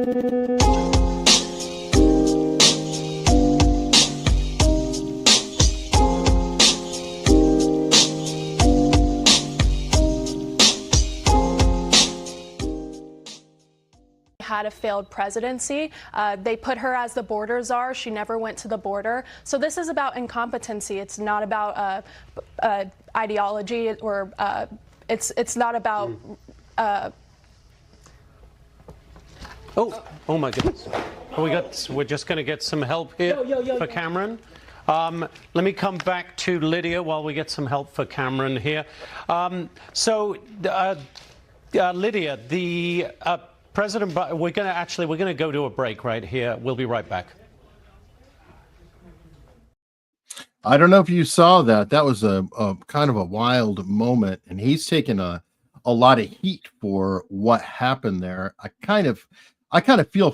Had a failed presidency. They put her as the border czar. She never went to the border. So this is about incompetency. It's not about ideology, or it's not about. Oh my goodness! We're just going to get some help here for Cameron. Let me come back to Lydia while we get some help for Cameron here. Lydia, the President, we're going to go to a break right here. We'll be right back. I don't know if you saw that. That was a kind of a wild moment, and he's taken a lot of heat for what happened there. I kind of feel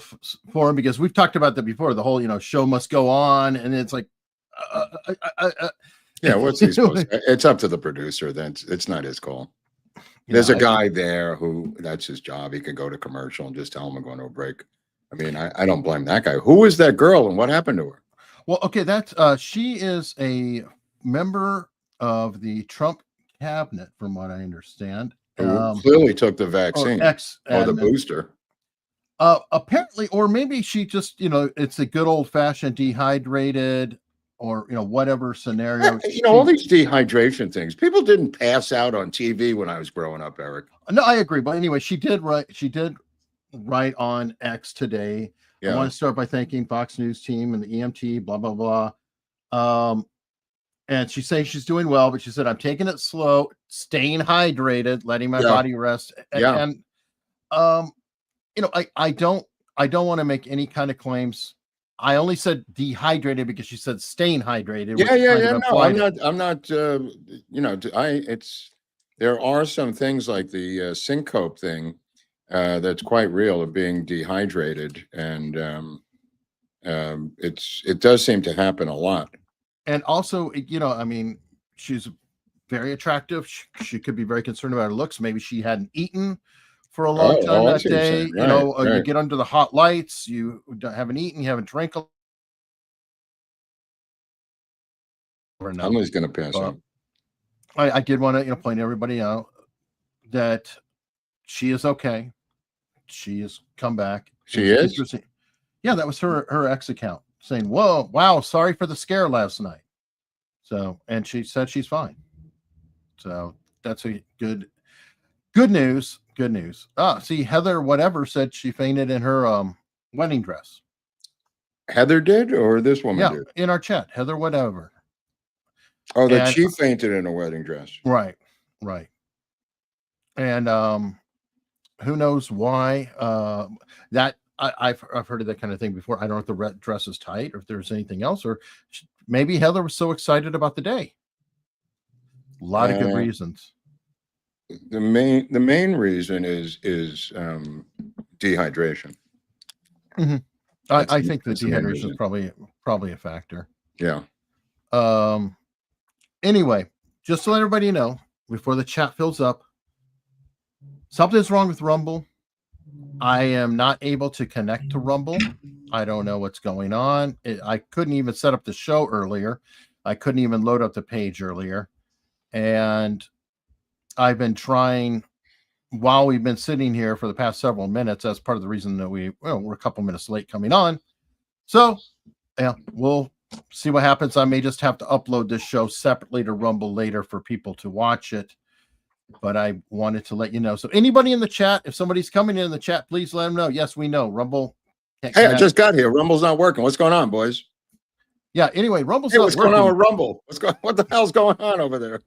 for him, because we've talked about that before. The whole, show must go on, and it's like, yeah, what's he supposed to? It's up to the producer. Then it's not his call. There's a guy there who that's his job. He could go to commercial and just tell him I'm going to a break. I mean, I don't blame that guy. Who is that girl and what happened to her? Well, okay, that's she is a member of the Trump cabinet, from what I understand. Clearly took the vaccine or the booster. Apparently, or maybe she just, it's a good old fashioned dehydrated, or whatever scenario. All these dehydration things. People didn't pass out on TV when I was growing up, Eric. No, I agree. But anyway, she did write on X today. Yeah. I want to start by thanking Fox News team and the EMT, blah blah blah. And she's saying she's doing well, but she said, I'm taking it slow, staying hydrated, letting my body rest. And I don't want to make any kind of claims. I only said dehydrated because she said staying hydrated. Yeah. No, I'm not. There are some things like the syncope thing that's quite real, of being dehydrated, and it does seem to happen a lot. And also, she's very attractive. She could be very concerned about her looks. Maybe she hadn't eaten for a long time that day. Right, you get under the hot lights, you haven't eaten, you haven't drank. Somebody's going to pass out. I did want to point everybody out that she is okay. She has come back. She is? Yeah, that was her ex account saying, "Whoa, wow, sorry for the scare last night." So, and she said she's fine. So that's a good news. Good news. See, Heather whatever said she fainted in her wedding dress. Heather did, or this woman did? In our chat, Heather whatever. Oh, that she fainted in a wedding dress. Right. And who knows why? That I've heard of that kind of thing before. I don't know if the red dress is tight, or if there's anything else, or maybe Heather was so excited about the day. A lot of good reasons. The main reason is dehydration. Mm-hmm. I think the dehydration is probably a factor. Yeah. Anyway, just to let everybody know before the chat fills up, something's wrong with Rumble. I am not able to connect to Rumble. I don't know what's going on. I couldn't even set up the show earlier. I couldn't even load up the page earlier. And I've been trying while we've been sitting here for the past several minutes. That's part of the reason that we're a couple minutes late coming on. So, yeah, we'll see what happens. I may just have to upload this show separately to Rumble later for people to watch it. But I wanted to let you know. So anybody in the chat, if somebody's coming in the chat, please let them know. Yes, we know Rumble. Hey, I just got here. Rumble's not working. What's going on, boys? Yeah. Anyway, Rumble's what's going on with Rumble? What the hell's going on over there?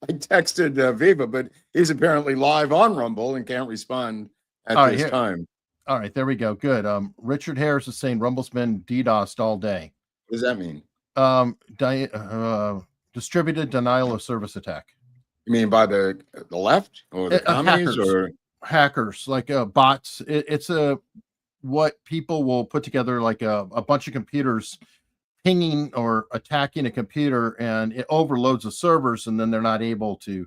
I texted Viva, but he's apparently live on Rumble and can't respond at this time. All right, there we go. Good. Richard Harris is saying Rumble's been DDoSed all day. What does that mean? Distributed denial of service attack. You mean by the left or the commies or hackers, like bots? It's what people will put together, like a bunch of computers pinging or attacking a computer, and it overloads the servers, and then they're not able to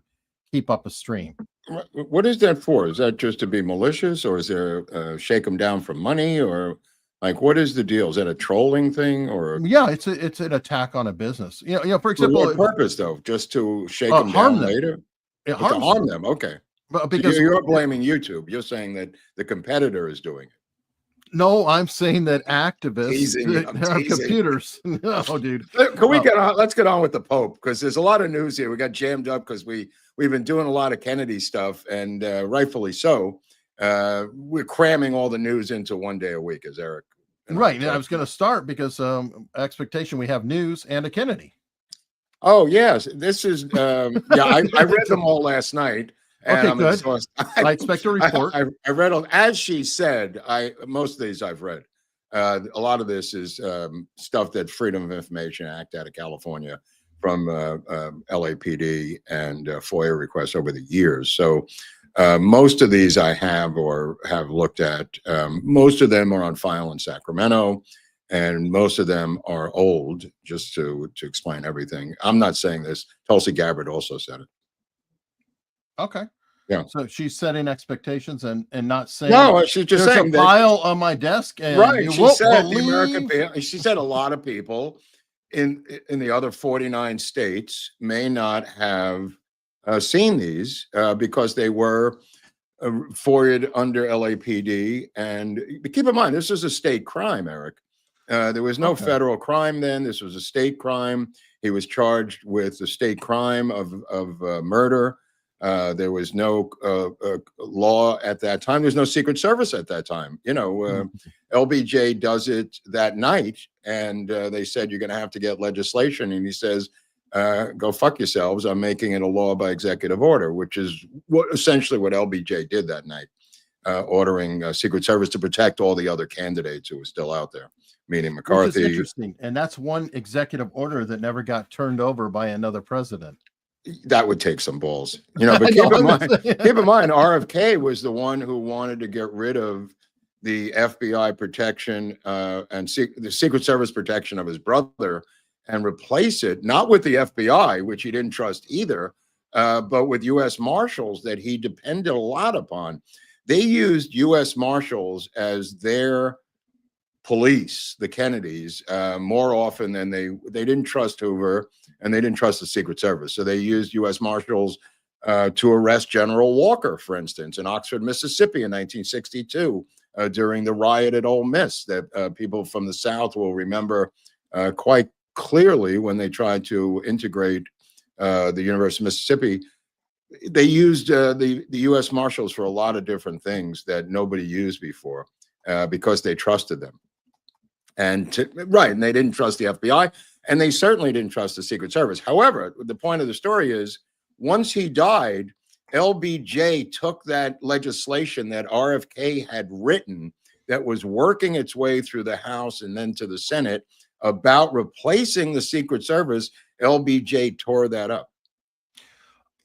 keep up a stream. What is that for? Is that just to be malicious, or is there shake them down for money, or like what is the deal? Is that a trolling thing, or Yeah, it's an attack on a business. For for example, what purpose though? Just to shake them harm down them. later? It To harms harm them. Okay. So because you're blaming YouTube. You're saying that the competitor is doing it. no, I'm saying that activists Teasing you. I'm have teasing. computers. No, dude. Can we get on? Let's get on with the Pope, because there's a lot of news here. We got jammed up because we've been doing a lot of Kennedy stuff, and rightfully so. We're cramming all the news into one day a week, as Eric. Right. And I was going to start because expectation we have news and a Kennedy. Oh yes, this is yeah. I read them all last night. And Okay, good. I expect a report. I read them as she said. Most of these I've read. A lot of this is stuff that Freedom of Information Act out of California from LAPD and FOIA requests over the years. So most of these I have or have looked at. Most of them are on file in Sacramento, and most of them are old, just to explain everything. I'm not saying this. Tulsi Gabbard also said it. Okay. Yeah. So she's setting expectations and not saying. No, she's just there's saying a pile on my desk. And right. You She won't said believe... the American people. She said a lot of people in the other 49 states may not have seen these because they were FOIA'd under LAPD. And keep in mind, this is a state crime, Eric. There was no federal crime then. This was a state crime. He was charged with the state crime of murder. There was no law at that time. There's no Secret Service at that time. LBJ does it that night, and they said, you're going to have to get legislation. And he says, go fuck yourselves. I'm making it a law by executive order, which is essentially what LBJ did that night, ordering Secret Service to protect all the other candidates who were still out there, meaning McCarthy. Which is interesting. And that's one executive order that never got turned over by another president. That would take some balls, but keep in mind, RFK was the one who wanted to get rid of the FBI protection and the Secret Service protection of his brother and replace it, not with the FBI, which he didn't trust either, but with U.S. Marshals that he depended a lot upon. They used U.S. Marshals as their police, the Kennedys, more often than they didn't trust Hoover, and they didn't trust the Secret Service. So they used U.S. Marshals to arrest General Walker, for instance, in Oxford, Mississippi in 1962 during the riot at Ole Miss that people from the South will remember quite clearly when they tried to integrate the University of Mississippi. They used the U.S. Marshals for a lot of different things that nobody used before because they trusted them. And they didn't trust the FBI, and they certainly didn't trust the Secret Service. However, the point of the story is, once he died, LBJ took that legislation that RFK had written that was working its way through the House and then to the Senate about replacing the Secret Service. LBJ tore that up.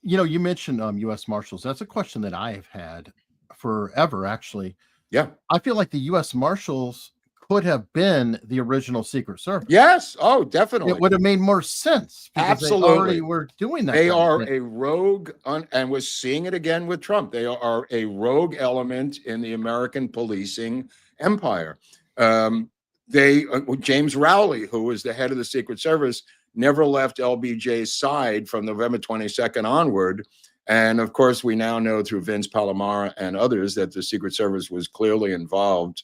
You mentioned U.S. Marshals. That's a question that I have had forever, actually. Yeah. I feel like the U.S. Marshals could have been the original Secret Service. Yes. Oh, definitely. It would have made more sense. Absolutely. They already were doing that. They are a rogue, and we're seeing it again with Trump. They are a rogue element in the American policing empire. James Rowley, who was the head of the Secret Service, never left LBJ's side from November 22nd onward. And of course, we now know through Vince Palomar and others that the Secret Service was clearly involved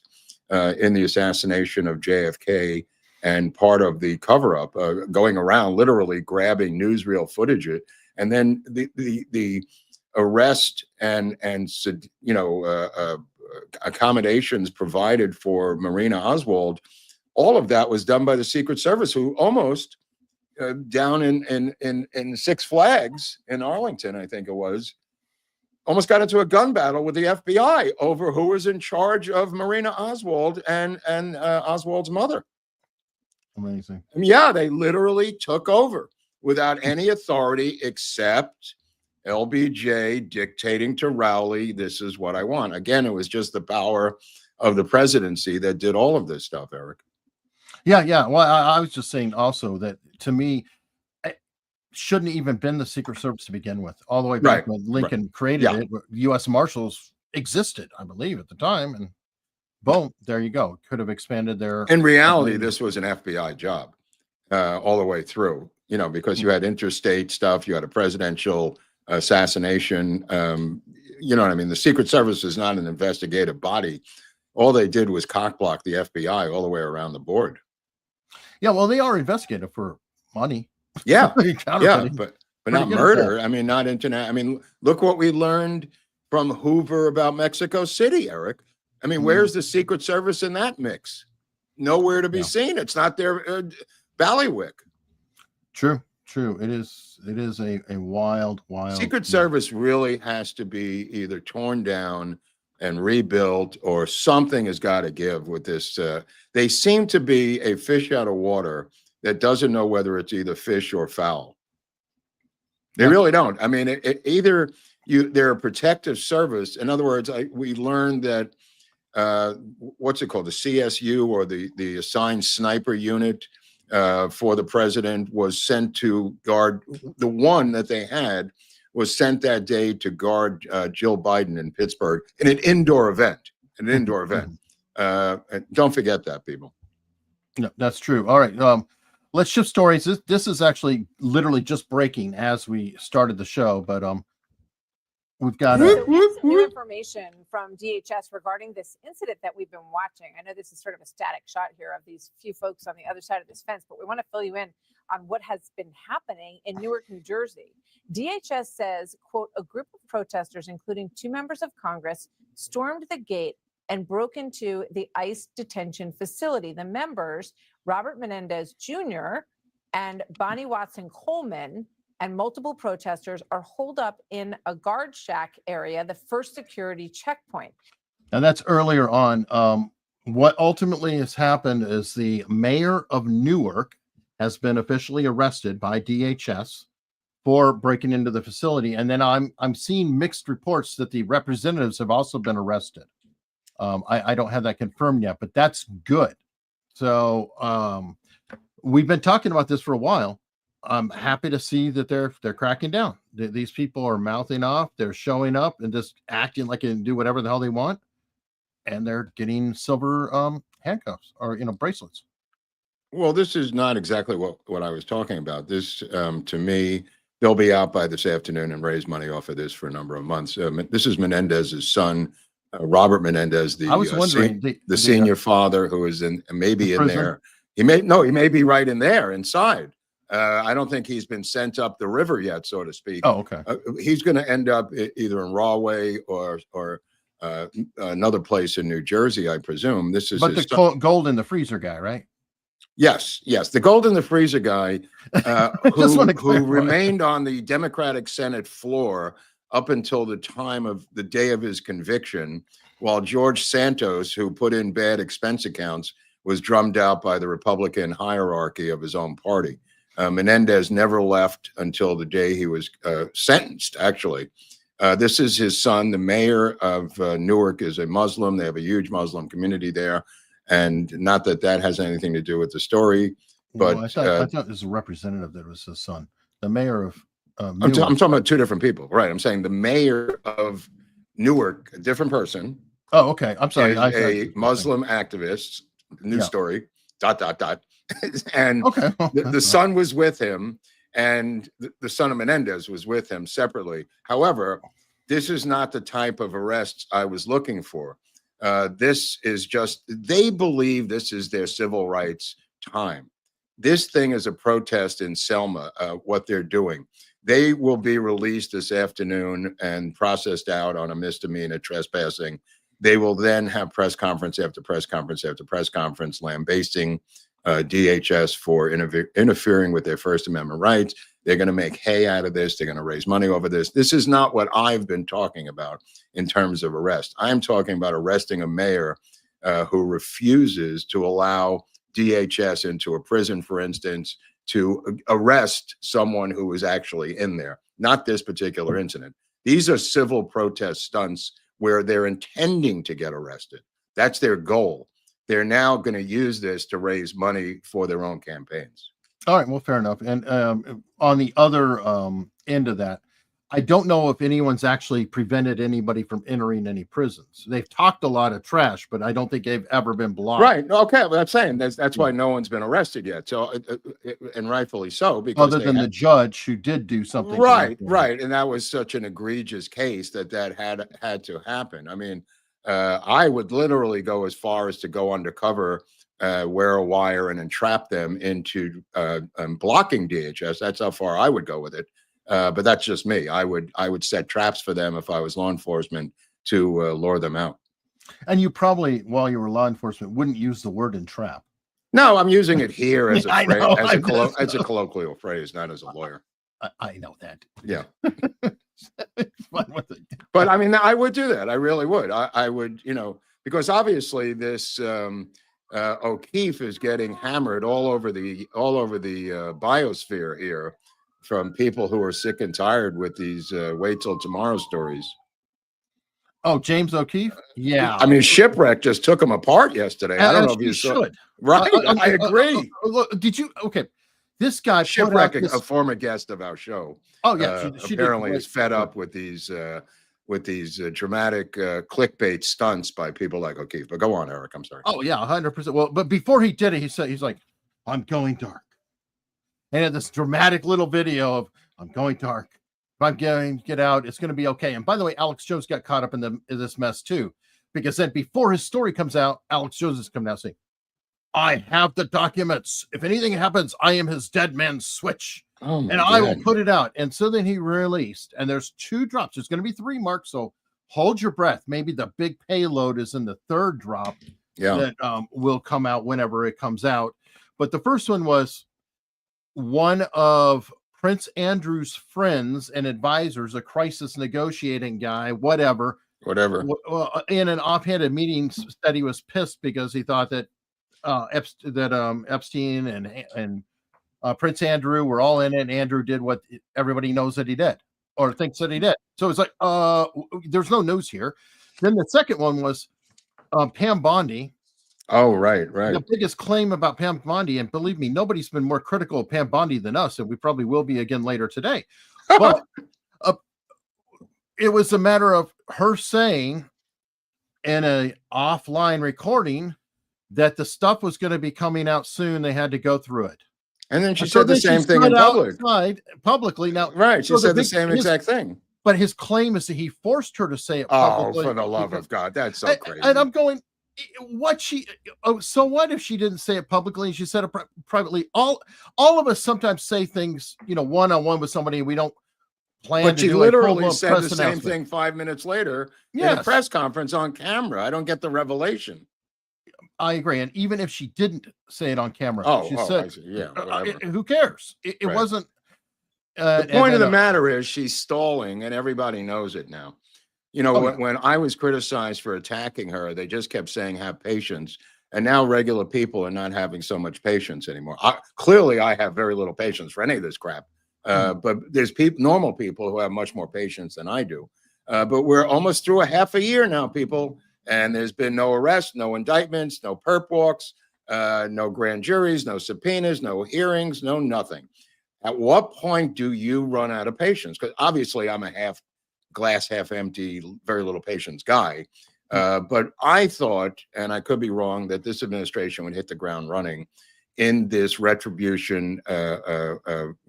in the assassination of JFK, and part of the cover-up, going around literally grabbing newsreel footage, and then the arrest and accommodations provided for Marina Oswald. All of that was done by the Secret Service, who almost down in Six Flags in Arlington, I think it was, almost got into a gun battle with the FBI over who was in charge of Marina Oswald and Oswald's mother. Amazing. Yeah, they literally took over without any authority except LBJ dictating to Rowley, this is what I want. Again, it was just the power of the presidency that did all of this stuff, Eric. Yeah. Well, I was just saying also that, to me, shouldn't even been the Secret Service to begin with. All the way back when Lincoln created it, U.S. Marshals existed, I believe, at the time, and boom, there you go. Could have expanded their. In reality, this was an FBI job all the way through. You know, because you had interstate stuff, you had a presidential assassination. You know what I mean? The Secret Service is not an investigative body. All they did was cockblock the FBI all the way around the board. Yeah, well, they are investigative for money. Yeah, yeah, but not murder. I mean, not internet. I mean, look what we learned from Hoover about Mexico City, Eric. I mean, where's the Secret Service in that mix? Nowhere to be seen. It's not their ballywick. True. It is a wild. Secret Service really has to be either torn down and rebuilt, or something has got to give with this. They seem to be a fish out of water that doesn't know whether it's either fish or fowl. They really don't. I mean, they're a protective service. In other words, we learned that what's it called? The CSU, or the assigned sniper unit for the president, was sent to guard. The one that they had was sent that day to guard Jill Biden in Pittsburgh in an indoor event. Don't forget that, people. No, that's true. All right. Let's shift stories. This is actually literally just breaking as we started the show, but we've got new information from DHS regarding this incident that we've been watching. I know this is sort of a static shot here of these few folks on the other side of this fence, but we want to fill you in on what has been happening in Newark, New Jersey. DHS says, quote, a group of protesters, including 2 members of Congress, stormed the gate and broke into the ICE detention facility. The members, Robert Menendez Jr. and Bonnie Watson Coleman, and multiple protesters are holed up in a guard shack area, the first security checkpoint. Now that's earlier on. What ultimately has happened is the mayor of Newark has been officially arrested by DHS for breaking into the facility, and then I'm seeing mixed reports that the representatives have also been arrested. I don't have that confirmed yet, but that's good. So we've been talking about this for a while. I'm happy to see that they're cracking down. These people are mouthing off. They're showing up and just acting like they can do whatever the hell they want, and they're getting silver handcuffs or bracelets. Well, this is not exactly what I was talking about. This, to me, they'll be out by this afternoon and raise money off of this for a number of months. This is Menendez's son, Robert Menendez, the senior father, who is maybe in there. He may be right in there inside. I don't think he's been sent up the river yet, so to speak. Oh, okay. He's going to end up either in Rahway or another place in New Jersey, I presume. This is the gold in the freezer guy, right? Yes, the gold in the freezer guy who remained on the Democratic Senate floor up until the time of the day of his conviction, while George Santos, who put in bad expense accounts, was drummed out by the Republican hierarchy of his own party. Menendez never left until the day he was sentenced, actually. This is his son. The mayor of Newark is a Muslim. They have a huge Muslim community there. And not that has anything to do with the story, but I thought it was a representative that was his son. The mayor of I'm talking about 2 different people, right? I'm saying the mayor of Newark, a different person. Oh, okay. I'm sorry. A Muslim activist. News story. ... And the son was with him, and the son of Menendez was with him separately. However, this is not the type of arrests I was looking for. This is just, they believe this is their civil rights time. This thing is a protest in Selma, what they're doing. They will be released this afternoon and processed out on a misdemeanor trespassing. They will then have press conference after press conference after press conference, lambasting DHS for interfering with their First Amendment rights. They're going to make hay out of this. They're going to raise money over this. This is not what I've been talking about in terms of arrest. I'm talking about arresting a mayor who refuses to allow DHS into a prison, for instance, to arrest someone who is actually in there. Not this particular incident. These are civil protest stunts where they're intending to get arrested. That's their goal. They're now going to use this to raise money for their own campaigns. All right, well, fair enough. And on the other end of that, I don't know if anyone's actually prevented anybody from entering any prisons. They've talked a lot of trash, but I don't think they've ever been blocked. Right. Okay. Well, I'm saying that's why no one's been arrested yet. So, and rightfully so, because Other than the judge who did do something. Right. Right. And that was such an egregious case that had to happen. I mean, I would literally go as far as to go undercover, wear a wire, and entrap them into blocking DHS. That's how far I would go with it. But that's just me. I would set traps for them if I was law enforcement to lure them out. And you probably, while you were law enforcement, wouldn't use the word entrap. No, I'm using it here as a know, as a colloquial phrase, not as a lawyer. I know that. Yeah. Fun with it. But I mean, I would do that. I really would. I would, because obviously this O'Keefe is getting hammered all over the biosphere here from people who are sick and tired with these wait till tomorrow stories. Oh, James O'Keefe? Yeah. I mean, Shipwreck just took him apart yesterday. I don't know if you should. Right. I agree. Did you? Okay. This guy, Shipwreck, a former guest of our show. Oh, yeah. She apparently is fed up with these dramatic clickbait stunts by people like O'Keefe. But go on, Eric. I'm sorry. Oh, yeah, 100%. Well, but before he did it, he's like, I'm going dark. And had this dramatic little video of, I'm going dark. If I'm going to get out, it's going to be okay. And by the way, Alex Jones got caught up in this mess too, because then before his story comes out, Alex Jones is coming out saying, I have the documents. If anything happens, I am his dead man's switch. Oh, and I will put it out. And so then he released, and there's 2 drops. There's going to be 3, Mark. So hold your breath. Maybe the big payload is in the 3rd drop that will come out whenever it comes out. But the first one was one of Prince Andrew's friends and advisors, a crisis negotiating guy, whatever, in an offhanded meeting said he was pissed because he thought that Epstein and Prince Andrew were all in it. And Andrew did what everybody knows that he did or thinks that he did. So it's like, there's no news here. Then the second one was Pam Bondi. Oh, right. The biggest claim about Pam Bondi, and believe me, nobody's been more critical of Pam Bondi than us, and we probably will be again later today. But it was a matter of her saying in an offline recording that the stuff was going to be coming out soon. They had to go through it. And then she said the same thing in publicly. Now, right. She said the same exact thing. But his claim is that he forced her to say it publicly. Oh, for the love of God. That's so crazy. And I'm going, so what if she didn't say it publicly and she said it privately? All of us sometimes say things, one-on-one with somebody we don't plan. But she literally said the same thing 5 minutes later in a press conference on camera. I don't get the revelation. I agree. And even if she didn't say it on camera, she said, who cares? It wasn't. The point of the matter is she's stalling and everybody knows it now. When I was criticized for attacking her, they just kept saying, have patience. And now regular people are not having so much patience anymore. Clearly, I have very little patience for any of this crap. But there's normal people who have much more patience than I do. But we're almost through a half a year now, people. And there's been no arrests, no indictments, no perp walks, no grand juries, no subpoenas, no hearings, no nothing. At what point do you run out of patience? Because obviously I'm a glass half empty, very little patience guy. But I thought, and I could be wrong, that this administration would hit the ground running in this retribution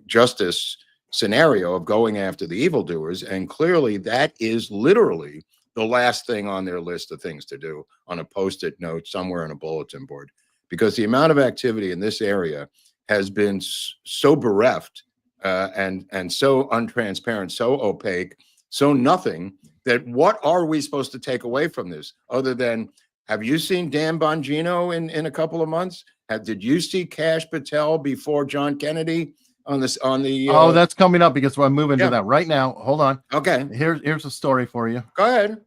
justice scenario of going after the evildoers. And clearly that is literally the last thing on their list of things to do on a Post-it note somewhere on a bulletin board, because the amount of activity in this area has been so bereft and so untransparent, so opaque, so nothing, that what are we supposed to take away from this other than, have you seen Dan Bongino in a couple of months? Did you see Kash Patel before John Kennedy on the oh, that's coming up because I'm moving to that right now. Hold on. Okay. Here's a story for you. Go ahead.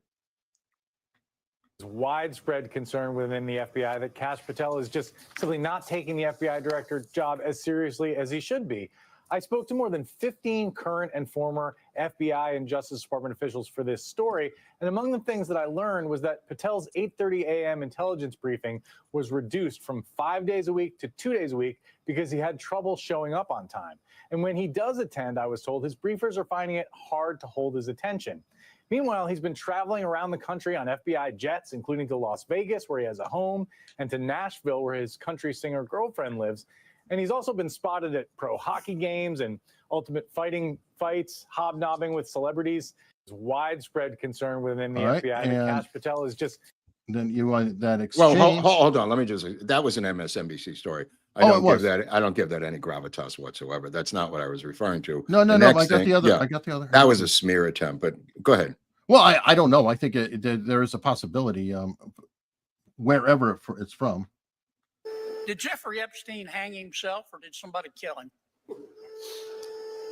Widespread concern within the FBI that Kash Patel is just simply not taking the FBI director job as seriously as he should be. I spoke to more than 15 current and former FBI and Justice Department officials for this story. And among the things that I learned was that Patel's 8:30 a.m. intelligence briefing was reduced from 5 days a week to 2 days a week because he had trouble showing up on time. And when he does attend, I was told his briefers are finding it hard to hold his attention. Meanwhile, he's been traveling around the country on FBI jets, including to Las Vegas, where he has a home, and to Nashville, where his country singer girlfriend lives. And he's also been spotted at pro hockey games and ultimate fighting fights, hobnobbing with celebrities. There's widespread concern within the FBI that Kash Patel is just. Then you want that exchange. Well, hold on. Let me just. That was an MSNBC story. I don't give that any gravitas whatsoever. That's not what I was referring to. No. I got the other. I got the other. That was a smear attempt. But go ahead. Well, I don't know. I think there is a possibility, wherever it's from. Did Jeffrey Epstein hang himself, or did somebody kill him?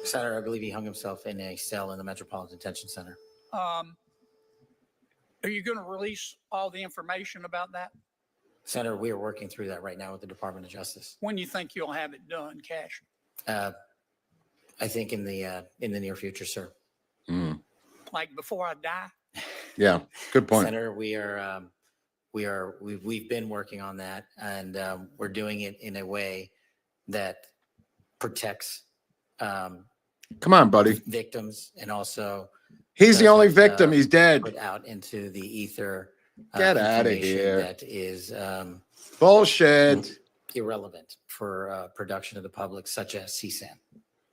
Senator, I believe he hung himself in a cell in the Metropolitan Detention Center. Are you going to release all the information about that? Senator, we are working through that right now with the Department of Justice. When you think you'll have it done, Kash? I think in the near future, sir. Mm. Like before I die? Yeah, good point. Senator, we've been working on that, and we're doing it in a way that protects come on, buddy. victims, and also he's the only victim. He's dead. Put out into the ether. Get out of here. That is bullshit. Irrelevant for production of the public, such as CSAM.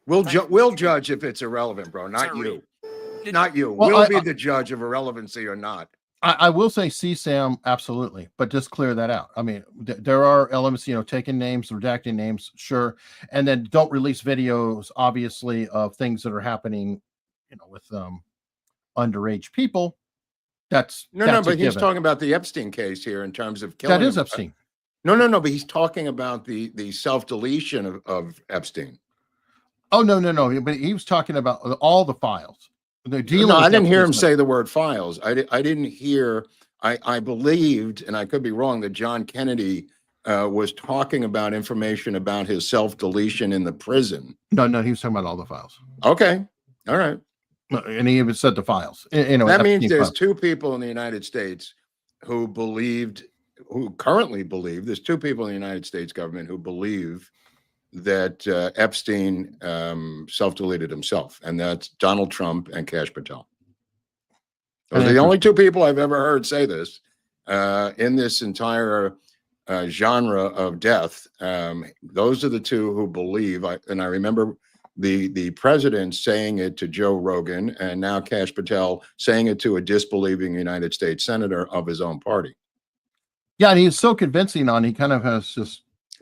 We'll judge if it's irrelevant, bro. Not you. Not you. Well, we'll be the judge of irrelevancy or not. I will say CSAM, absolutely, but just clear that out. I mean, there are elements, taking names, redacting names, sure, and then don't release videos, obviously, of things that are happening, with underage people. That's but he's talking about the Epstein case here in terms of killing. That is Epstein. No, but he's talking about the self-deletion of Epstein. Oh no, but he was talking about all the files. No, I didn't hear him say the word files. I didn't hear. I believed, and I could be wrong, that John Kennedy was talking about information about his self-deletion in the prison. No, he was talking about all the files. Okay, all right. And he even said the files. That means there's two people in the United States who currently believe. There's two people in the United States government who believe that Epstein self-deleted himself, and that's Donald Trump and Kash Patel. Those are the only two people I've ever heard say this in this entire genre of death. Those are the two who believe, and I remember the president saying it to Joe Rogan, and now Kash Patel saying it to a disbelieving United States senator of his own party. Yeah, and he's so convincing on. He kind of has just.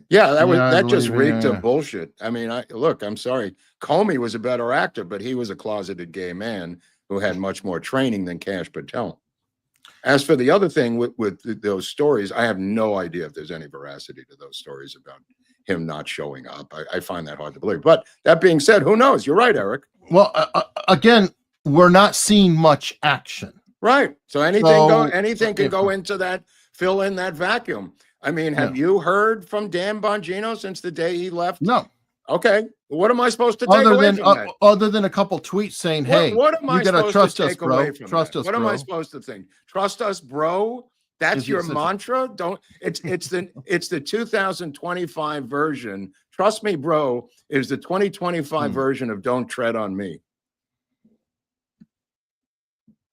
Yeah, that just reeked of bullshit. I mean, I'm sorry. Comey was a better actor, but he was a closeted gay man who had much more training than Kash Patel. As for the other thing with those stories, I have no idea if there's any veracity to those stories about him not showing up. I find that hard to believe. But that being said, who knows? You're right, Eric. Well, again, we're not seeing much action. Right. So anything can go into that, fill in that vacuum. I mean, have you heard from Dan Bongino since the day he left? No. Okay. What am I supposed to take away from that? Other than a couple tweets saying, "Hey, what am I you gotta trust us, bro. Trust us, bro." What am I supposed to think? Trust us, bro. That's your mantra. It's the 2025 version. Trust me, bro. Is the 2025 version of "Don't Tread on Me."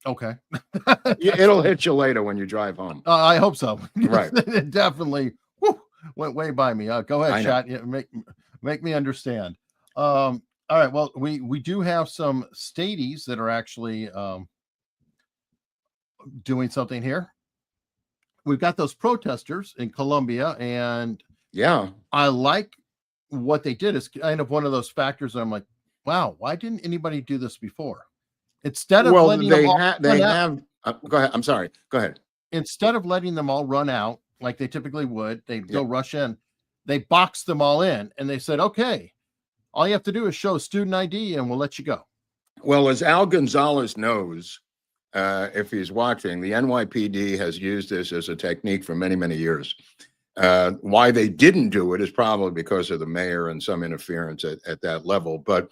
Okay. It'll hit you later when you drive home. I hope so. Right. It definitely went way by me. Go ahead, chat. Yeah, make me understand. All right. Well, we do have some stadies that are actually doing something here. We've got those protesters in Colombia, and yeah, I like what they did. Is kind of one of those factors that I'm like, wow, why didn't anybody do this before? Instead of letting them all go ahead. I'm sorry. Go ahead. Instead of letting them all run out like they typically would, they go rush in. They boxed them all in, and they said, "Okay, all you have to do is show student ID, and we'll let you go." Well, as Al Gonzalez knows, if he's watching, the NYPD has used this as a technique for many, many years. Why they didn't do it is probably because of the mayor and some interference at that level. But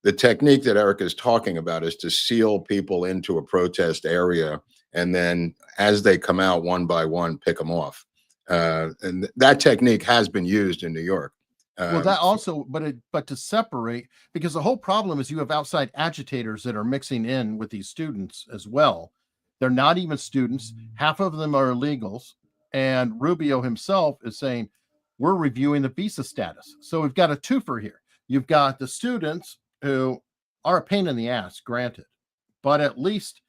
the technique that Eric is talking about is to seal people into a protest area, and then as they come out one by one, pick them off. And that technique has been used in New York. Well, that also, but to separate, because the whole problem is you have outside agitators that are mixing in with these students as well. They're not even students. Half of them are illegals. And Rubio himself is saying, we're reviewing the visa status. So we've got a twofer here. You've got the students who are a pain in the ass, granted, but at least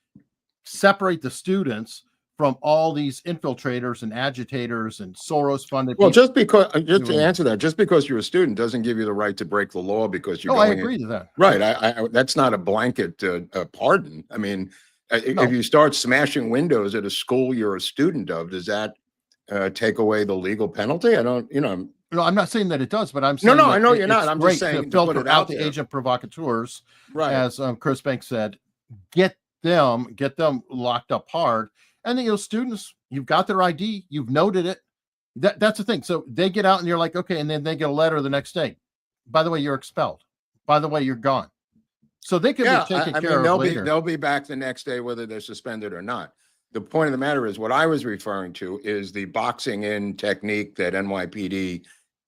separate the students from all these infiltrators and agitators and Soros funded. Well, just to answer that, just because you're a student doesn't give you the right to break the law because you're. I agree to that. Right. I that's not a blanket pardon. I mean, if you start smashing windows at a school you're a student of, does that take away the legal penalty? I don't, No, I'm not saying that it does, but I'm saying no, I know you're not. I'm just saying to filter out the agent provocateurs, right? As Chris Banks said, get them locked up hard. And then, students, you've got their ID, you've noted it. That's the thing. So they get out and you're like, okay, and then they get a letter the next day. By the way, you're expelled. By the way, you're gone. So they can be taken care of later. They'll be back the next day, whether they're suspended or not. The point of the matter is what I was referring to is the boxing in technique that NYPD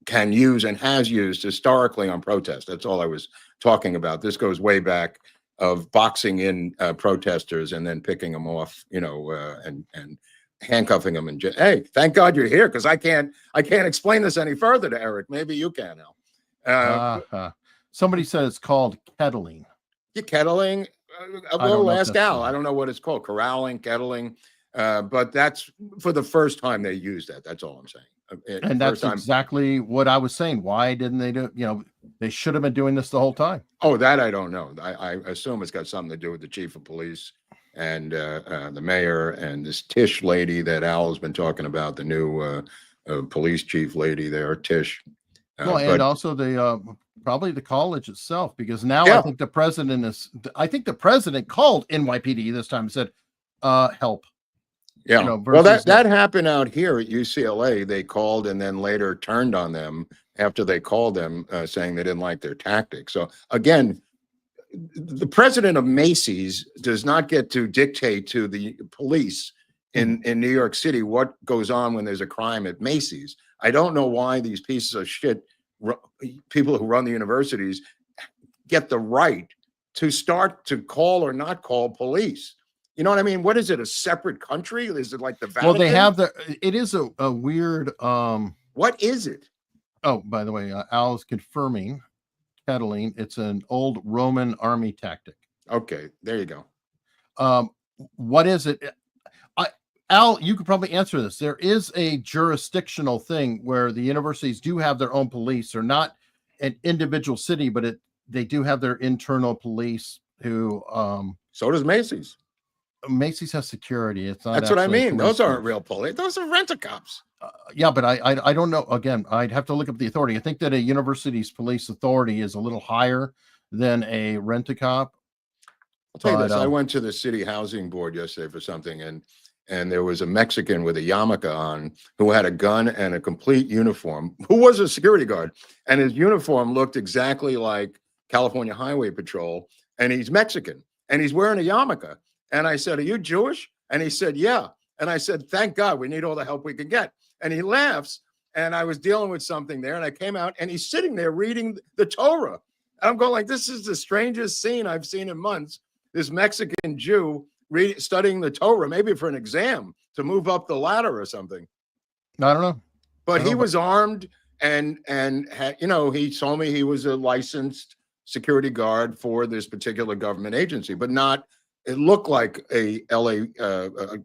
can use and has used historically on protest. That's all I was talking about. This goes way back, of boxing in protesters and then picking them off, and handcuffing them. And hey, thank God you're here, because I can't explain this any further to Eric. Maybe you can now. Somebody said it's called kettling. Yeah, kettling. We'll ask Al. I don't know what it's called. Corralling, kettling. But that's for the first time they used that. That's all I'm saying. And that's exactly what I was saying. Why didn't they do? They should have been doing this the whole time. Oh, that I don't know. I assume it's got something to do with the chief of police and the mayor and this Tish lady that Al has been talking about, the new police chief lady there, Tish. And also probably the college itself, because now I think the president called NYPD this time and said, help. Yeah. Well, that happened out here at UCLA. They called and then later turned on them after they called them, saying they didn't like their tactics. So again, the president of Macy's does not get to dictate to the police in New York City what goes on when there's a crime at Macy's. I don't know why these pieces of shit, people who run the universities, get the right to start to call or not call police. You know what I mean? What is it? A separate country? Is it like the Vatican? Well, they have it is a weird. What is it? Oh, by the way, Al is confirming kettling. It's an old Roman army tactic. Okay, there you go. What is it? Al, you could probably answer this. There is a jurisdictional thing where the universities do have their own police. They're not an individual city, but they do have their internal police who. So does Macy's. Macy's has security. It's not. That's what I mean. Those aren't real police. Those are rent-a-cops. Yeah, but I don't know. Again, I'd have to look up the authority. I think that a university's police authority is a little higher than a rent-a-cop. I'll tell you this. I went to the city housing board yesterday for something, and there was a Mexican with a yarmulke on who had a gun and a complete uniform, who was a security guard, and his uniform looked exactly like California Highway Patrol, and he's Mexican, and he's wearing a yarmulke. And I said, "Are you Jewish?" And he said, "Yeah." And I said, "Thank God, we need all the help we can get." And he laughs. And I was dealing with something there, and I came out, and he's sitting there reading the Torah. And I'm going like, this is the strangest scene I've seen in months. This Mexican Jew studying the Torah, maybe for an exam to move up the ladder or something. I don't know. But he was armed, and had, he told me he was a licensed security guard for this particular government agency, but not. It looked like a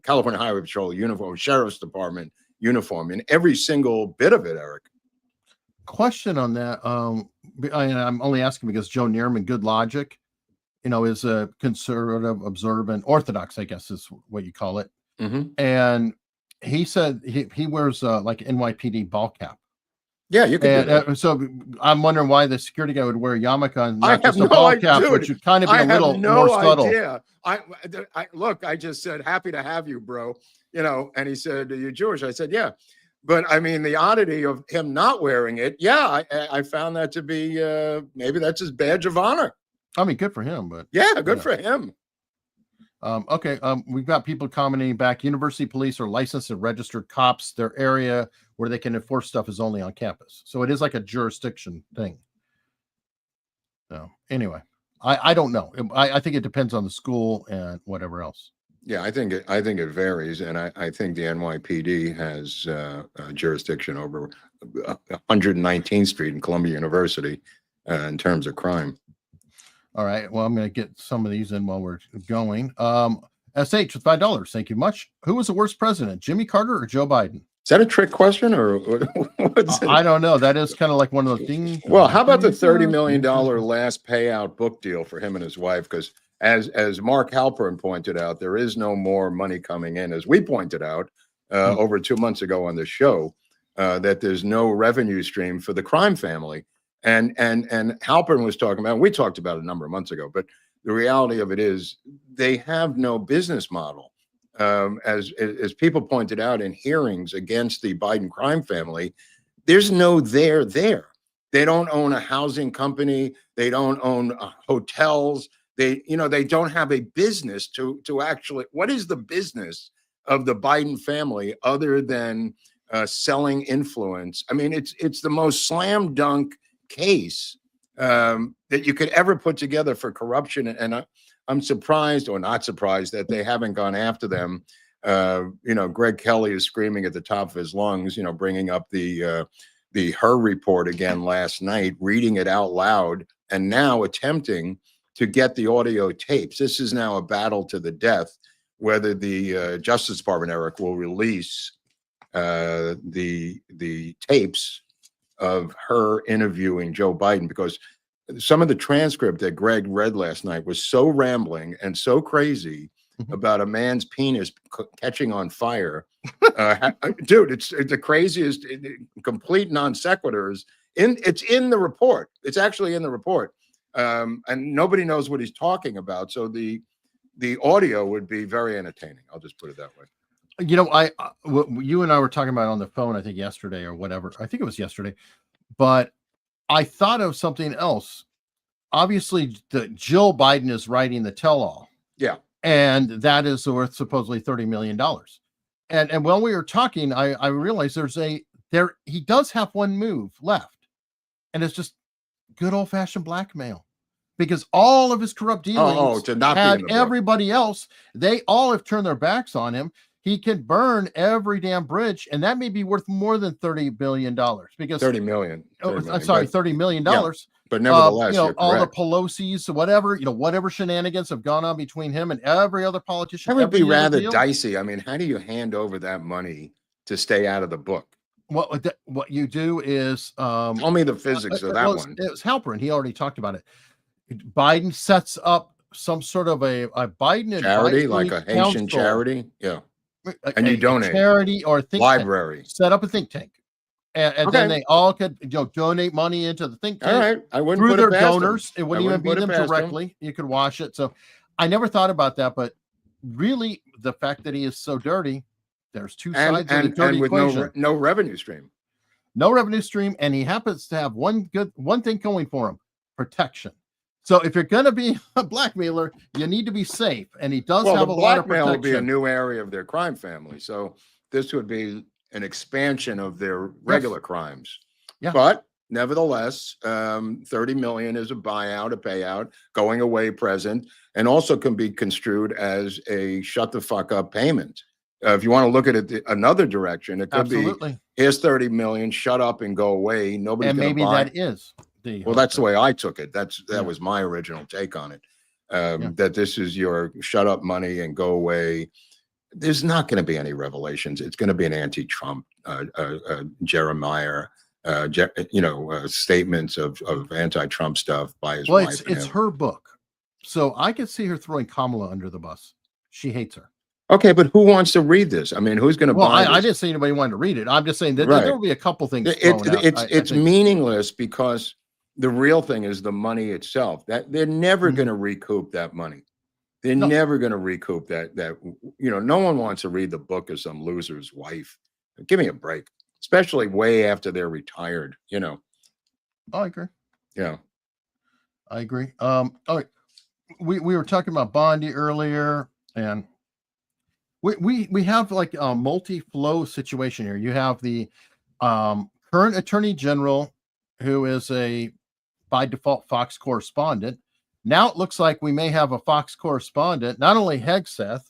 California Highway Patrol uniform, Sheriff's Department uniform, in every single bit of it, Eric. Question on that. I'm only asking because Joe Neerman, Good Logic, is a conservative, observant, orthodox, I guess is what you call it. Mm-hmm. And he said he wears like NYPD ball cap. Yeah, you can. So I'm wondering why the security guy would wear a yarmulke and not just a ball cap, which would kind of be a little more subtle. Idea. Look, I just said, happy to have you, bro. And he said, "Are you Jewish?" I said, "Yeah." But I mean, the oddity of him not wearing it, yeah, I found that to be maybe that's his badge of honor. I mean, good for him, but yeah, good for him. Okay, we've got people commenting back. University police are licensed and registered cops. Their area where they can enforce stuff is only on campus, so it is like a jurisdiction thing. So anyway, I don't know. I think it depends on the school and whatever else. Yeah, I think it varies, and I think the NYPD has jurisdiction over 119th Street and Columbia University in terms of crime. All right. Well, I'm going to get some of these in while we're going. SH with $5. Thank you much. Who was the worst president, Jimmy Carter or Joe Biden? Is that a trick question or what's it? I don't know. That is kind of like one of those things. Well, how about the $30 million last payout book deal for him and his wife? Because as Mark Halpern pointed out, there is no more money coming in. As we pointed out over 2 months ago on the show, that there's no revenue stream for the crime family. And Halpern was talking about, we talked about it a number of months ago, but the reality of it is they have no business model. As people pointed out in hearings against the Biden crime family, there's no there. They don't own a housing company. They don't own hotels. They don't have a business to actually. What is the business of the Biden family other than selling influence? I mean, it's the most slam dunk case that you could ever put together for corruption, and I'm surprised or not surprised that they haven't gone after them. Greg Kelly is screaming at the top of his lungs, bringing up the Her report again last night, reading it out loud, and now attempting to get the audio tapes. This is now a battle to the death, whether the Justice Department, Eric, will release the tapes of her interviewing Joe Biden, because some of the transcript that Greg read last night was so rambling and so crazy about a man's penis catching on fire. Dude, it's the craziest, complete non sequiturs. It's in the report. It's actually in the report. And nobody knows what he's talking about. So the audio would be very entertaining. I'll just put it that way. You and I were talking about on the phone, I think yesterday or whatever. I think it was yesterday, but I thought of something else. Obviously, Jill Biden is writing the tell-all. Yeah. And that is worth supposedly $30 million. And when we were talking, I realized he does have one move left. And it's just good old-fashioned blackmail. Because all of his corrupt dealings to not had be in the book. Everybody else, they all have turned their backs on him. He can burn every damn bridge, and that may be worth more than $30 billion. Because $30 million. $30 million. Yeah, but nevertheless, all the Pelosi's, whatever shenanigans have gone on between him and every other politician. That would be rather dicey. I mean, how do you hand over that money to stay out of the book? What you do is tell me the physics of that one. It was Halpern. He already talked about it. Biden sets up some sort of a Biden charity, like a Haitian charity. Yeah. And you donate charity or think library. Tank. Set up a think tank, and then they all could donate money into the think tank. All right, I wouldn't through put their it past donors. them. It wouldn't even be them directly. You could wash it. So I never thought about that, but really, the fact that he is so dirty, there's two sides of the dirty equation. No revenue stream. No revenue stream, and he happens to have one thing going for him: protection. So if you're going to be a blackmailer, you need to be safe, and he does have a lot of protection. Blackmail would be a new area of their crime family, so this would be an expansion of their regular crimes. Yeah. But nevertheless, 30 million is a buyout, a payout, going away present, and also can be construed as a shut the fuck up payment. If you want to look at it another direction, it could be here's 30 million, shut up and go away. Nobody's going to buy. And maybe that is. Well, that's the way I took it. That was my original take on it. That this is your shut up money and go away. There's not going to be any revelations. It's going to be an anti-Trump Jeremiah, statements of anti-Trump stuff by his wife. It's her book, so I could see her throwing Kamala under the bus. She hates her. Okay, but who wants to read this? I mean, who's going to buy this? I didn't say anybody wanted to read it. I'm just saying that there will be a couple things. It's meaningless because the real thing is the money itself. That they're never going to recoup that money. They're never going to recoup that. No one wants to read the book of some loser's wife. Give me a break. especially way after they're retired, you know. I agree. Yeah. I agree. All right. We were talking about Bondi earlier, and we have like a multi-flow situation here. You have the current Attorney General, who is a by default Fox correspondent. Now it looks like we may have a Fox correspondent, not only Hegseth,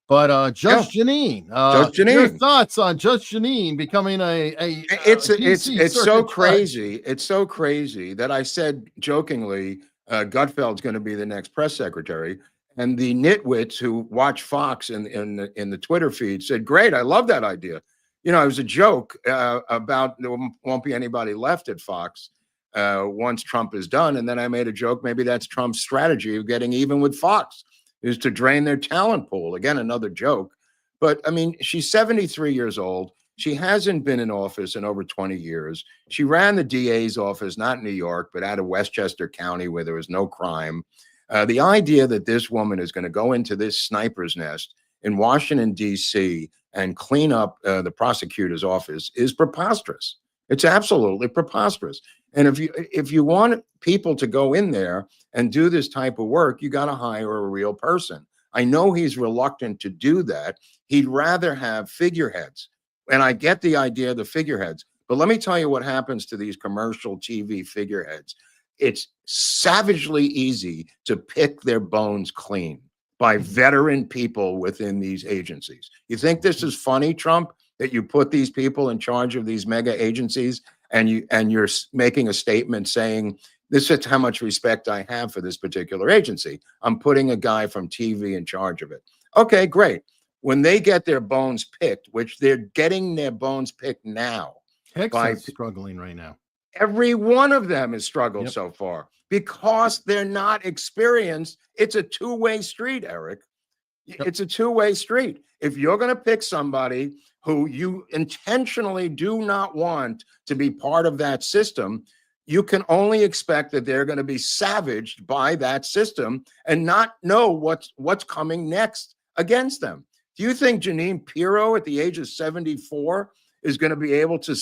but Judge Jeanine. Judge Jeanine. Your thoughts on Judge Jeanine becoming it's so crazy. It's so crazy that I said jokingly, Gutfeld's going to be the next press secretary, and the nitwits who watch Fox in the Twitter feed said, "Great, I love that idea." You know, it was a joke about there won't be anybody left at Fox once Trump is done, and then I made a joke. Maybe that's Trump's strategy of getting even with Fox, is to drain their talent pool. Again, another joke. But I mean, she's 73 years old. She hasn't been in office in over 20 years. She ran the DA's office, not in New York, but out of Westchester County, where there was no crime. The idea that this woman is going to go into this sniper's nest in Washington, D.C. and clean up the prosecutor's office is preposterous. It's absolutely preposterous. And if you want people to go in there and do this type of work, you got to hire a real person. I know he's reluctant to do that. He'd rather have figureheads. And I get the idea of the figureheads. But let me tell you what happens to these commercial TV figureheads. It's savagely easy to pick their bones clean by veteran people within these agencies. You think this is funny, Trump, that you put these people in charge of these mega agencies and you're making a statement saying, this is how much respect I have for this particular agency. I'm putting a guy from TV in charge of it. Okay, great. When they get their bones picked, which they're getting their bones picked now. Hegseth's struggling right now. Every one of them has struggled so far because they're not experienced. It's a two-way street, Eric. It's a two-way street. If you're going to pick somebody who you intentionally do not want to be part of that system, you can only expect that they're going to be savaged by that system and not know what's coming next against them. Do you think Jeanine Pirro at the age of 74 is going to be able to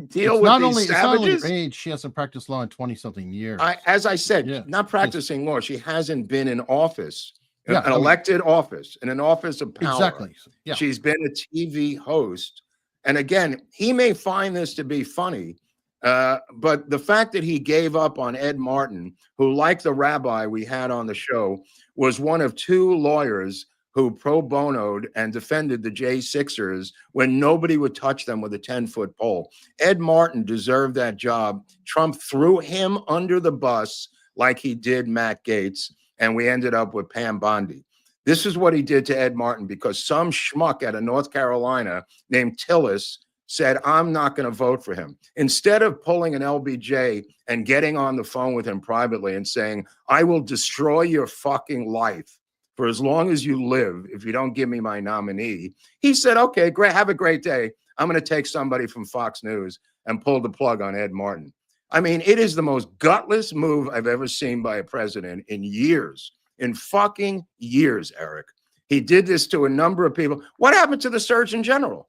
deal with these savages? It's not only her age, she hasn't practiced law in 20-something years. As I said, not practicing law. She hasn't been in office, an elected office, in an office of power. Exactly. Yeah. She's been a TV host. And again, he may find this to be funny, but the fact that he gave up on Ed Martin, who, like the rabbi we had on the show, was one of two lawyers who pro bonoed and defended the J6ers when nobody would touch them with a 10-foot pole. Ed Martin deserved that job. Trump threw him under the bus like he did Matt Gaetz, and we ended up with Pam Bondi. This is what he did to Ed Martin because some schmuck out of North Carolina named Tillis said, I'm not going to vote for him. Instead of pulling an LBJ and getting on the phone with him privately and saying, I will destroy your fucking life for as long as you live if you don't give me my nominee, he said, okay, great, have a great day. I'm going to take somebody from Fox News and pull the plug on Ed Martin. I mean, it is the most gutless move I've ever seen by a president in years, in fucking years, Eric. He did this to a number of people. What happened to the Surgeon General?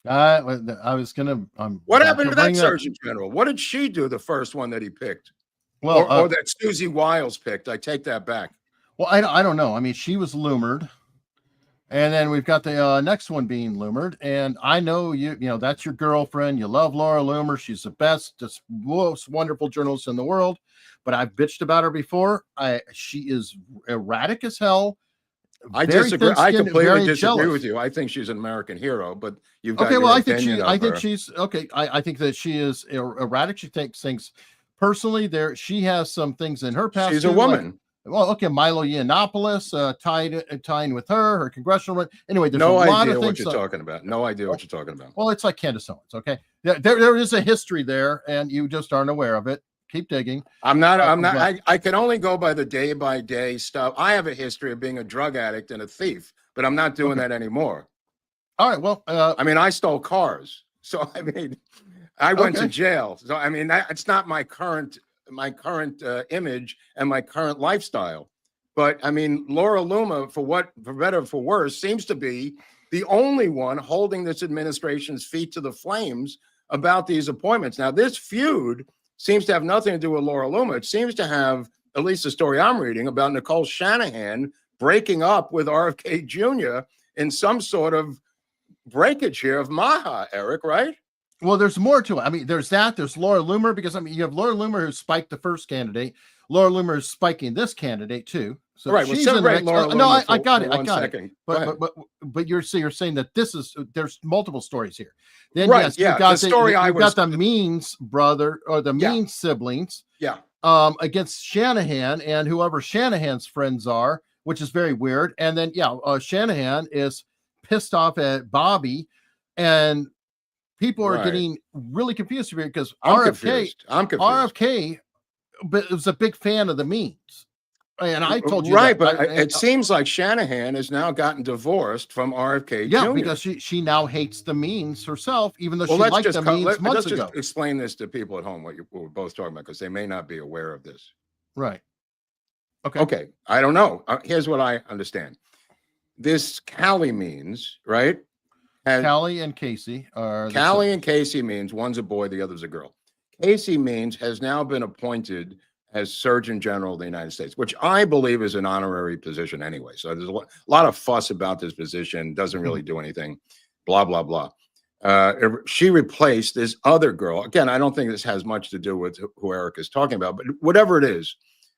I was going to. What happened to that Surgeon General? What did she do, the first one that he picked? Well, or that Susie Wiles picked. I take that back. Well, I don't know. I mean, she was Loomered. And then we've got the next one being Loomered. And I know you know, that's your girlfriend. You love Laura Loomer. She's the best, just most wonderful journalist in the world. But I've bitched about her before. She is erratic as hell. I disagree. I completely disagree with you. I think she's an American hero, but you've got well, I think she's okay. I think that she is erratic. She takes things personally. She has some things in her past. She's a woman. Well, okay, Milo Yiannopoulos tying with her congressional. Anyway, there's no a lot idea of what things. you're talking about. No idea what you're talking about. Well, it's like Candace Owens. Okay, there is a history there, and you just aren't aware of it. Keep digging. I'm not. I can only go by the day by day stuff. I have a history of being a drug addict and a thief, but I'm not doing that anymore. All right. Well, I mean, I stole cars, so I mean, I went to jail. So I mean, it's not my current image and my current lifestyle. But I mean, Laura Loomer, for better or for worse, seems to be the only one holding this administration's feet to the flames about these appointments. Now, this feud seems to have nothing to do with Laura Loomer. It seems to have, at least the story I'm reading, about Nicole Shanahan breaking up with RFK Jr. in some sort of breakage here of MAGA, Eric, right? Well, there's more to it. I mean, there's that. There's Laura Loomer, because I mean, you have Laura Loomer who spiked the first candidate. Laura Loomer is spiking this candidate too. So All right, well, she's in the celebrate mix. Laura No, Loomer I got for it. I one got second. it. Go ahead. But you're saying that there's multiple stories here. Then Right, yes, yeah, you got the story you got the Means brother or the Means siblings. Yeah. Against Shanahan and whoever Shanahan's friends are, which is very weird. And then Shanahan is pissed off at Bobby, and people are getting really confused here because I'm confused. RFK but was a big fan of the Means. And I told you right, that, but it seems like Shanahan has now gotten divorced from RFK yeah, Jr. because she now hates the Means herself, even though Well, she let's liked just the Means months let's ago. just explain this to people at home, what we're both talking about, because they may not be aware of this. Right. Okay. I don't know. Here's what I understand. This Callie Means, right? Callie and Casey are Callie and Casey Means, one's a boy, the other's a girl. Casey Means has now been appointed as Surgeon General of the United States, which I believe is an honorary position anyway. So there's a lot of fuss about this position, doesn't really do anything, blah, blah, blah. She replaced this other girl. Again, I don't think this has much to do with who Eric is talking about, but whatever it is,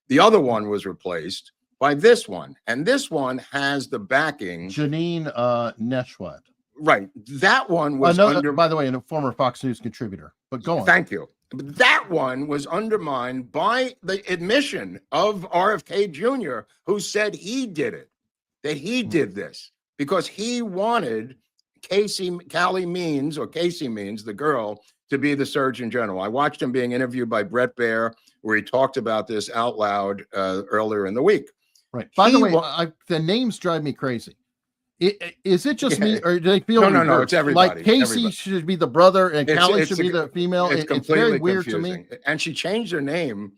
the other one was replaced by this one. And this one has the backing. Janine Neshwat. Right. That one was by the way, a former Fox News contributor. But go on. Thank you. That one was undermined by the admission of RFK Jr., who said he did it, that he did this because he wanted Casey Means, the girl, to be the Surgeon General. I watched him being interviewed by Brett Baer, where he talked about this out loud earlier in the week. Right. By the way, the names drive me crazy. Is it just me, or do they feel no, it's everybody. Like Casey should be the brother and Callie should be the female? It's very weird confusing. to me. And she changed her name.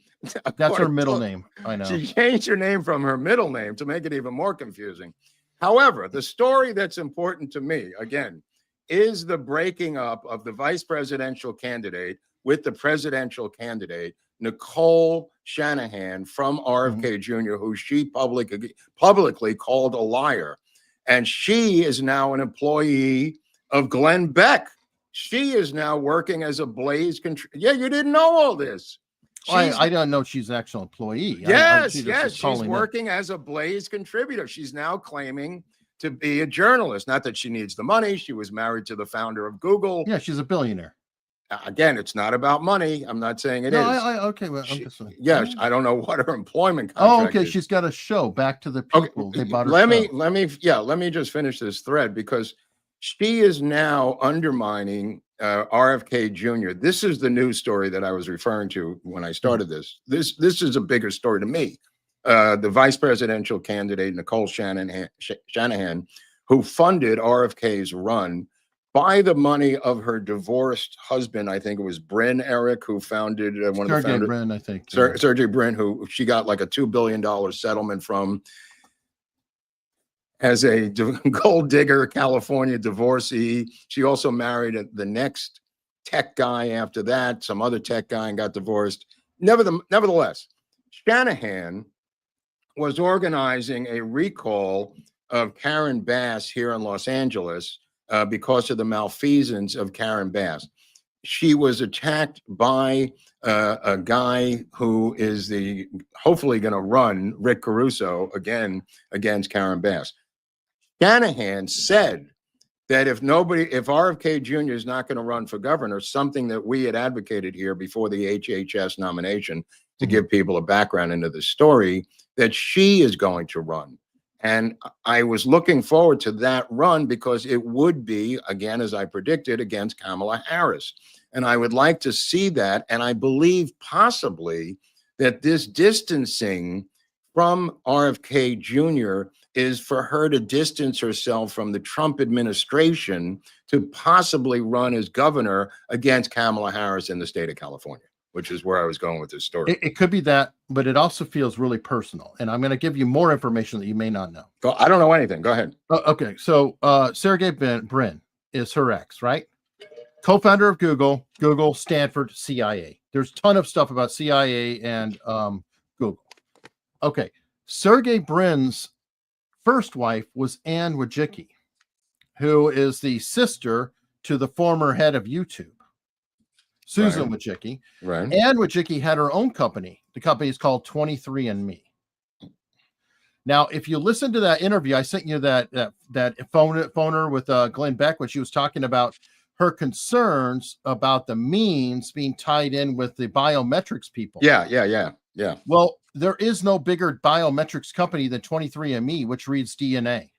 That's her middle name. I know. She changed her name from her middle name to make it even more confusing. However, the story that's important to me, again, is the breaking up of the vice presidential candidate with the presidential candidate, Nicole Shanahan from RFK Jr., who she publicly called a liar. And she is now an employee of Glenn Beck. She is now working as a Blaze Yeah, you didn't know all this. I don't know she's an actual employee. Yes, she's working as a Blaze contributor. She's now claiming to be a journalist. Not that she needs the money. She was married to the founder of Google. Yeah, she's a billionaire. Again, it's not about money. I'm not saying it is. Okay, well, I'm just saying. Yes, I don't know what her employment contract is. She's got a show, Back to the People. Okay. They bought her let me just finish this thread, because she is now undermining RFK Jr. This is the news story that I was referring to when I started this. This is a bigger story to me. The vice presidential candidate, Nicole Shanahan, who funded RFK's run by the money of her divorced husband. I think it was Bryn Eric, who founded one of the founders. Brin, I think. Sergey Brin, who she got like a $2 billion settlement from as a gold digger California divorcee. She also married the next tech guy after that, some other tech guy, and got divorced. Nevertheless, Shanahan was organizing a recall of Karen Bass here in Los Angeles because of the malfeasance of Karen Bass. She was attacked by a guy who is hopefully going to run, Rick Caruso, again against Karen Bass. Shanahan said that if RFK Jr. is not going to run for governor, something that we had advocated here before the HHS nomination to give people a background into the story, that she is going to run. And I was looking forward to that run because it would be, again, as I predicted, against Kamala Harris. And I would like to see that. And I believe possibly that this distancing from RFK Jr. is for her to distance herself from the Trump administration to possibly run as governor against Kamala Harris in the state of California. which is where I was going with this story. It could be that, but it also feels really personal. And I'm going to give you more information that you may not know. I don't know anything. Go ahead. Okay. So Sergey Brin is her ex, right? Co-founder of Google, Stanford, CIA. There's a ton of stuff about CIA and Google. Okay. Sergey Brin's first wife was Anne Wojcicki, who is the sister to the former head of YouTube, Susan Wojcicki. Right. Anne Wojcicki had her own company. The company is called 23andMe. Now, if you listen to that interview, I sent you that phoner with Glenn Beck, when she was talking about her concerns about the means being tied in with the biometrics people. Yeah. Well, there is no bigger biometrics company than 23andMe, which reads DNA.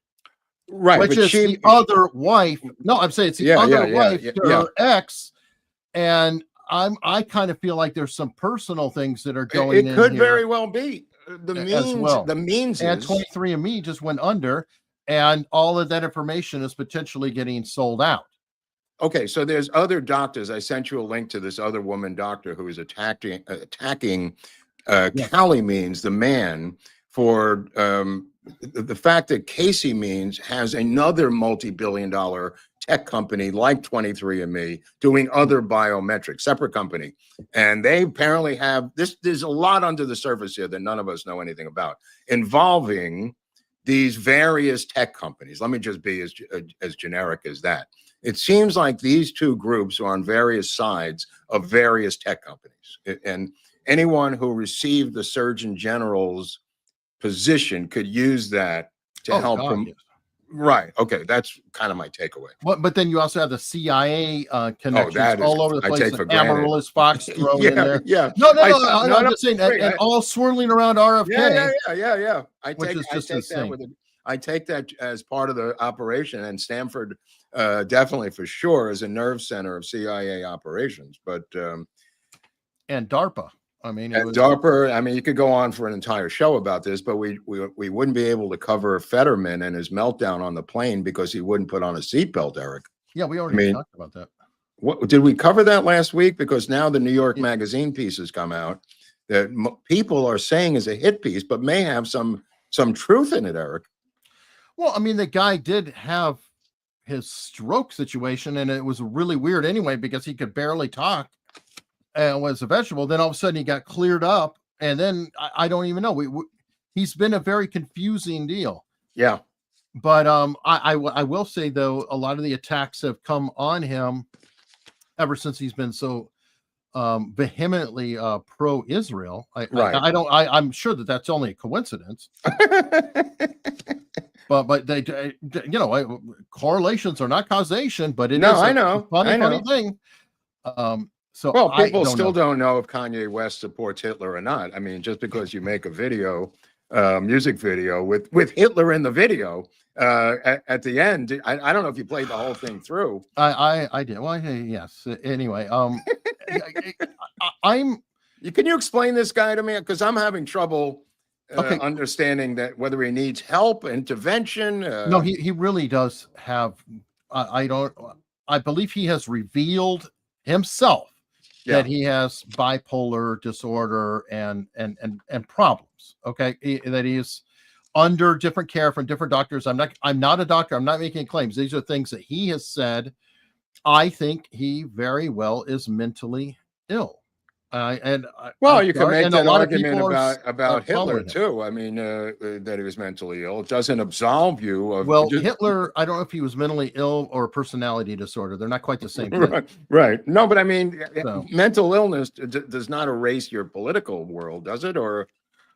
Right. Which is the other wife. No, I'm saying it's the other wife to her ex. And I kind of feel like there's some personal things that are going in. It could very well be. The means and 23andMe just went under, and all of that information is potentially getting sold out. Okay, so there's other doctors. I sent you a link to this other woman doctor who is attacking Callie Means, the man, for the fact that Casey Means has another multi-billion-dollar tech company like 23andMe doing other biometrics, separate company. And they apparently have this. There's a lot under the surface here that none of us know anything about, involving these various tech companies. Let me just be as generic as that. It seems like these two groups are on various sides of various tech companies. And anyone who received the Surgeon General's position could use that to help them. Yes. Right. Okay. That's kind of my takeaway. But then you also have the CIA connections all over the place. Like Amaryllis Fox thrown in there. Yeah. No, I'm just saying, and all swirling around RFK. Yeah. I take that as part of the operation, and Stanford definitely for sure is a nerve center of CIA operations. But and DARPA. DARPA. I mean, you could go on for an entire show about this, but we wouldn't be able to cover Fetterman and his meltdown on the plane because he wouldn't put on a seatbelt, Eric. Yeah, we already talked about that. What did we cover that last week? Because now the New York Magazine piece has come out that people are saying is a hit piece, but may have some truth in it, Eric. Well, I mean, the guy did have his stroke situation, and it was really weird anyway because he could barely talk and was a vegetable. Then all of a sudden he got cleared up, and then I don't even know. He's been a very confusing deal. Yeah. But I will say, though, a lot of the attacks have come on him ever since he's been so vehemently pro-Israel. I'm sure that's only a coincidence. But they, correlations are not causation, but it is a funny thing. So people still don't know if Kanye West supports Hitler or not. I mean, just because you make a video, music video with Hitler in the video at the end, I don't know if you played the whole thing through. I did. Well, yes. Anyway, can you explain this guy to me? Because I'm having trouble understanding that whether he needs help, intervention. No, he really does have. I believe he has revealed himself that he has bipolar disorder and problems. Okay, that he is under different care from different doctors. I'm not a doctor. I'm not making claims. These are things that he has said. I think he very well is mentally ill. You can make that argument about Hitler too. I mean, that he was mentally ill. It doesn't absolve you of. Well, Hitler, I don't know if he was mentally ill or personality disorder. They're not quite the same thing. Right. No, but I mean, mental illness does not erase your political world, does it? Or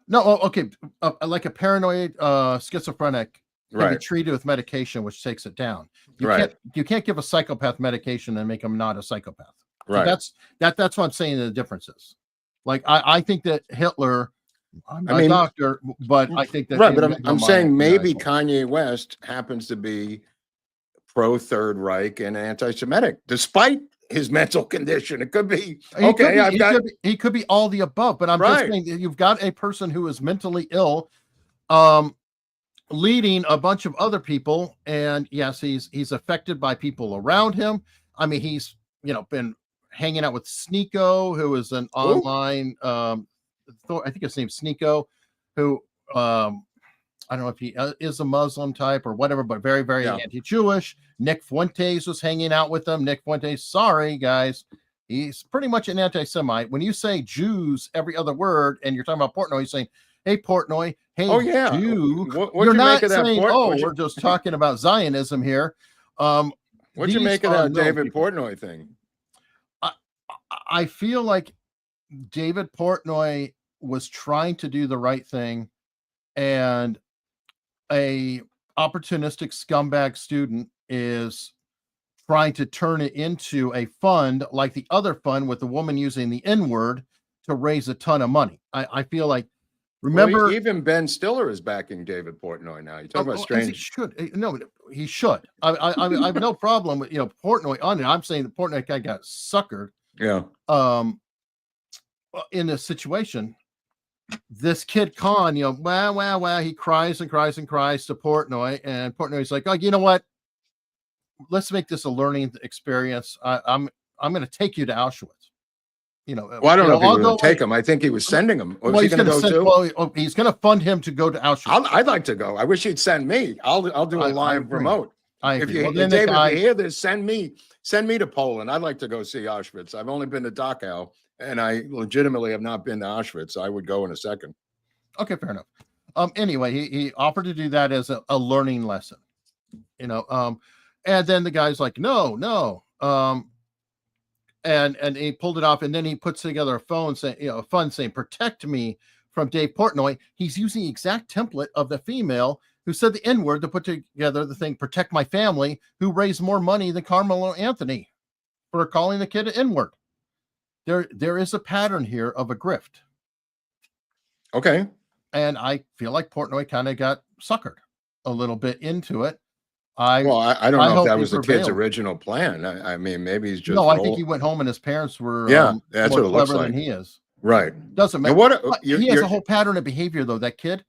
no? Okay, like a paranoid schizophrenic can be treated with medication, which takes it down. You can't give a psychopath medication and make him not a psychopath. Right. So that's what I'm saying. The difference is, like, I think that Hitler. I'm not a doctor, but I think that. Right, but I'm saying maybe Kanye West happens to be pro Third Reich and anti-Semitic, despite his mental condition. It could be he could be all the above. But I'm just saying that you've got a person who is mentally ill, leading a bunch of other people, and yes, he's affected by people around him. I mean, he's been hanging out with Sneeko, who is an online, I think his name's Sneeko, who I don't know if he is a Muslim type or whatever, but very, very anti-Jewish. Nick Fuentes was hanging out with them. Nick Fuentes, sorry, guys. He's pretty much an anti-Semite. When you say Jews every other word, and you're talking about Portnoy, you're saying, hey, Portnoy, hey, Jew. You're not saying, we're just talking about Zionism here. What'd you make of that David Portnoy thing? I feel like David Portnoy was trying to do the right thing, and a opportunistic scumbag student is trying to turn it into a fund like the other fund with the woman using the N-word to raise a ton of money. I feel like, remember, even Ben Stiller is backing David Portnoy now. You talk about strange. He should. I have no problem with Portnoy on it. I'm saying the Portnoy guy got suckered. Yeah. In this situation, this kid Khan, he cries and cries and cries to Portnoy, and Portnoy's like, oh, you know what? Let's make this a learning experience. I'm going to take you to Auschwitz. Well, I don't know if he was going to take him. I think he was sending him. Was he going to go too? He's going to fund him to go to Auschwitz. I'd like to go. I wish he'd send me. I'll do a live remote. If you hear this, send me to Poland. I'd like to go see Auschwitz. I've only been to Dachau, and I legitimately have not been to Auschwitz. I would go in a second. Okay, fair enough. Anyway, he offered to do that as a learning lesson, and then the guy's like, no. And he pulled it off, and then he puts together a fund saying, protect me from Dave Portnoy. He's using the exact template of the female who said the N-word to put together the thing, protect my family, who raised more money than Carmelo Anthony for calling the kid an N-word. There is a pattern here of a grift. Okay. And I feel like Portnoy kind of got suckered a little bit into it. I don't know if that was the kid's original plan. I mean, maybe he's just. No, I think he went home and his parents were that's what it looks like. Than he is. Right. Doesn't matter. He has a whole pattern of behavior, though. That kid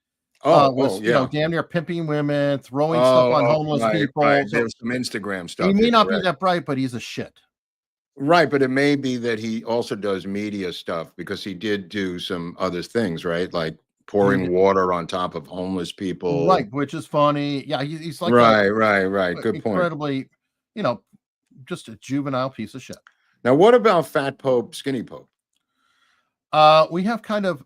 was damn near pimping women, throwing stuff on homeless people. Right. There's some Instagram stuff. He may not be that bright, but he's a shit. Right, but it may be that he also does media stuff, because he did do some other things, right? Like pouring water on top of homeless people, right? Which is funny. Yeah, he's like right. Good incredibly, point. Just a juvenile piece of shit. Now, what about Fat Pope, Skinny Pope? We have kind of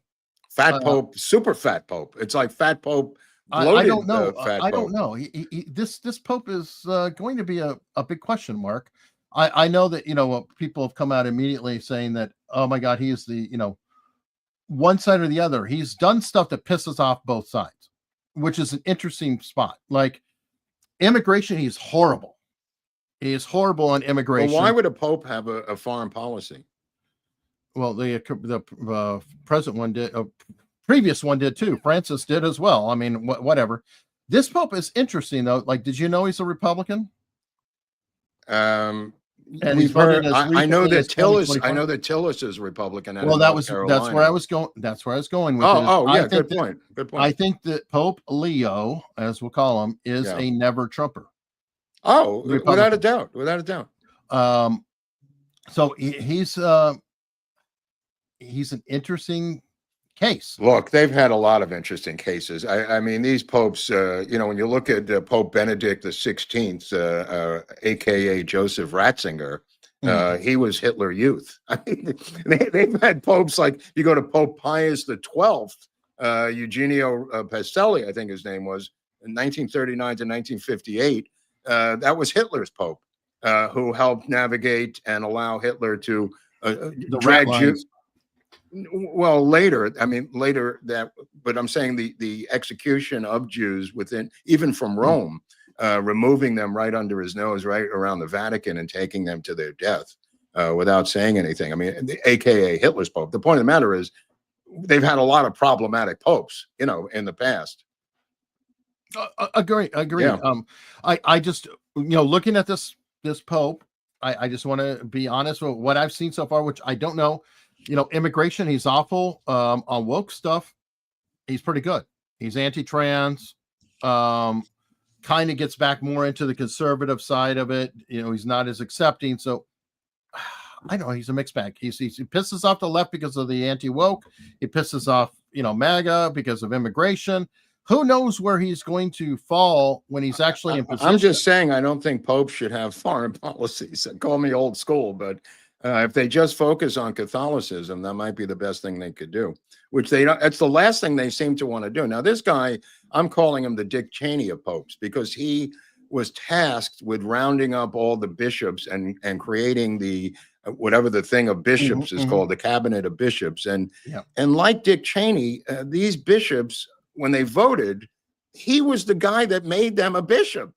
Fat Pope, Super Fat Pope. It's like Fat Pope. I don't know. I don't know. This Pope is going to be a big question mark. I know that people have come out immediately saying that, oh my God, he is the one side or the other. He's done stuff that pisses off both sides, which is an interesting spot. Like immigration, he's horrible. He is horrible on immigration. Well, why would a pope have a foreign policy? Well, the present one did. Previous one did too. Francis did as well. I mean, whatever. This pope is interesting though. Like, did you know he's a Republican? And we've heard. I know that Tillis. I know that Tillis is Republican. Well, that's where I was going. That's where I was going with it. Good point. Good point. I think that Pope Leo, as we'll call him, is a never Trumper. Oh, without a doubt. Without a doubt. So he's an interesting case. Look, they've had a lot of interesting cases. I mean, these popes, when you look at Pope Benedict XVI, aka Joseph Ratzinger, he was Hitler Youth. I mean, they've had popes like, you go to Pope Pius XII, Eugenio Pacelli, I think his name was, in 1939 to 1958. That was Hitler's pope, who helped navigate and allow Hitler to drag Jews. Well, later that, but I'm saying the execution of Jews even from Rome, removing them right under his nose, right around the Vatican, and taking them to their death without saying anything. I mean, AKA Hitler's Pope. The point of the matter is, they've had a lot of problematic popes, in the past. Agree. Yeah. I just, looking at this Pope, I just want to be honest with what I've seen so far, which I don't know. Immigration, he's awful. On woke stuff, he's pretty good. He's anti-trans, kind of gets back more into the conservative side of it. He's not as accepting. So I don't know, he's a mixed bag. He pisses off the left because of the anti-woke. He pisses off, MAGA because of immigration. Who knows where he's going to fall when he's actually in position? I'm just saying, I don't think popes should have foreign policies. Call me old school, but if they just focus on Catholicism, that might be the best thing they could do, which they don't. It's the last thing they seem to want to do. Now, this guy, I'm calling him the Dick Cheney of popes, because he was tasked with rounding up all the bishops and creating the whatever the thing of bishops is called, the cabinet of bishops. And like Dick Cheney, these bishops, when they voted, he was the guy that made them a bishop.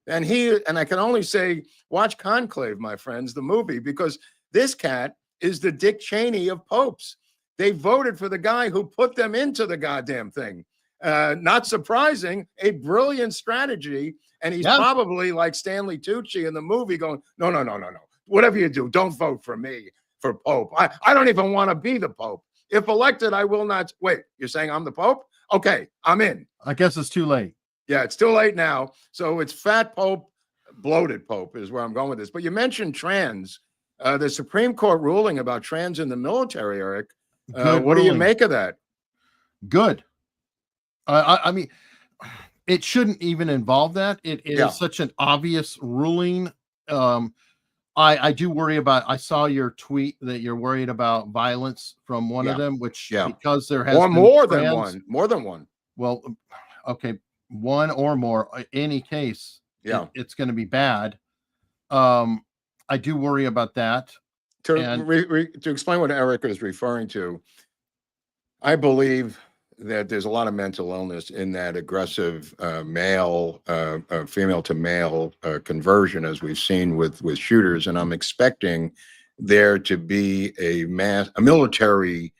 And I can only say, watch Conclave, my friends, the movie, because this cat is the Dick Cheney of popes. They voted for the guy who put them into the goddamn thing. Not surprising, a brilliant strategy. And he's probably like Stanley Tucci in the movie going, no. Whatever you do, don't vote for me for Pope. I don't even want to be the Pope. If elected, I will not. Wait, you're saying I'm the Pope? Okay, I'm in. I guess it's too late. Yeah, it's too late now. So it's fat Pope, bloated Pope is where I'm going with this. But you mentioned trans. The Supreme Court ruling about trans in the military, Eric. What do you make of that? Good. I mean, it shouldn't even involve that. It is such an obvious ruling. I do worry about, I saw your tweet that you're worried about violence from one of them, which because there has been more than one. Well, okay, one or more, any case, it's going to be bad. I do worry about that. To explain what Eric is referring to, I believe that there's a lot of mental illness in that aggressive male, female to male conversion, as we've seen with shooters. And I'm expecting there to be a military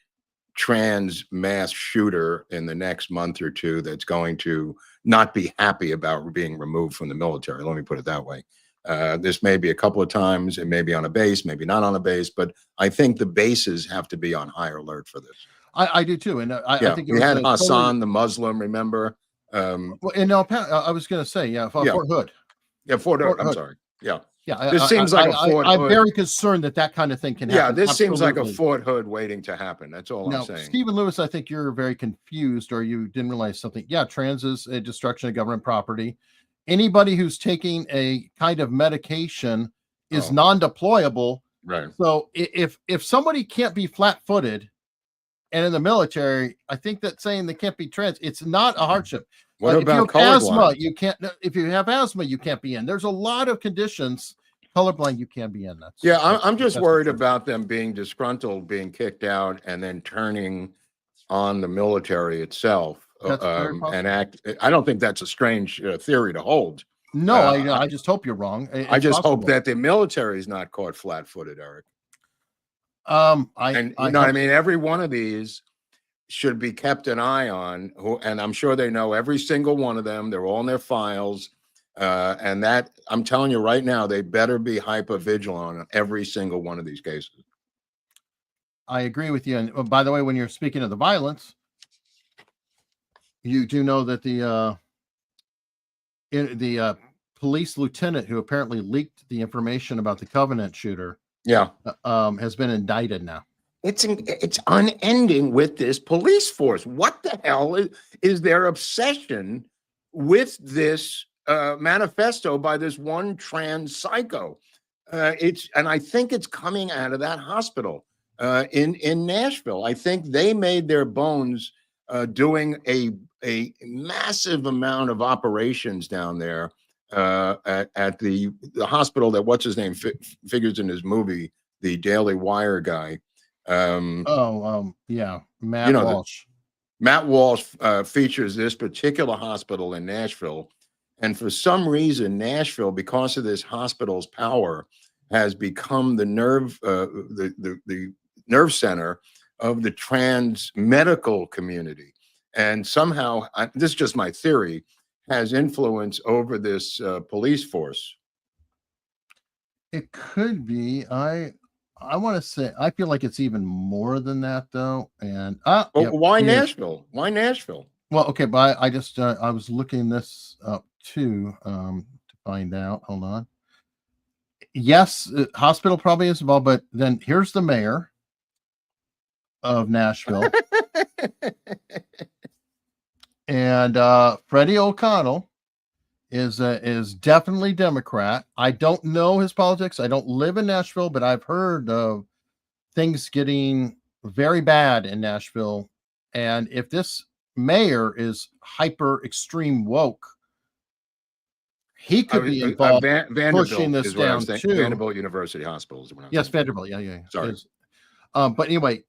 trans mass shooter in the next month or two that's going to not be happy about being removed from the military. Let me put it that way. This may be a couple of times. It may be on a base, maybe not on a base, but I think the bases have to be on high alert for this. I do too, and I think we had Hassan, the Muslim. Remember? Well, and I was going to say, Fort Hood. Yeah, Fort Hood. I'm sorry. Yeah. This seems like a Fort Hood. I'm very concerned that kind of thing can happen. Yeah, this seems like a Fort Hood waiting to happen. That's all I'm saying. Stephen Lewis, I think you're very confused, or you didn't realize something. Yeah, trans is a destruction of government property. Anybody who's taking a kind of medication is non-deployable. Right. So if somebody can't be flat-footed and in the military, I think that saying they can't be trans, it's not a hardship. What about if you have asthma? You can't. If you have asthma, you can't be in. There's a lot of conditions. Colorblind, you can't be in. I'm just worried about them being disgruntled, being kicked out, and then turning on the military itself and act. I don't think that's a strange theory to hold. No, I just hope you're wrong. I just hope that the military is not caught flat-footed, Eric. I mean, every one of these should be kept an eye on, and I'm sure they know every single one of them. They're all in their files, and that I'm telling you right now, they better be hyper vigilant on every single one of these cases. I agree with you. And by the way, when you're speaking of the violence, you do know that the police lieutenant who apparently leaked the information about the Covenant shooter has been indicted now. It's unending with this police force. What the hell is their obsession with this manifesto by this one trans psycho? And I think it's coming out of that hospital in Nashville. I think they made their bones doing a massive amount of operations down there at the hospital that what's his name figures in his movie, the Daily Wire guy. Matt Walsh. Matt Walsh features this particular hospital in Nashville, and for some reason, Nashville, because of this hospital's power, has become the nerve center of the trans medical community, and somehow, this is just my theory, has influence over this police force. It could be. I want to say, I feel like it's even more than that, though. And why Nashville? Why Nashville? Well, okay, but I just I was looking this up too to find out. Hold on. yes, hospital probably is involved, but then here's the mayor of Nashville. And Freddie O'Connell is definitely Democrat. I don't know his politics. I don't live in Nashville, but I've heard of things getting very bad in Nashville. And if this mayor is hyper extreme woke, he could be involved pushing this down too. Vanderbilt University Hospital. Yes, Vanderbilt. Yeah. Sorry. But anyway,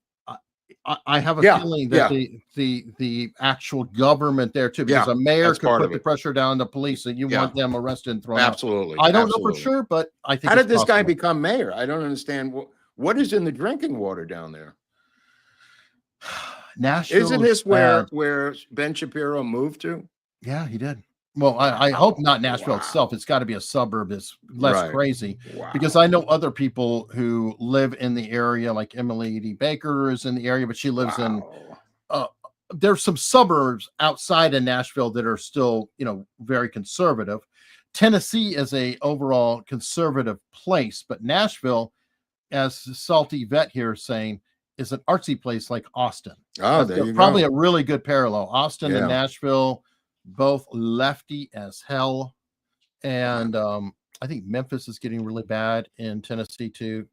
I have a feeling that the actual government there too, because a mayor could put the pressure down on the police and you want them arrested and thrown out. Absolutely. I don't know for sure, but I think. How did this guy become mayor? I don't understand. What is in the drinking water down there? Nashville. Isn't this where Ben Shapiro moved to? Yeah, he did. Well, I hope not Nashville itself. It's got to be a suburb. It's less crazy because I know other people who live in the area, like Emily D. Baker is in the area, but she lives in. There's some suburbs outside of Nashville that are still, very conservative. Tennessee is a overall conservative place, but Nashville, as Salty Vet here is saying, is an artsy place like Austin. Oh, there you probably go. A really good parallel. Austin and Nashville, both lefty as hell. And I think Memphis is getting really bad in Tennessee too.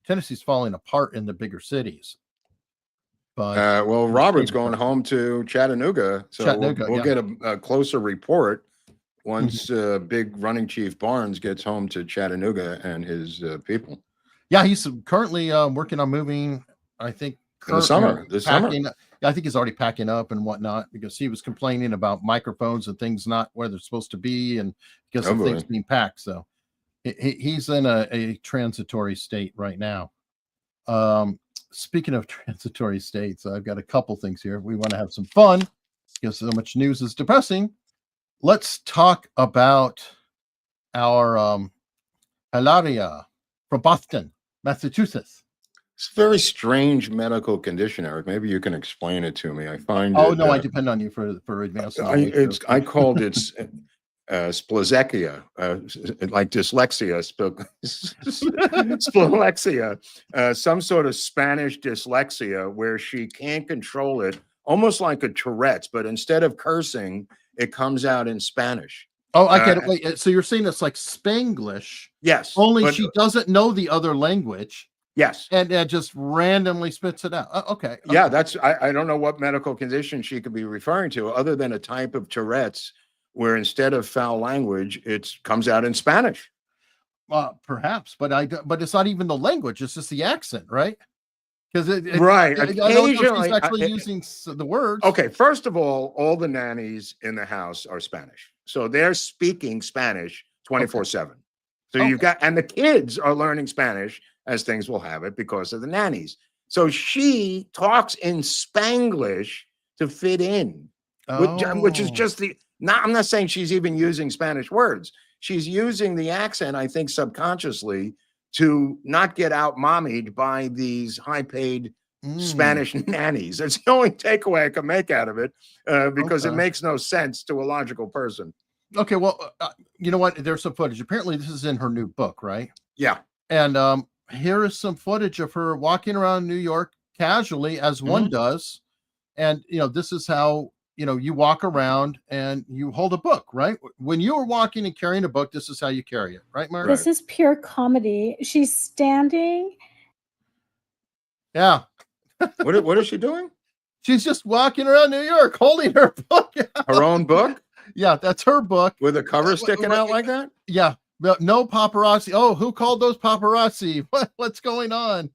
Tennessee's falling apart in the bigger cities. But well, Robert's going home to Chattanooga, so we'll get a closer report once big running chief Barnes gets home to Chattanooga and his people. Yeah, he's currently working on moving, I think, in the summer. I think he's already packing up and whatnot because he was complaining about microphones and things not where they're supposed to be and because of things being packed. So he's in a transitory state right now. Speaking of transitory states, I've got a couple things here. We want to have some fun because so much news is depressing. Let's talk about our Hilaria from Boston, Massachusetts. It's a very strange medical condition, Eric. Maybe you can explain it to me. I find I depend on you for advanced knowledge. I called it splazechia, like dyslexia, splexia, some sort of Spanish dyslexia where she can't control it, almost like a Tourette's, but instead of cursing, it comes out in Spanish. Oh, I get it. Wait, so you're saying it's like Spanglish? Yes. Only she doesn't know the other language. Yes. And just randomly spits it out. Okay. Yeah, I don't know what medical condition she could be referring to other than a type of Tourette's where instead of foul language, it comes out in Spanish. Perhaps, but it's not even the language. It's just the accent, right? Because occasionally she's actually using the words. Okay, first of all the nannies in the house are Spanish. So they're speaking Spanish 24/7. So you've got, and the kids are learning Spanish as things will have it because of the nannies. So she talks in Spanglish to fit in, which is just I'm not saying she's even using Spanish words. She's using the accent, I think, subconsciously to not get out mommied by these high-paid Spanish nannies. That's the only takeaway I can make out of it because it makes no sense to a logical person. Okay, well, you know what? There's some footage. Apparently, this is in her new book, right? Yeah. And here is some footage of her walking around New York casually, as one does. And, this is how, you walk around and you hold a book, right? When you are walking and carrying a book, this is how you carry it, right, Mark? This is pure comedy. She's standing. Yeah. What is she doing? She's just walking around New York holding her book. Her own book? Yeah, that's her book. With a cover sticking out like that? Yeah. No paparazzi. Oh, who called those paparazzi? What's going on?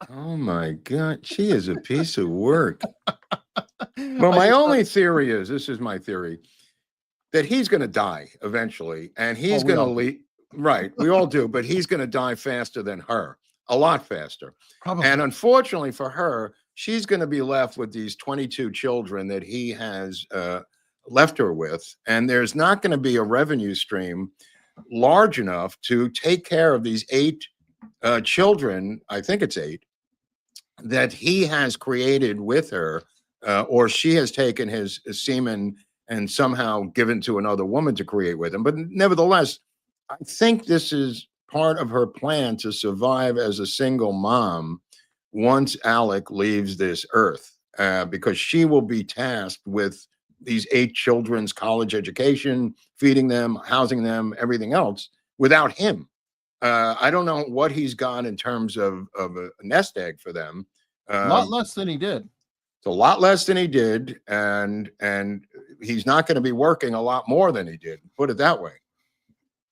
Oh my God. She is a piece of work. Well, my only theory is, this is my theory, that he's going to die eventually. And he's going to leave. Right. We all do. But he's going to die faster than her. A lot faster. Probably. And unfortunately for her, she's going to be left with these 22 children that he has left her with. And there's not going to be a revenue stream large enough to take care of these 8 children, I think it's 8, that he has created with her, or she has taken his semen and somehow given to another woman to create with him. But nevertheless, I think this is part of her plan to survive as a single mom once Alec leaves this earth, because she will be tasked with these 8 children's college education, feeding them, housing them, everything else without him. I don't know what he's got in terms of a nest egg for them. A lot less than he did. It's a lot less than he did, and he's not going to be working a lot more than he did. Put it that way.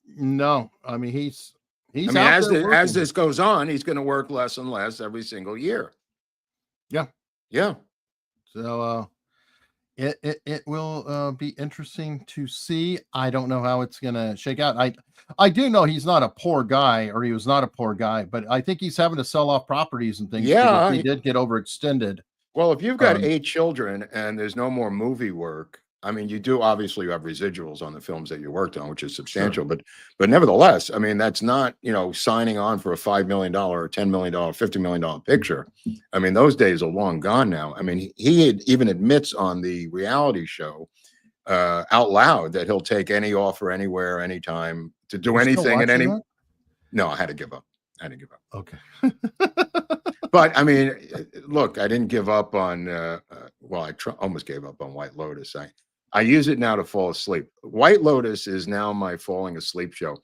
No, I mean he's I mean, out as there as working. this goes on, he's going to work less and less every single year. Yeah. Yeah. So it will be interesting to see. I don't know how it's gonna shake out. I do know he's not a poor guy, or he was not a poor guy, but I think he's having to sell off properties and things. Yeah, He did get overextended. Well, if you've got 8 children and there's no more movie work, I mean, you do obviously, you have residuals on the films that you worked on, which is substantial, but nevertheless, I mean, that's not, you know, signing on for a $5 million or $10 million, $50 million picture. I mean, those days are long gone now. I mean, he even admits on the reality show out loud that he'll take any offer anywhere, anytime to do anything and any. No, I had to give up. Okay. But I mean, look, I didn't give up on, well, I almost gave up on White Lotus. I use it now to fall asleep. White Lotus is now my falling asleep show.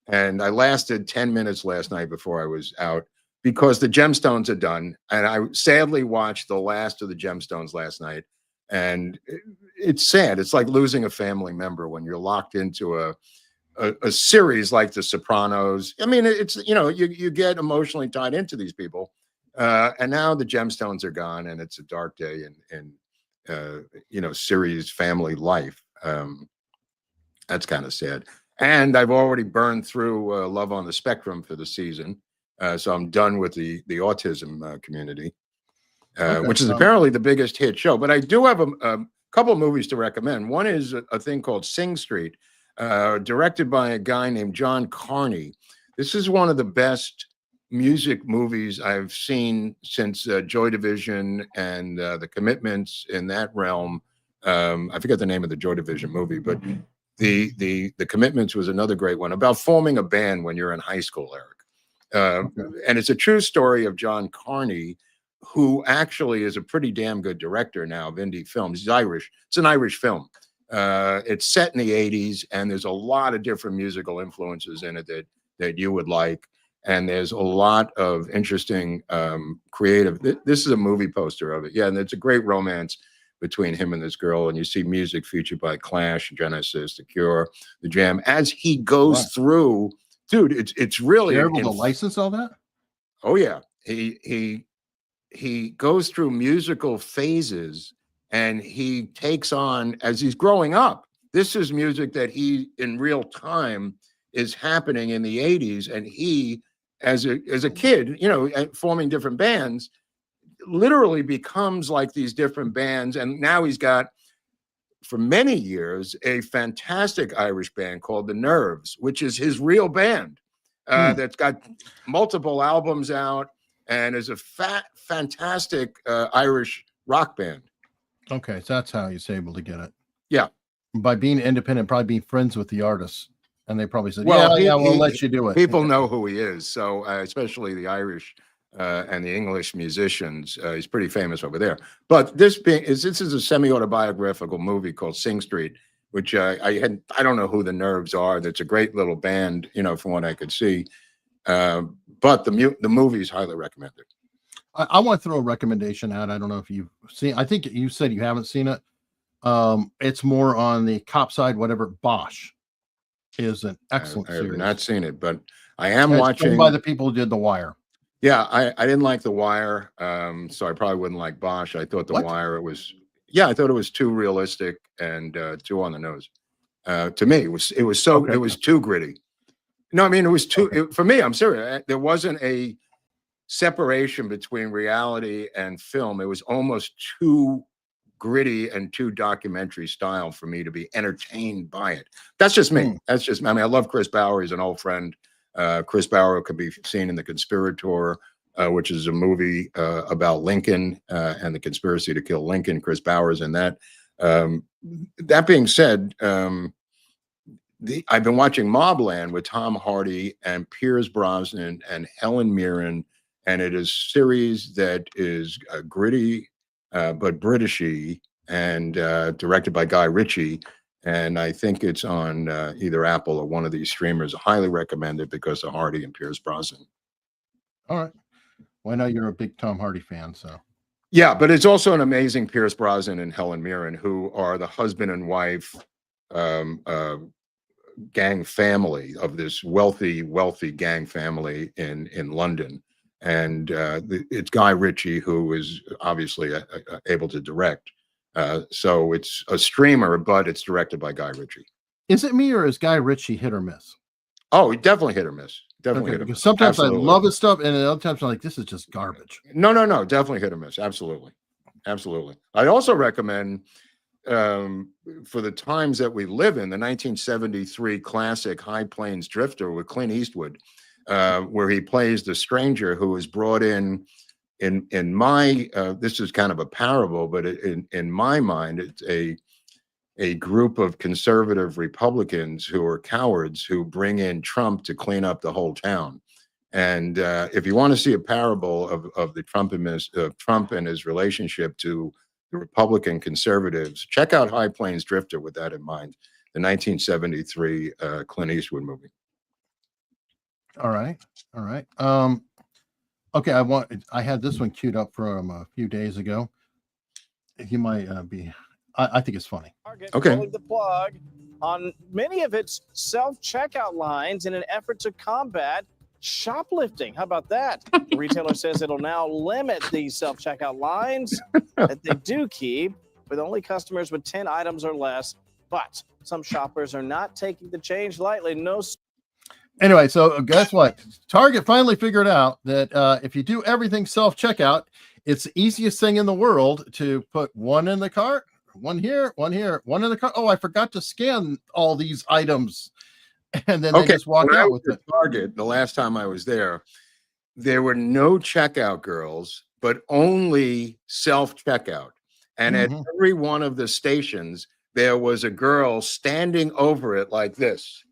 And I lasted 10 minutes last night before I was out because the Gemstones are done. And I sadly watched the last of the Gemstones last night. And it's sad. It's like losing a family member when you're locked into a series like The Sopranos. I mean, it's, you know, you get emotionally tied into these people. And now the Gemstones are gone, and it's a dark day in you know, series family life. That's kind of sad. And I've already burned through Love on the Spectrum for the season. So I'm done with the autism community, which is apparently the biggest hit show. But I do have a couple of movies to recommend. One is a thing called Sing Street, directed by a guy named John Carney. This is one of the best music movies I've seen since Joy Division and The Commitments in that realm. I forget the name of the Joy Division movie, but the Commitments was another great one about forming a band when you're in high school, Eric. And it's a true story of John Carney, who actually is a pretty damn good director now of indie films. He's Irish. It's an Irish film. It's set in the 80s, and there's a lot of different musical influences in it that you would like. And there's a lot of interesting creative. This is a movie poster of it. Yeah, and it's a great romance between him and this girl. And you see music featured by Clash, Genesis, The Cure, The Jam. As he goes through, dude, it's really able to license all that. Oh yeah, he goes through musical phases, and he takes on as he's growing up. This is music that he in real time is happening in the 80s, and he as a kid, you know, forming different bands, literally becomes like these different bands. And now he's got, for many years, a fantastic Irish band called The Nerves, which is his real band, that's got multiple albums out and is a fantastic Irish rock band. Okay, so that's how he's able to get it. Yeah. By being independent, probably being friends with the artists. And they probably said, well, we'll let you do it. People know who he is. So especially the Irish and the English musicians, he's pretty famous over there. But this is a semi-autobiographical movie called Sing Street, which I don't know who The Nerves are. That's a great little band, you know, from what I could see. But the movie is highly recommended. I want to throw a recommendation out. I don't know if you've seen. I think you said you haven't seen it. It's more on the cop side. Whatever. Bosch is an excellent series. I have not seen it, but I am watching. By the people who did The Wire. Yeah, I didn't like The Wire, so I probably wouldn't like Bosch. I thought The Wire was, I thought it was too realistic and too on the nose. To me, it was too gritty. No, I mean, it was too, for me, I'm serious. There wasn't a separation between reality and film. It was almost too gritty and too documentary style for me to be entertained by it. That's just me. I mean, I love Chris Bauer. He's an old friend. Chris Bauer could be seen in The Conspirator, which is a movie about Lincoln and the conspiracy to kill Lincoln. Chris Bauer's in that. That being said, I've been watching Mobland with Tom Hardy and Pierce Brosnan and Helen Mirren, and it is a series that is gritty but Britishy, and directed by Guy Ritchie. And I think it's on either Apple or one of these streamers. I highly recommend it because of Hardy and Pierce Brosnan. All right. Well, I know you're a big Tom Hardy fan, so. Yeah, but it's also an amazing Pierce Brosnan and Helen Mirren, who are the husband and wife gang family of this wealthy gang family in London. And it's Guy Ritchie who is obviously able to direct. So it's a streamer, but it's directed by Guy Ritchie. Is it me, or is Guy Ritchie hit or miss? Oh, definitely hit or miss. Definitely hit or miss. Sometimes Absolutely. I love his stuff, and other times I'm like, this is just garbage. No, definitely hit or miss. Absolutely. I'd also recommend, for the times that we live in, the 1973 classic High Plains Drifter with Clint Eastwood, where he plays the stranger who is brought in my, this is kind of a parable, but in my mind, it's a group of conservative Republicans who are cowards who bring in Trump to clean up the whole town. And if you want to see a parable of the Trump and his relationship to the Republican conservatives, check out High Plains Drifter with that in mind, the 1973 Clint Eastwood movie. All right. Okay, I had this one queued up from a few days ago. You might be. I think it's funny. Okay. Pulling the plug on many of its self-checkout lines in an effort to combat shoplifting. How about that? The retailer says it'll now limit these self-checkout lines that they do keep with only customers with 10 items or less. But some shoppers are not taking the change lightly. Anyway, so guess what? Target finally figured out that if you do everything self-checkout, it's the easiest thing in the world to put one in the cart, one here, one in the cart. Oh, I forgot to scan all these items. And then they just walk out with it. Target, the last time I was there were no checkout girls, but only self-checkout. And at every one of the stations, there was a girl standing over it like this.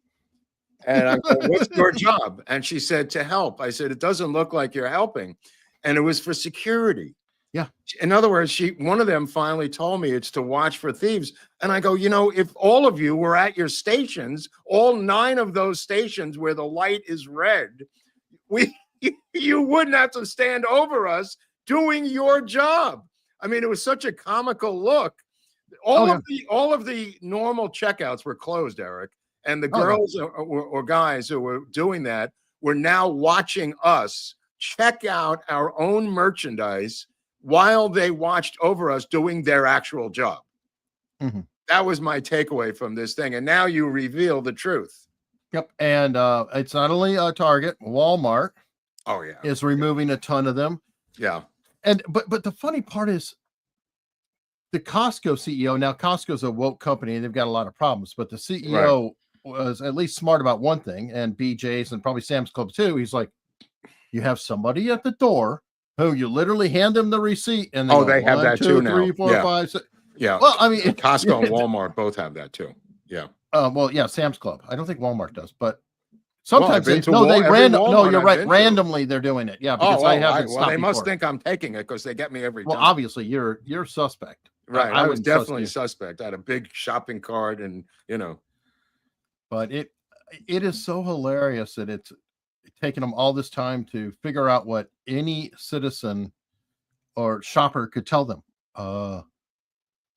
And I go, what's your job? And she said, to help. I said, it doesn't look like you're helping. And it was for security. Yeah. In other words, one of them finally told me it's to watch for thieves. And I go, if all of you were at your stations, all 9 of those stations where the light is red, you wouldn't have to stand over us doing your job. I mean, it was such a comical look. All of the normal checkouts were closed, Eric. And the girls or guys who were doing that were now watching us check out our own merchandise while they watched over us doing their actual job. That was my takeaway from this thing. And now you reveal the truth. Yep. And it's not only Target, Walmart. Oh, yeah. Is removing a ton of them. Yeah. And but the funny part is the Costco CEO, now Costco's a woke company and they've got a lot of problems, but the CEO was at least smart about one thing, and BJ's and probably Sam's Club too. He's like, you have somebody at the door who you literally hand them the receipt, and they have that too now. 3, 4, 5, 6. Yeah. Well, I mean, Costco and Walmart both have that too. Yeah. Well, yeah, Sam's Club. I don't think Walmart does, but sometimes randomly they're doing it. Yeah, because I haven't stopped. They must think I'm taking it because they get me every time. Well, obviously you're suspect. Right. I was definitely suspect. I had a big shopping cart, and But it is so hilarious that it's taken them all this time to figure out what any citizen or shopper could tell them.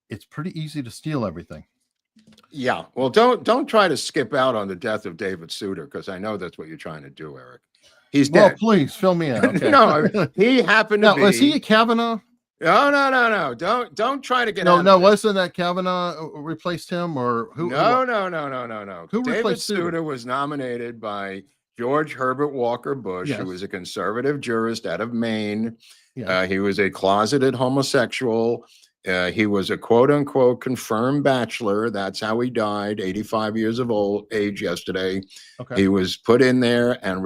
It's pretty easy to steal everything. Yeah. Well, don't try to skip out on the death of David Souter, because I know that's what you're trying to do, Eric. He's dead. Well, please fill me in. Okay. No, he happened to be. Was he Kavanaugh? No. Don't try to get No, wasn't that Kavanaugh replaced him, or who? No. Who David replaced Souter was nominated by George Herbert Walker Bush, who was a conservative jurist out of Maine. Yeah. He was a closeted homosexual. He was a quote unquote confirmed bachelor. That's how he died, 85 years of age yesterday. Okay. He was put in there and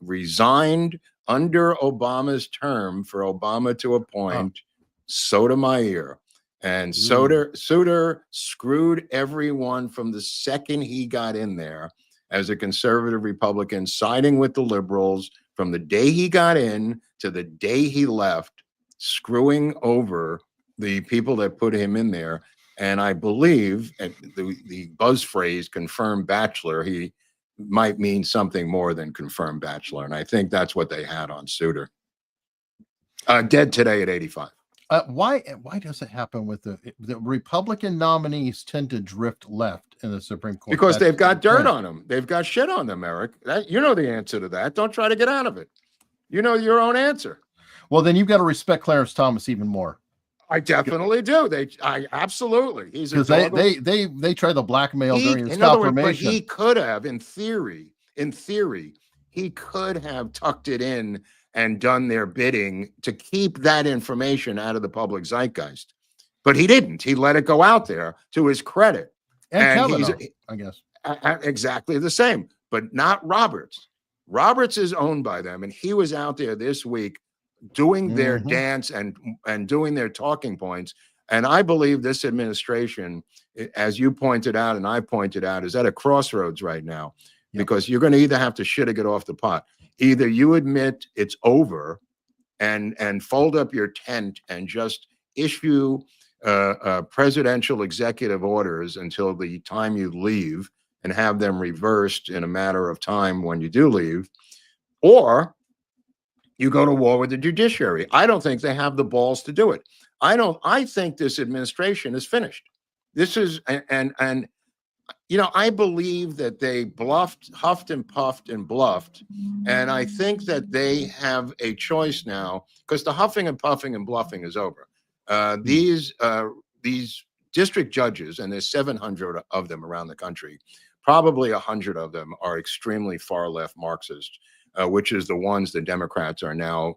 resigned under Obama's term for Obama to appoint Sotomayor. And Souter screwed everyone from the second he got in there as a conservative Republican, siding with the liberals from the day he got in to the day he left, screwing over the people that put him in there. And I believe the buzz phrase confirmed bachelor, he might mean something more than confirmed bachelor. And I think that's what they had on Souter. Dead today at 85. Why does it happen with the Republican nominees tend to drift left in the Supreme Court? Because they've got dirt on them. They've got shit on them, Eric. You know the answer to that. Don't try to get out of it. You know your own answer. Well, then you've got to respect Clarence Thomas even more. I definitely do. I absolutely. He's because they try to blackmail during his confirmation. He could have, in theory, he could have tucked it in and done their bidding to keep that information out of the public zeitgeist. But he didn't. He let it go out there, to his credit. And Kavanaugh, I guess. Exactly the same, but not Roberts. Roberts is owned by them, and he was out there this week doing their dance and doing their talking points. And I believe this administration, as you pointed out and I pointed out, is at a crossroads right now, because you're going to either have to shit or get off the pot. Either you admit it's over and fold up your tent and just issue presidential executive orders until the time you leave and have them reversed in a matter of time when you do leave, or you go to war with the judiciary. I don't think they have the balls to do it. I think this administration is finished. This is, and you know, I believe that they huffed and puffed and bluffed. And I think that they have a choice now, because the huffing and puffing and bluffing is over. These district judges, and there's 700 of them around the country, probably 100 of them are extremely far left Marxist, which is the ones the Democrats are now,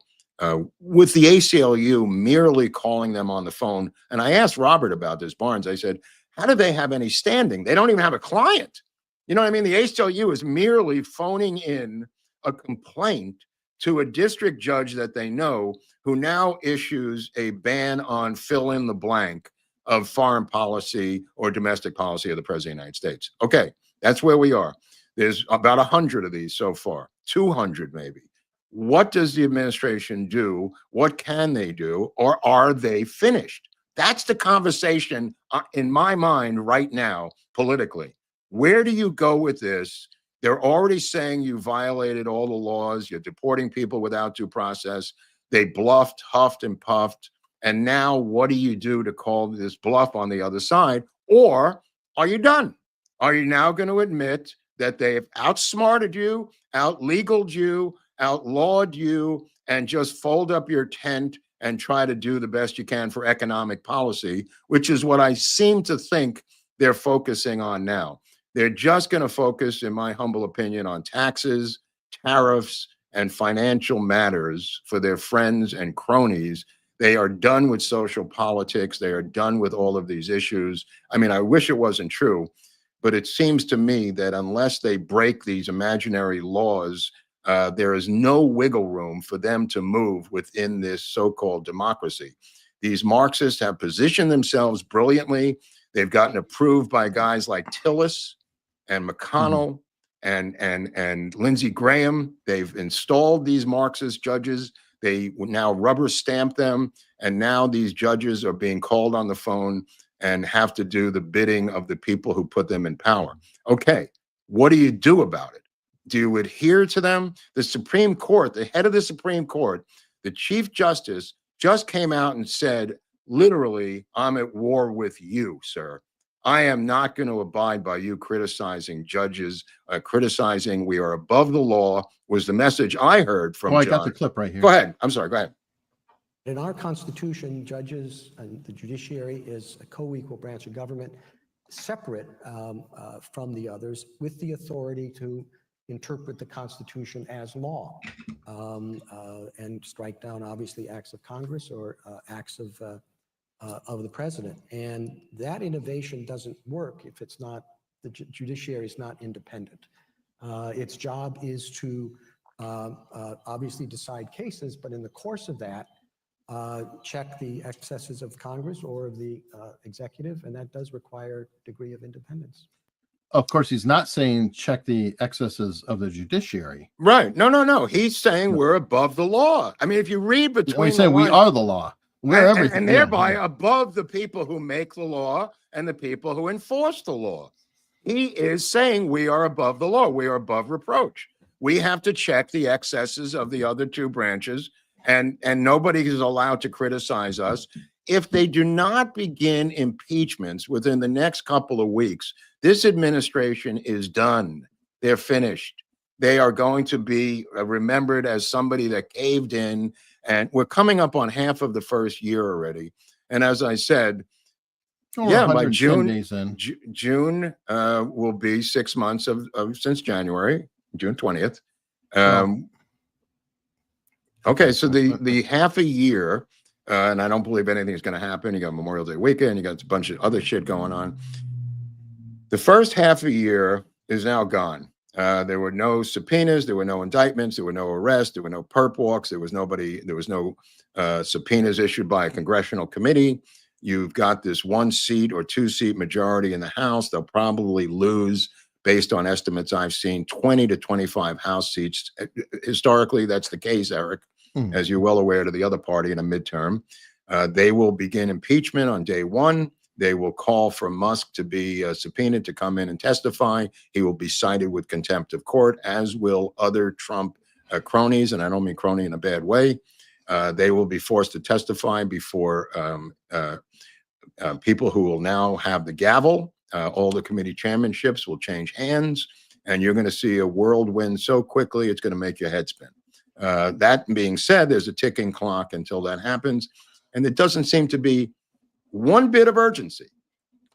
with the ACLU merely calling them on the phone. And I asked Robert about this, Barnes. I said, how do they have any standing? They don't even have a client. You know what I mean? The ACLU is merely phoning in a complaint to a district judge that they know, who now issues a ban on fill in the blank of foreign policy or domestic policy of the President of the United States. Okay, that's where we are. There's about 100 of these so far, 200 maybe. What does the administration do? What can they do? Or are they finished? That's the conversation in my mind right now, politically. Where do you go with this? They're already saying you violated all the laws. You're deporting people without due process. They bluffed, huffed, and puffed. And now what do you do to call this bluff on the other side? Or are you done? Are you now going to admit that they have outsmarted you, outlegaled you, outlawed you, and just fold up your tent and try to do the best you can for economic policy, which is what I seem to think they're focusing on now. They're just going to focus, in my humble opinion, on taxes, tariffs, and financial matters for their friends and cronies. They are done with social politics. They are done with all of these issues. I mean, I wish it wasn't true, but it seems to me that unless they break these imaginary laws, there is no wiggle room for them to move within this so-called democracy. These Marxists have positioned themselves brilliantly. They've gotten approved by guys like Tillis and McConnell and Lindsey Graham. They've installed these Marxist judges. They now rubber stamp them. And now these judges are being called on the phone and have to do the bidding of the people who put them in power. Okay, what do you do about it? Do you adhere to them? The Supreme Court, the head of the Supreme Court, the Chief Justice, just came out and said, literally, I'm at war with you, sir. I am not going to abide by you criticizing judges, criticizing we are above the law, was the message I heard from John. I got the clip right here. Go ahead. I'm sorry. Go ahead. In our Constitution, judges and the judiciary is a co-equal branch of government, separate from the others, with the authority to interpret the Constitution as law and strike down, obviously, acts of Congress or acts of the president. And that innovation doesn't work if it's not, the judiciary is not independent. Its job is to obviously decide cases, but in the course of that, check the excesses of Congress or of the executive, and that does require a degree of independence. Of course, he's not saying check the excesses of the judiciary. Right. No. He's saying we're above the law. I mean, if you read between He's saying we are the law. We're everything. And thereby above the people who make the law and the people who enforce the law. He is saying we are above the law. We are above reproach. We have to check the excesses of the other two branches, and nobody is allowed to criticize us. If they do not begin impeachments within the next couple of weeks, this administration is done. They're finished. They are going to be remembered as somebody that caved in, and we're coming up on half of the first year already. And as I said, by June will be 6 months of since January, June 20th. Okay, so the half a year, and I don't believe anything's going to happen. You got Memorial Day weekend, you got a bunch of other shit going on. The first half a year is now gone. There were no subpoenas, there were no indictments, there were no arrests, there were no perp walks, there was no subpoenas issued by a congressional committee. You've got this 1 seat or 2 seat majority in the House. They'll probably lose, based on estimates I've seen, 20 to 25 House seats. Historically, that's the case, Eric, as you're well aware, to the other party in a midterm. They will begin impeachment on day 1. They will call for Musk to be subpoenaed to come in and testify. He will be cited with contempt of court, as will other Trump cronies, and I don't mean crony in a bad way. They will be forced to testify before people who will now have the gavel. All the committee chairmanships will change hands, and you're going to see a whirlwind so quickly it's going to make your head spin. That being said, there's a ticking clock until that happens, and it doesn't seem to be one bit of urgency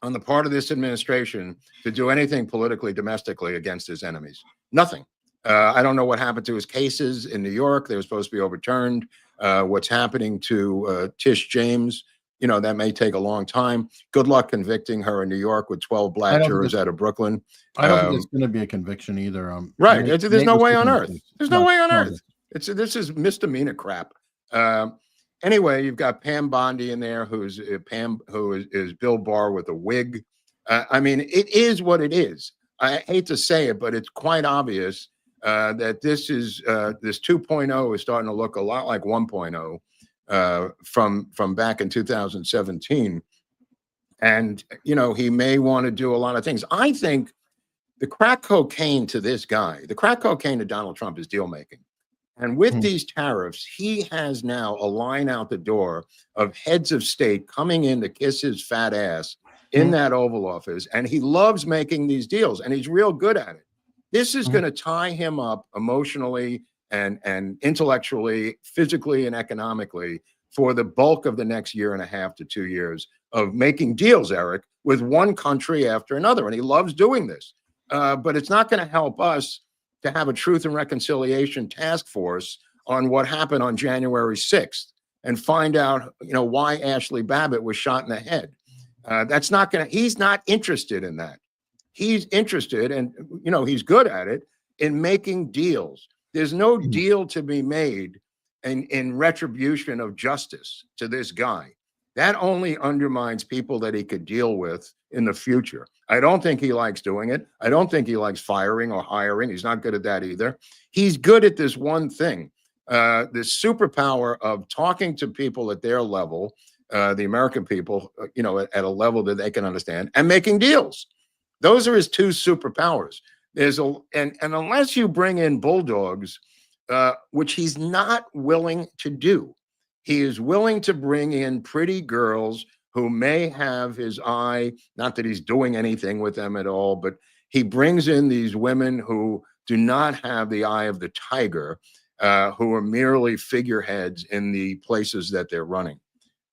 on the part of this administration to do anything politically, domestically against his enemies. Nothing. I don't know what happened to his cases in New York. They were supposed to be overturned. What's happening to Tish James, that may take a long time. Good luck convicting her in New York with 12 black jurors out of Brooklyn. I don't think it's going to be a conviction either. Right. There's no way on earth. There's no way on earth. This is misdemeanor crap. Anyway, you've got Pam Bondi in there, who is Bill Barr with a wig. I mean, it is what it is. I hate to say it, but it's quite obvious that this 2.0 is starting to look a lot like 1.0 from back in 2017. And, he may want to do a lot of things. I think the crack cocaine to this guy, the crack cocaine to Donald Trump is deal making. And with these tariffs, he has now a line out the door of heads of state coming in to kiss his fat ass in that Oval Office. And he loves making these deals, and he's real good at it. This is going to tie him up emotionally and intellectually, physically, and economically for the bulk of the next 1.5 to 2 years of making deals, Eric, with one country after another. And he loves doing this. But it's not going to help us to have a Truth and Reconciliation task force on what happened on January 6th and find out, why Ashley Babbitt was shot in the head. That's not going to, he's not interested in that. He's interested, and, he's good at it, in making deals. There's no deal to be made in retribution of justice to this guy. That only undermines people that he could deal with in the future. I don't think he likes doing it. I don't think he likes firing or hiring. He's not good at that either. He's good at this one thing, this superpower of talking to people at their level, the American people, at a level that they can understand, and making deals. Those are his two superpowers. And unless you bring in bulldogs, which he's not willing to do, he is willing to bring in pretty girls who may have his eye, not that he's doing anything with them at all, but he brings in these women who do not have the eye of the tiger, who are merely figureheads in the places that they're running.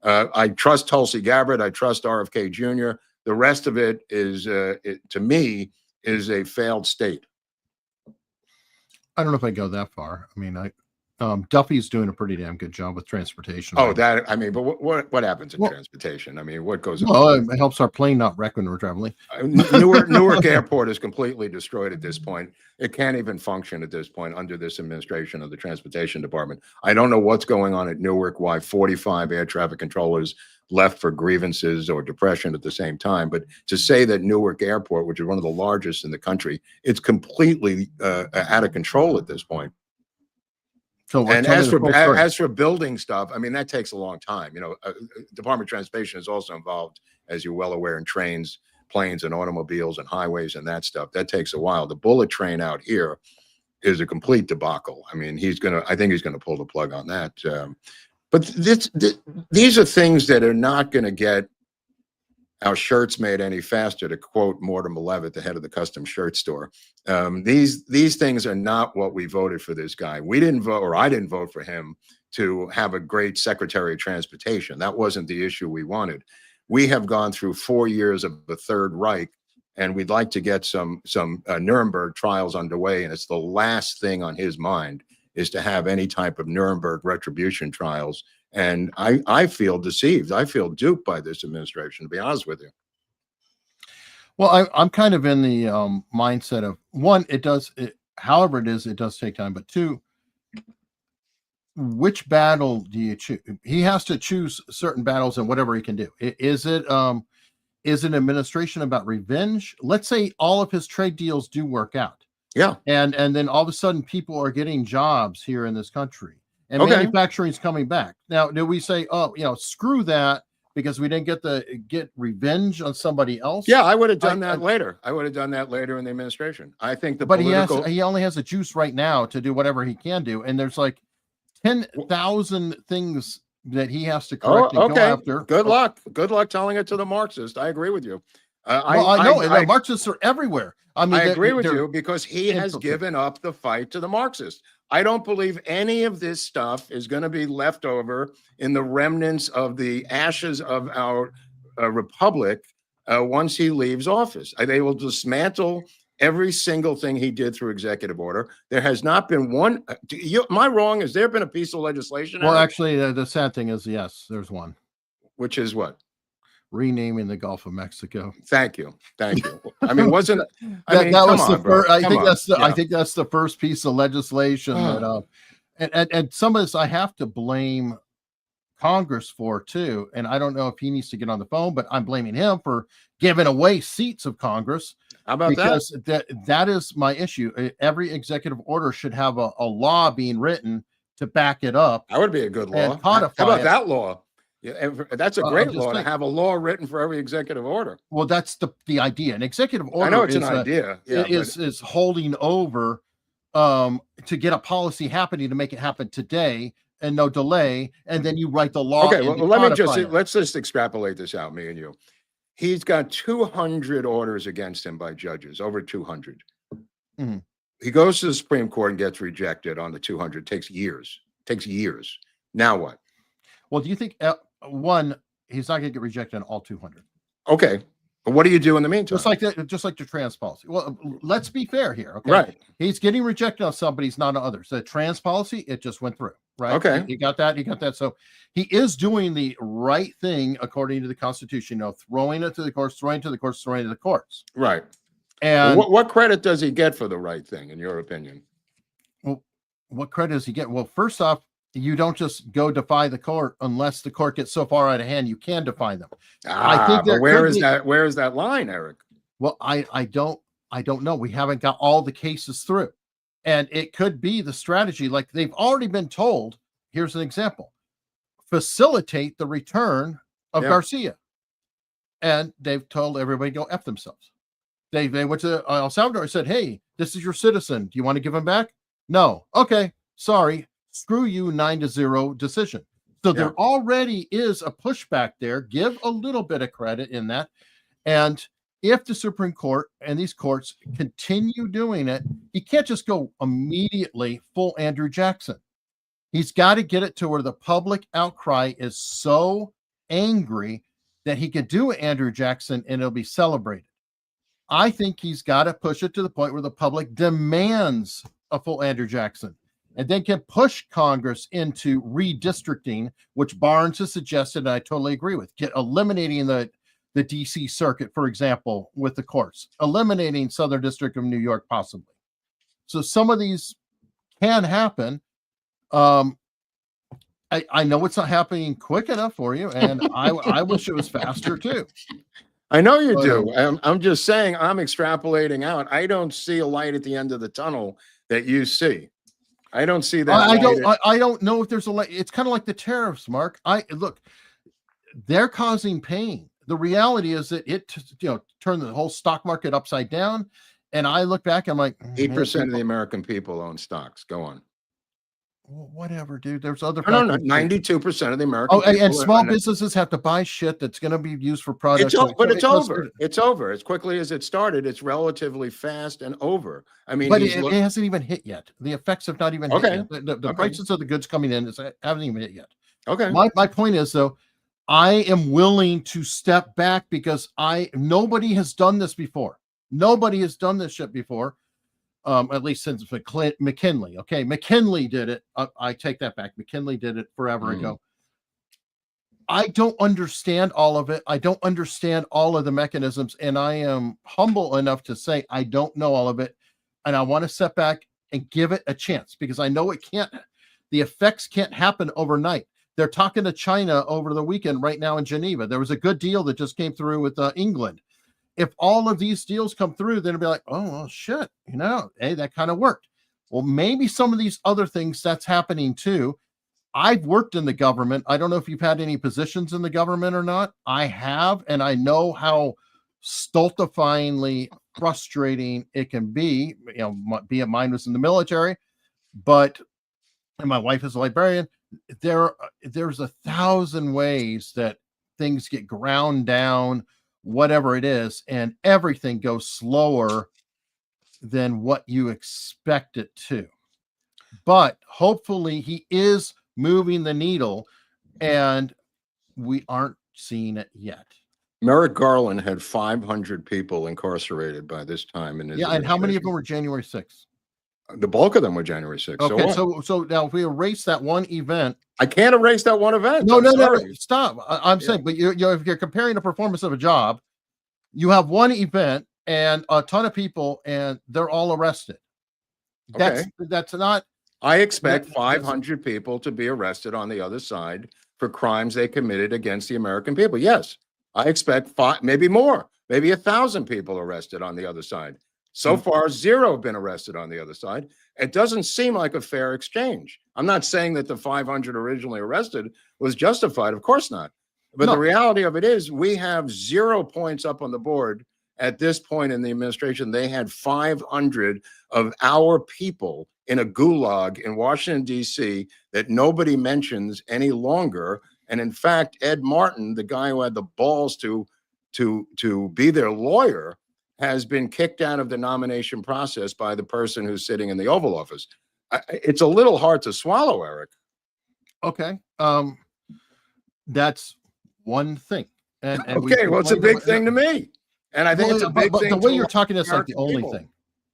I trust Tulsi Gabbard. I trust RFK Jr. The rest of it is, to me, is a failed state. I don't know if I go that far. I mean, Duffy's doing a pretty damn good job with transportation. Oh, that, I mean, but what happens in Well- transportation? I mean, what goes on? Well, it helps our plane not wreck when we're traveling. Newark Airport is completely destroyed at this point. It can't even function at this point under this administration of the Transportation Department. I don't know what's going on at Newark, why 45 air traffic controllers left for grievances or depression at the same time. But to say that Newark Airport, which is one of the largest in the country, it's completely out of control at this point. So, And tell me as the full story. for building stuff, I mean, that takes a long time. You know, Department of Transportation is also involved, as you're well aware, in trains, planes, and automobiles and highways and that stuff. That takes a while. The bullet train out here is a complete debacle. I mean, I think he's gonna pull the plug on that. But these are things that are not gonna get our shirts made any faster, to quote Mortimer Levitt, the head of the custom shirt store. These things are not what we voted for this guy. We didn't vote, or I didn't vote for him to have a great Secretary of Transportation. That wasn't the issue we wanted. We have gone through 4 years of the Third Reich, and we'd like to get some Nuremberg trials underway. And it's the last thing on his mind is to have any type of Nuremberg retribution trials. And I feel deceived. I feel duped by this administration, to be honest with you. Well, I'm kind of in the mindset of, one, however it is, it does take time. But two, which battle do you choose? He has to choose certain battles and whatever he can do. Is it an administration about revenge? Let's say all of his trade deals do work out. Yeah. And then all of a sudden people are getting jobs here in this country. And Okay. manufacturing is coming back. Now, do we say, oh, screw that because we didn't get revenge on somebody else? Yeah, I would have done that later. I would have done that later in the administration. I think But he only has the juice right now to do whatever he can do. And there's like 10,000 things that he has to correct and go after. Good luck. Good luck telling it to the Marxists. I agree with you. I know, and the Marxists are everywhere. I mean, I agree with you because he has given up the fight to the Marxists. I don't believe any of this stuff is going to be left over in the remnants of the ashes of our republic once he leaves office. They will dismantle every single thing he did through executive order. There has not been one. Am I wrong? Has there been a piece of legislation? Well, actually, the sad thing is, yes, there's one. Which is what? Renaming the Gulf of Mexico. Thank you. Thank you. I mean, wasn't that was the first? I think that's the first piece of legislation that and some of this I have to blame Congress for too. And I don't know if he needs to get on the phone, but I'm blaming him for giving away seats of Congress. How about because that is my issue. Every executive order should have a law being written to back it up. That would be a good law. How about that law? Yeah, that's a great law to have a law written for every executive order. Well, that's the idea. An executive order. I know it's an idea. Yeah, is holding over to get a policy happening to make it happen today and no delay, and then you write the law. Okay, well, let's just extrapolate this out, me and you. He's got 200 orders against him by judges, over 200. Mm-hmm. He goes to the Supreme Court and gets rejected on the 200. Takes years. Now what? Well, do you think one, he's not going to get rejected on all 200? Okay, but what do you do in the meantime? Just like the trans policy. Well, let's be fair here. Okay, right? He's getting rejected on some, but he's not on others. The trans policy, it just went through. Right? Okay, he got that. So he is doing the right thing according to the Constitution. Throwing it to the courts, throwing it to the courts, throwing it to the courts. Right. And what credit does he get for the right thing, in your opinion? Well, what credit does he get? Well, first off, you don't just go defy the court unless the court gets so far out of hand you can defy them. I think but where is that line, Eric? Well, I don't know. We haven't got all the cases through. And it could be the strategy, like they've already been told. Here's an example: facilitate the return of Garcia. And they've told everybody to go F themselves. They went to El Salvador and said, hey, this is your citizen. Do you want to give him back? No. Okay, sorry. Screw you, 9-0 decision. So there already is a pushback there. Give a little bit of credit in that. And if the Supreme Court and these courts continue doing it, he can't just go immediately full Andrew Jackson. He's got to get it to where the public outcry is so angry that he can do Andrew Jackson and it'll be celebrated. I think he's got to push it to the point where the public demands a full Andrew Jackson. and then can push Congress into redistricting, which Barnes has suggested, and I totally agree with. Eliminating the DC circuit, for example, with the courts, eliminating Southern District of New York, possibly. So some of these can happen. I know it's not happening quick enough for you, and I wish it was faster too. I know you do. I'm just saying, I'm extrapolating out. I don't see a light at the end of the tunnel that you see. I don't see that. I don't know if there's a light. It's kind of like the tariffs, Mark. Look, they're causing pain. The reality is that it, turned the whole stock market upside down. And I look back, I'm like, 8% of the American people own stocks. Go on. Whatever, dude. There's other. No, 92% of the American. people and small businesses have to buy shit that's going to be used for products. It's over. It's over as quickly as it started. It's relatively fast and over. I mean, but it hasn't even hit yet. The effects have not even hit yet. The Okay. prices of the goods coming in haven't even hit yet. Okay. My point is, though, I am willing to step back because nobody has done this before. Nobody has done this shit before. At least since McKinley. Okay, McKinley did it. I take that back. McKinley did it forever ago. I don't understand all of it. I don't understand all of the mechanisms, and I am humble enough to say I don't know all of it, and I want to step back and give it a chance because I know it can't. The effects can't happen overnight. They're talking to China over the weekend right now in Geneva. There was a good deal that just came through with England. If all of these deals come through, then it'll be like, oh, well, shit, hey, that kind of worked. Well, maybe some of these other things that's happening too. I've worked in the government. I don't know if you've had any positions in the government or not. I have, and I know how stultifyingly frustrating it can be. Be it mine was in the military, and my wife is a librarian. There's 1,000 ways that things get ground down, whatever it is, and everything goes slower than what you expect it to. But hopefully he is moving the needle, and we aren't seeing it yet. Merrick Garland had 500 people incarcerated by this time. And how many of them were January 6th? The bulk of them were January 6th. Okay, so now if we erase that one event, I can't erase that one event. No, stop. I'm saying, but if you're comparing the performance of a job, you have one event and a ton of people, and they're all arrested. That's not. I expect 500 people to be arrested on the other side for crimes they committed against the American people. Yes, I expect maybe more, maybe 1,000 people arrested on the other side. So far, 0 have been arrested on the other side. It doesn't seem like a fair exchange. I'm not saying that the 500 originally arrested was justified. Of course not. But the reality of it is we have 0 points up on the board at this point in the administration. They had 500 of our people in a gulag in Washington, D.C. that nobody mentions any longer. And in fact, Ed Martin, the guy who had the balls to be their lawyer, has been kicked out of the nomination process by the person who's sitting in the Oval Office. It's a little hard to swallow, Eric. Okay. That's one thing. And well, it's a big thing to me. And I think it's a big thing. The way you're talking, that's like the only thing.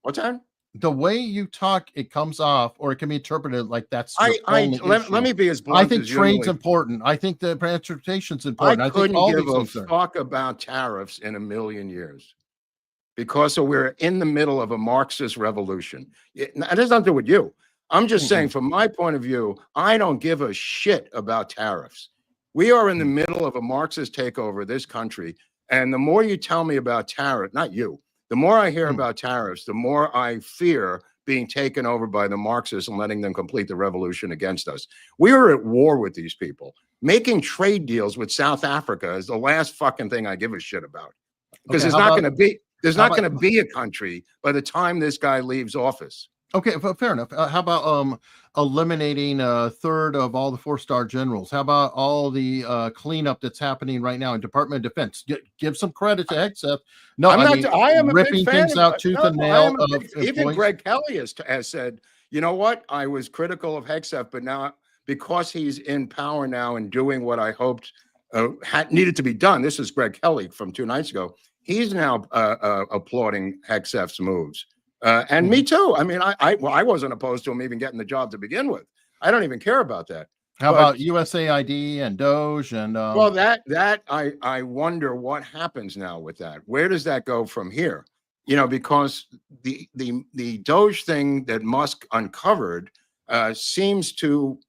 What's that? The way you talk, it comes off, or it can be interpreted like that's. Let me be as blunt. I think trade's important. I think the transportation's important. I couldn't give a fuck about tariffs in a million years, because we're in the middle of a Marxist revolution. It has nothing to do with you. I'm just saying, from my point of view, I don't give a shit about tariffs. We are in the middle of a Marxist takeover of this country. And the more you tell me about tariffs, not you, the more I hear about tariffs, the more I fear being taken over by the Marxists and letting them complete the revolution against us. We are at war with these people. Making trade deals with South Africa is the last fucking thing I give a shit about. Because there's not going to be a country by the time this guy leaves office. Okay, fair enough. How about eliminating a third of all the 4-star generals? How about all the cleanup that's happening right now in Department of Defense? Give some credit to HEXF. No, I am ripping things out tooth and nail. Even Greg Kelly has said, you know what? I was critical of HEXF, but now because he's in power now and doing what I hoped needed to be done. This is Greg Kelly from 2 nights ago. He's now applauding HEXF's moves. And me too. I mean, I wasn't opposed to him even getting the job to begin with. I don't even care about that. How about USAID and Doge and well, that I wonder what happens now with that. Where does that go from here? You know, because the Doge thing that Musk uncovered seems to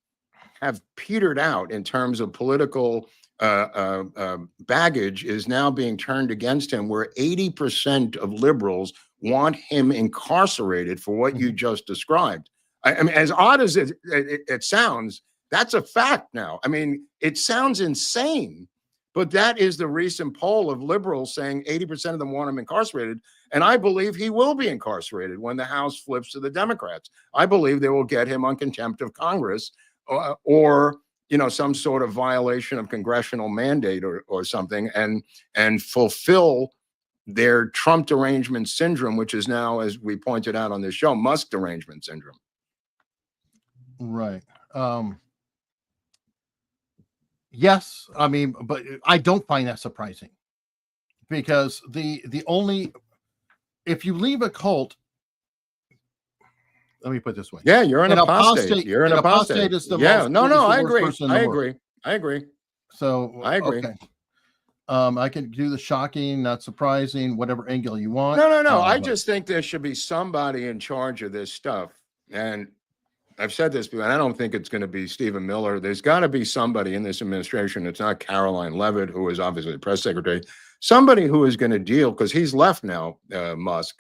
have petered out in terms of political baggage is now being turned against him, where 80% of liberals want him incarcerated for what you just described. I mean, as odd as it sounds, that's a fact now. I mean, it sounds insane, but that is the recent poll of liberals saying 80% of them want him incarcerated. And I believe he will be incarcerated when the House flips to the Democrats. I believe they will get him on contempt of Congress or you know, some sort of violation of congressional mandate or something, and fulfill their Trump derangement syndrome, which is now, as we pointed out on this show, Musk derangement syndrome. Right. Yes, I mean, but I don't find that surprising, because the only, if you leave a cult, let me put it this way. Yeah, you're an apostate. You're an apostate. Is the yeah, most, no, I agree. I agree. So I agree. Okay. I can do the shocking, not surprising, whatever angle you want. No. I just think there should be somebody in charge of this stuff. And I've said this before, and I don't think it's going to be Stephen Miller. There's got to be somebody in this administration. It's not Caroline Leavitt, who is obviously the press secretary. Somebody who is going to deal, because he's left now, Musk.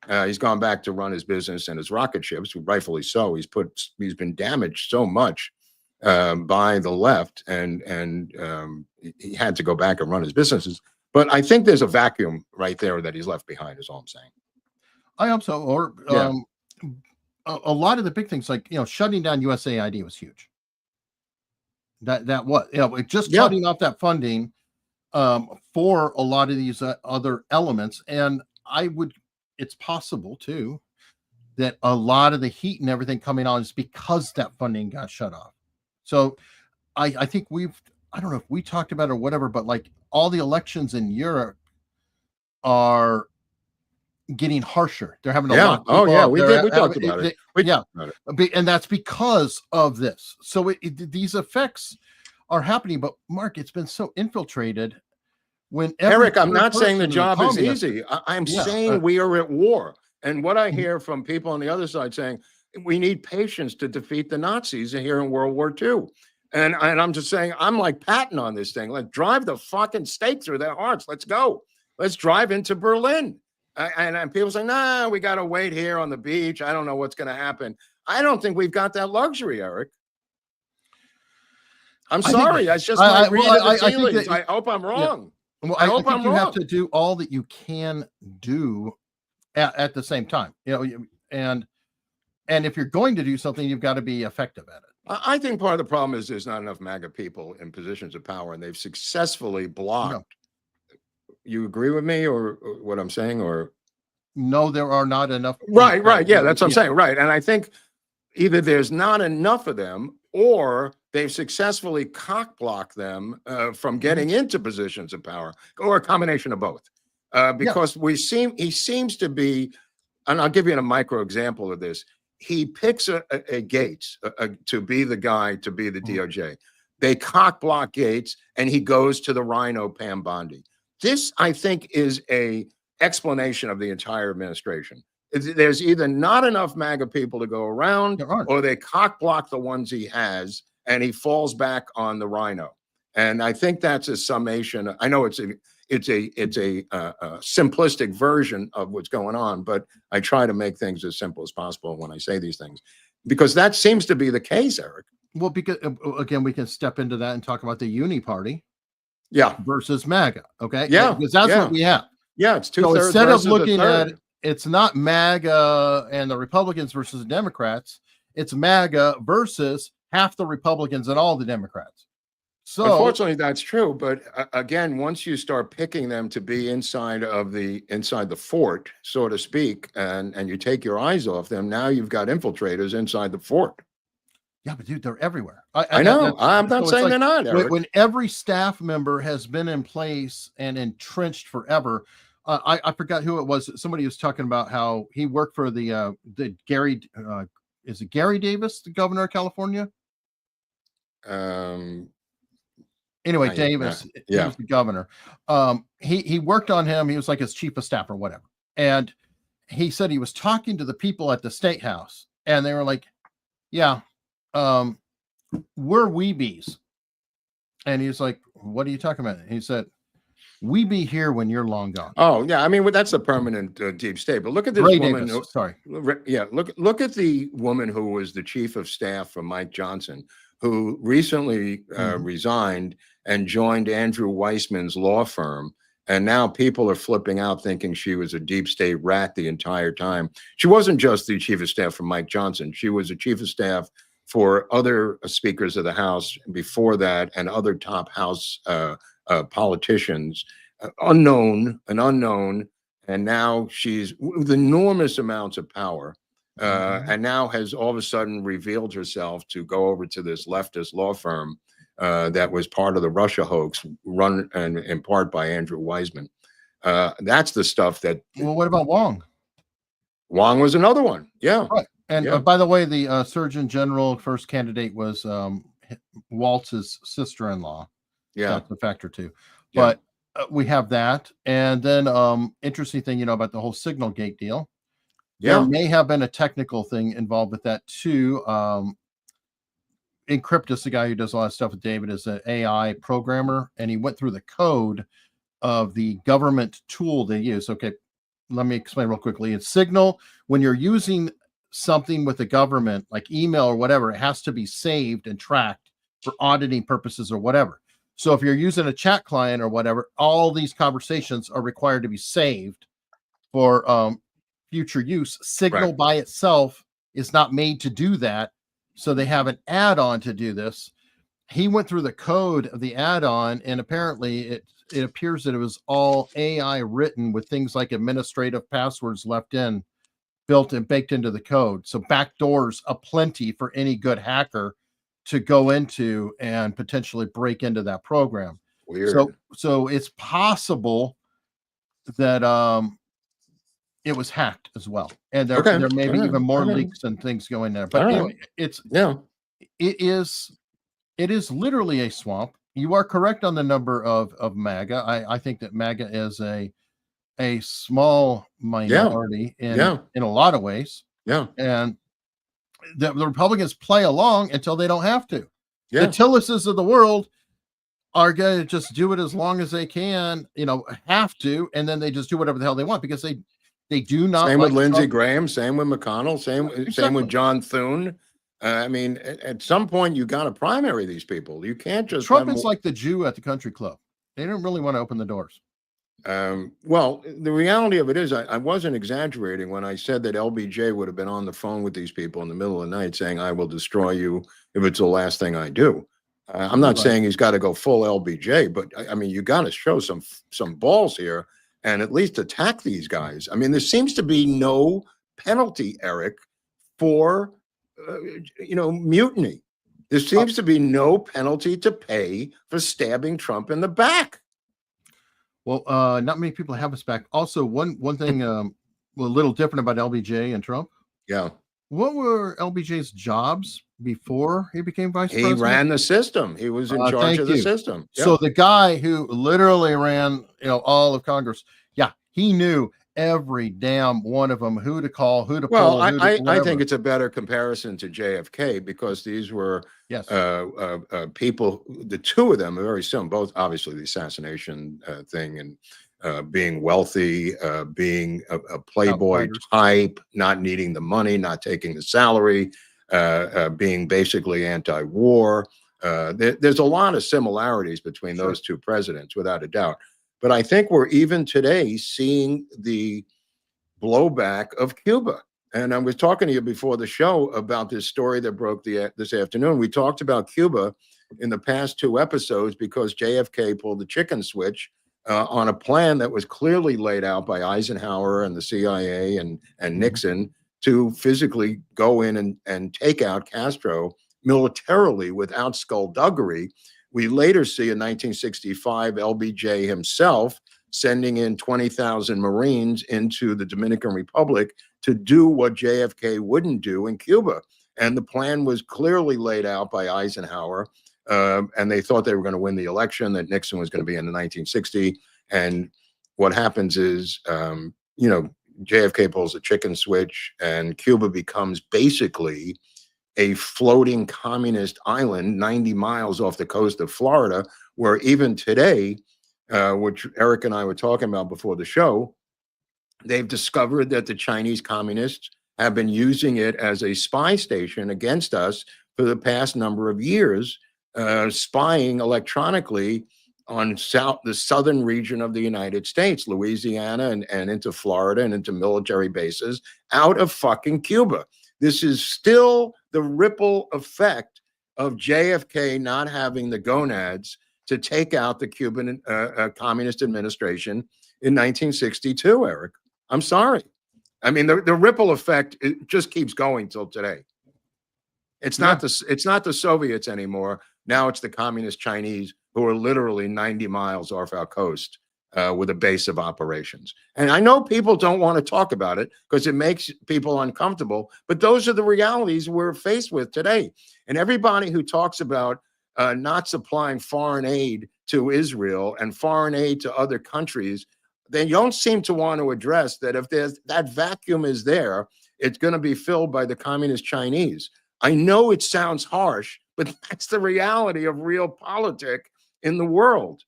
He's gone back to run his business and his rocket ships, rightfully so. He's been damaged so much by the left, and he had to go back and run his businesses. But I think there's a vacuum right there that he's left behind, is all I'm saying. I hope so. Or a lot of the big things, like, you know, shutting down USAID was huge. That what, you know, just cutting off that funding for a lot of these other elements. And it's possible too that a lot of the heat and everything coming on is because that funding got shut off. So I think I don't know if we talked about it or whatever, but like all the elections in Europe are getting harsher. They're having a lot. Oh yeah, we talked about it. And that's because of this. So these effects are happening. But Mark, it's been so infiltrated. Eric, I'm not saying the job is easy. I'm saying we are at war. And what I hear from people on the other side saying, we need patience to defeat the Nazis here in World War II. And I'm just saying, I'm like Patton on this thing. Let's drive the fucking stake through their hearts. Let's go. Let's drive into Berlin. And people say, nah, we got to wait here on the beach. I don't know what's going to happen. I don't think we've got that luxury, Eric. I'm sorry. That's just my read of the tea leaves. I hope I'm wrong. Well, I hope you have to do all that you can do at the same time, you know, and if you're going to do something, you've got to be effective at it. I think part of the problem is there's not enough MAGA people in positions of power, and they've successfully blocked. No. You agree with me, or what I'm saying, or no? There are not enough. Right. Yeah, that's what I'm saying. Right, and I think either there's not enough of them, or they've successfully cock-blocked them from getting into positions of power, or a combination of both. Because he seems to be, and I'll give you a micro example of this. He picks a Gates to be the guy to be the DOJ. They cock-block Gates, and he goes to the Rhino Pam Bondi. This, I think, is a explanation of the entire administration. There's either not enough MAGA people to go around, or they cock-block the ones he has, and he falls back on the Rhino. And I think that's a summation. I know it's a simplistic version of what's going on, but I try to make things as simple as possible when I say these things, because that seems to be the case, Eric. Well, because again, we can step into that and talk about the uni party, versus MAGA. Okay, because that's what we have. Yeah, it's 2/3. So instead of looking at it's not MAGA and the Republicans versus the Democrats, it's MAGA versus half the Republicans and all the Democrats. So unfortunately, that's true. But again, once you start picking them to be inside the fort, so to speak, and you take your eyes off them, now you've got infiltrators inside the fort. Yeah, but dude, they're everywhere. I know. I'm not saying they're not. Eric. When every staff member has been in place and entrenched forever, I forgot who it was. Somebody was talking about how he worked for the Gary. Is it Gary Davis, the governor of California? Anyway, Davis, he was the governor. He worked on him. He was like his chief of staff or whatever. And he said he was talking to the people at the State House, and they were like, "Yeah, we're weebies." And he's like, "What are you talking about?" And he said, "We be here when you're long gone." Oh yeah, I mean, well, that's a permanent deep state. But look at this woman. Davis, sorry. Yeah, look at the woman who was the chief of staff for Mike Johnson, who recently resigned and joined Andrew Weissman's law firm. And now people are flipping out thinking she was a deep state rat the entire time. She wasn't just the chief of staff for Mike Johnson. She was a chief of staff for other speakers of the House before that, and other top House politicians, unknown. And now she's with enormous amounts of power. And now has all of a sudden revealed herself to go over to this leftist law firm that was part of the Russia hoax, run and in part by Andrew Weissman. That's the stuff that. Well, what about Wong? Wong was another one. Yeah. Right. And by the way, the Surgeon General first candidate was Waltz's sister-in-law. Yeah. That's a factor too. But we have that. And then interesting thing, about the whole Signal Gate deal. Yeah. There may have been a technical thing involved with that too. Encryptus, the guy who does a lot of stuff with David, is an AI programmer, and he went through the code of the government tool they use. Okay, let me explain real quickly. It's Signal. When you're using something with the government, like email or whatever, it has to be saved and tracked for auditing purposes or whatever. So if you're using a chat client or whatever, all these conversations are required to be saved for future use. Signal by itself is not made to do that. So they have an add-on to do this. He went through the code of the add-on, and apparently it appears that it was all AI written with things like administrative passwords left in, built and baked into the code. So backdoors aplenty for any good hacker to go into and potentially break into that program. Weird. So it's possible that it was hacked as well, and there may be even more leaks and things going there. But anyway, it is literally a swamp. You are correct on the number of MAGA. I think that MAGA is a small minority in a lot of ways. Yeah, and the Republicans play along until they don't have to. The Tillises of the world are going to just do it as long as they can, have to, and then they just do whatever the hell they want because they do not. Same with Lindsey Graham, same with McConnell, same with John Thune. I mean, at some point you got to primary these people. You can't just. Trump is like the Jew at the country club. They don't really want to open the doors. Well, the reality of it is, I wasn't exaggerating when I said that LBJ would have been on the phone with these people in the middle of the night saying, "I will destroy you if it's the last thing I do." I'm not saying he's got to go full LBJ, but I mean, you got to show some balls here and at least attack these guys. I mean, there seems to be no penalty, Eric, for mutiny. There seems to be no penalty to pay for stabbing Trump in the back. Well, not many people have us back. Also, one thing a little different about LBJ and Trump. Yeah. What were LBJ's jobs before he became vice president? He ran the system. He was in charge of the system. Yeah. So the guy who literally ran, all of Congress, he knew every damn one of them, who to call, who to pull. Well, I think it's a better comparison to JFK because these were people, the two of them are very similar, both obviously the assassination thing and being wealthy, being a playboy type, not needing the money, not taking the salary, being basically anti-war. There's a lot of similarities between those two presidents, without a doubt. But I think we're even today seeing the blowback of Cuba. And I was talking to you before the show about this story that broke this afternoon. We talked about Cuba in the past two episodes because JFK pulled the chicken switch on a plan that was clearly laid out by Eisenhower and the CIA and Nixon to physically go in and take out Castro militarily without skullduggery. We later see in 1965, LBJ himself sending in 20,000 Marines into the Dominican Republic to do what JFK wouldn't do in Cuba. And the plan was clearly laid out by Eisenhower. And they thought they were going to win the election, that Nixon was going to be in 1960. And what happens is, you know, JFK pulls a chicken switch and Cuba becomes basically a floating communist island 90 miles off the coast of Florida, where even today, which Eric and I were talking about before the show, they've discovered that the Chinese communists have been using it as a spy station against us for the past number of years, spying electronically on the southern region of the United States, Louisiana and into Florida and into military bases out of fucking Cuba. This is still the ripple effect of JFK not having the gonads to take out the Cuban communist administration in 1962, Eric. I'm sorry. I mean, the ripple effect, it just keeps going till today. It's not the Soviets anymore. Now it's the communist Chinese, who are literally 90 miles off our coast with a base of operations. And I know people don't want to talk about it because it makes people uncomfortable, but those are the realities we're faced with today. And everybody who talks about not supplying foreign aid to Israel and foreign aid to other countries, they don't seem to want to address that if there's that vacuum is there, it's going to be filled by the communist Chinese. I know it sounds harsh, but that's the reality of real politics in the world.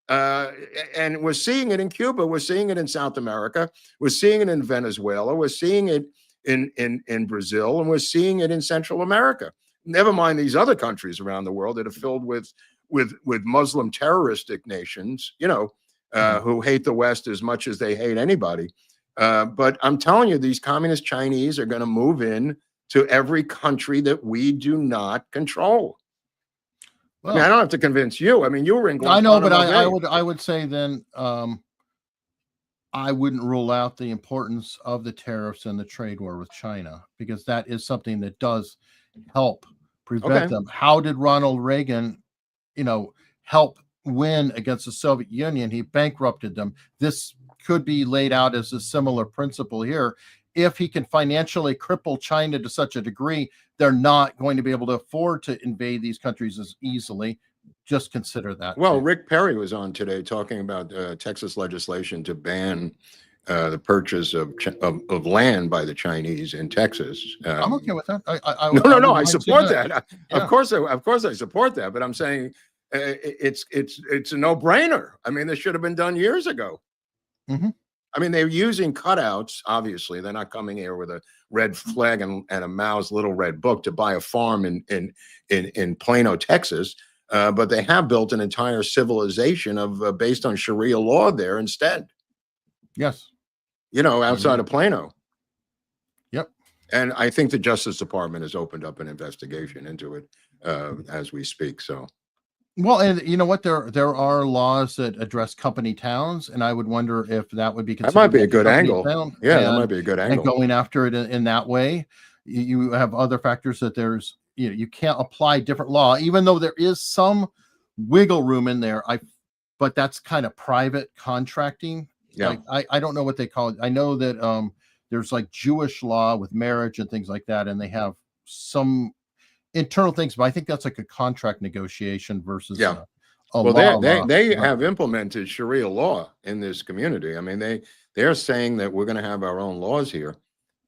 And we're seeing it in Cuba. We're seeing it in South America. We're seeing it in Venezuela. We're seeing it in Brazil, and we're seeing it in Central America. Never mind these other countries around the world that are filled with Muslim terroristic nations, you know, who hate the West as much as they hate anybody. But I'm telling you, these communist Chinese are going to move in to every country that we do not control. Well, I mean, I don't have to convince you. I mean, you were in Guantanamo. I know, but I would say then I wouldn't rule out the importance of the tariffs and the trade war with China, because that is something that does help prevent them. How did Ronald Reagan, you know, help win against the Soviet Union? He bankrupted them. This could be laid out as a similar principle here. If he can financially cripple China to such a degree, they're not going to be able to afford to invade these countries as easily. Just consider that. Well, Rick Perry was on today talking about Texas legislation to ban the purchase of land by the Chinese in Texas. I'm okay with that. No, I support that. Yeah. Of course, I support that. But I'm saying it's a no-brainer. I mean, this should have been done years ago. Mm-hmm. I mean, they're using cutouts. Obviously, they're not coming here with a red flag and a Mao's little red book to buy a farm in Plano, Texas. But they have built an entire civilization of based on Sharia law there instead. Yes. You know, outside of Plano. Yep. And I think the Justice Department has opened up an investigation into it as we speak. So. Well, and you know what? There are laws that address company towns, and I would wonder if that would be considered. That might be a good angle. Yeah, that might be a good angle. And going after it in that way, you have other factors that there's, you know, you can't apply different law, even though there is some wiggle room in there. But that's kind of private contracting. Yeah. Like, I don't know what they call it. I know that there's like Jewish law with marriage and things like that, and they have some internal things, but I think that's like a contract negotiation versus a well, they have implemented Sharia law in this community. I mean, they're saying that we're going to have our own laws here,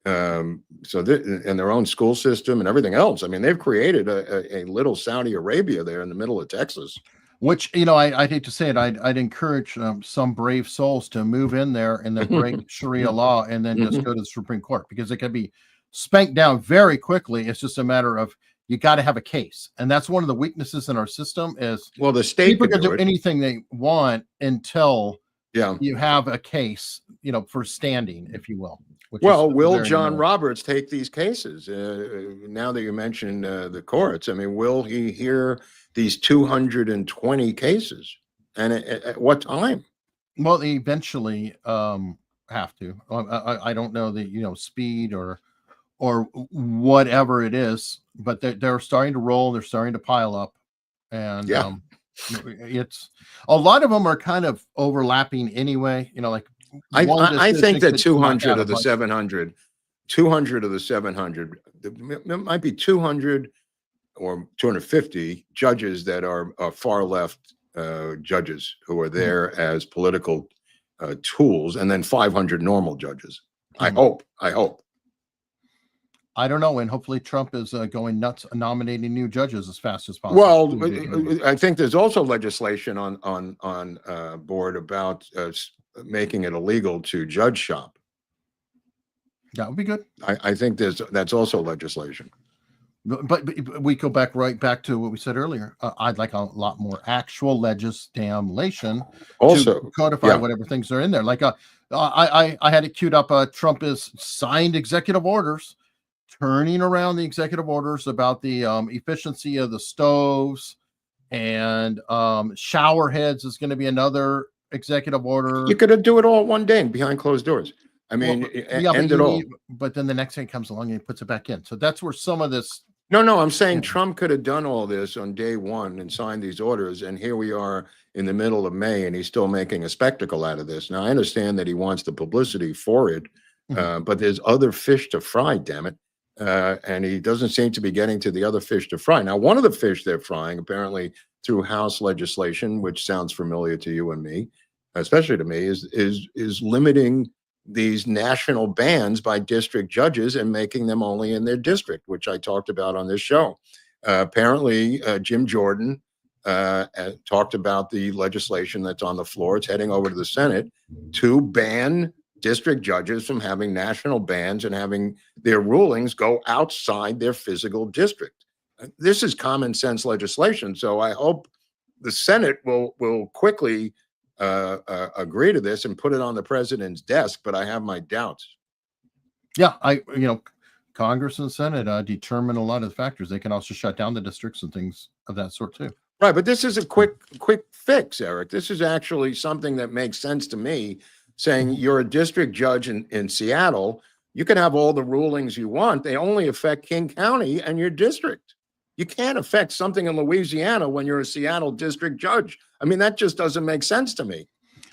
and their own school system and everything else. I mean, they've created a little Saudi Arabia there in the middle of Texas. Which, you know, I hate to say it, I'd encourage some brave souls to move in there and then break Sharia law and then just go to the Supreme Court, because it can be spanked down very quickly. It's just a matter of, you got to have a case. And that's one of the weaknesses in our system is, well, the state people can do anything they want until Yeah. You have a case, you know, for standing, if you will. Well, will John Roberts take these cases? Now that you mentioned the courts, I mean, will he hear these 220 cases? And at what time? Well, they eventually have to. I don't know the, you know, speed or whatever it is, but they're starting to roll. They're starting to pile up. And yeah. It's a lot of them are kind of overlapping anyway. You know, like I think that 200 out of the 700, 200 of the 700, there might be 200 or 250 judges that are far left judges who are there as political tools, and then 500 normal judges. I hope. I don't know, and hopefully Trump is going nuts nominating new judges as fast as possible. Well, I think there's also legislation on board about making it illegal to judge shop. That would be good. I think that's also legislation. But we go right back to what we said earlier. I'd like a lot more actual legislation also to codify whatever things are in there. Like I had it queued up. Trump has signed executive orders turning around the executive orders about the efficiency of the stoves, and shower heads is going to be another executive order. You could do it all one day behind closed doors. I mean, end it all. But then the next thing comes along and he puts it back in. So that's where some of this. No, I'm saying Trump could have done all this on day one and signed these orders, and here we are in the middle of May, and he's still making a spectacle out of this. Now, I understand that he wants the publicity for it, but there's other fish to fry, damn it. And he doesn't seem to be getting to the other fish to fry. Now, one of the fish they're frying, apparently through House legislation, which sounds familiar to you and me, especially to me, is limiting these national bans by district judges and making them only in their district, which I talked about on this show. Apparently, Jim Jordan talked about the legislation that's on the floor. It's heading over to the Senate to ban district judges from having national bans and having their rulings go outside their physical district. This is common sense legislation. So I hope the Senate will quickly agree to this and put it on the president's desk, but I have my doubts. Yeah, Congress and Senate determine a lot of the factors. They can also shut down the districts and things of that sort too. Right, but this is a quick fix, Eric. This is actually something that makes sense to me, saying you're a district judge in Seattle, you can have all the rulings you want. They only affect King County and your district. You can't affect something in Louisiana when you're a Seattle district judge. I mean, that just doesn't make sense to me.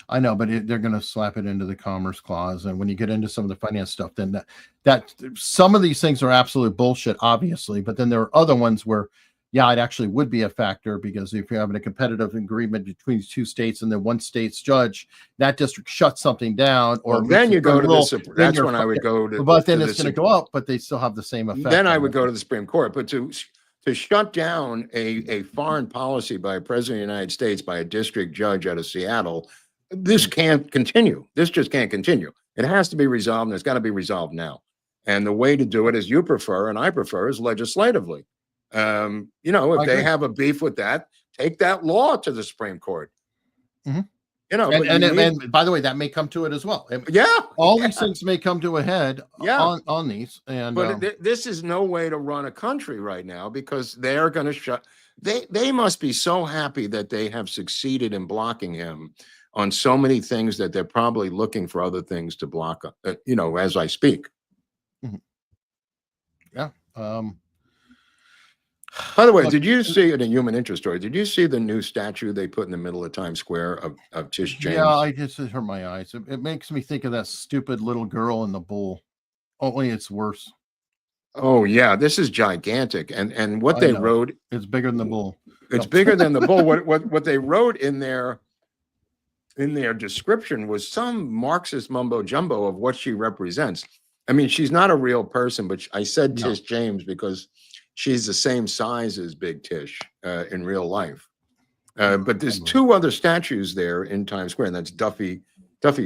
I know, but they're going to slap it into the Commerce Clause. And when you get into some of the finance stuff, then that some of these things are absolute bullshit, obviously. But then there are other ones where, yeah, it actually would be a factor, because if you're having a competitive agreement between two states and then one state's judge, that district shuts something down. Or then you go to the that's when I would go to. But then it's going to go up, but they still have the same effect. Then I would go to the Supreme Court. But to shut down a foreign policy by a president of the United States by a district judge out of Seattle, this can't continue. This just can't continue. It has to be resolved, and it's got to be resolved now. And the way to do it, as you prefer and I prefer, is legislatively. If they have a beef with that, take that law to the Supreme Court. And by the way, that may come to it as well. All these things may come to a head on these. But this is no way to run a country right now, because they're going to shut. They must be so happy that they have succeeded in blocking him on so many things that they're probably looking for other things to block, as I speak. Yeah. By the way, did you see it in Human Interest Story? Did you see the new statue they put in the middle of Times Square of Tish James? Yeah, I just hurt my eyes. It makes me think of that stupid little girl in the bull. Only it's worse. Oh yeah, this is gigantic. And what they wrote, it's bigger than the bull. It's bigger than the bull. What they wrote in their description was some Marxist mumbo jumbo of what she represents. I mean, she's not a real person, but I said Tish James because she's the same size as Big Tish in real life. But there's two other statues there in Times Square, and that's Duffy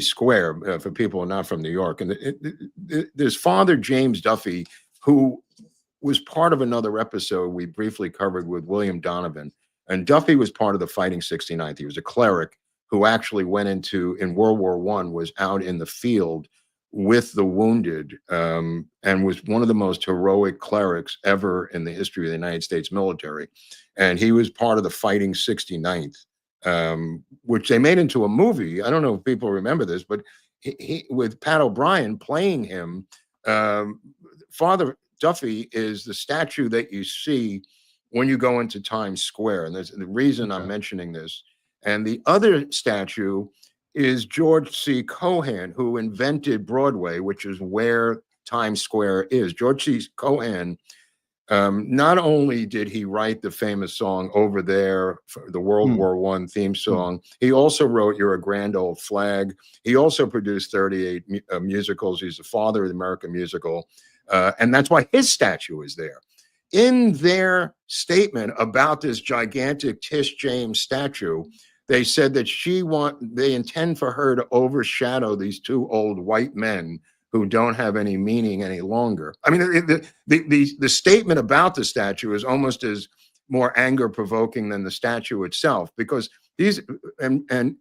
Square for people who are not from New York. And there's Father James Duffy, who was part of another episode we briefly covered with William Donovan. And Duffy was part of the Fighting 69th. He was a cleric who actually went in World War I, was out in the field with the wounded, and was one of the most heroic clerics ever in the history of the United States military. And he was part of the Fighting 69th, which they made into a movie. I don't know if people remember this, but he with Pat O'Brien playing him, Father Duffy is the statue that you see when you go into Times Square. And there's the reason I'm mentioning this. And the other statue is George C. Cohan, who invented Broadway, which is where Times Square is. George C. Cohan, not only did he write the famous song Over There, the World War I theme song, he also wrote You're a Grand Old Flag. He also produced 38 musicals. He's the father of the American musical. And that's why his statue is there. In their statement about this gigantic Tish James statue, they said that they intend for her to overshadow these two old white men who don't have any meaning any longer. I mean, the statement about the statue is almost as more anger provoking than the statue itself, because and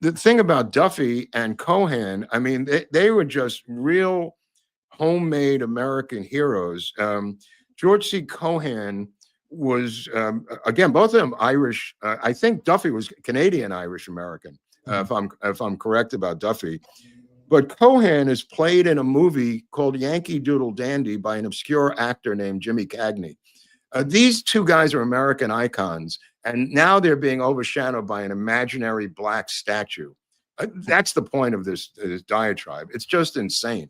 the thing about Duffy and Cohan, I mean, they were just real homemade American heroes. George C. Cohan was, again, both of them Irish. I think Duffy was Canadian Irish American, if I'm correct about Duffy. But Cohan is played in a movie called Yankee Doodle Dandy by an obscure actor named Jimmy Cagney. These two guys are American icons, and now they're being overshadowed by an imaginary black statue. That's the point of this diatribe. It's just insane.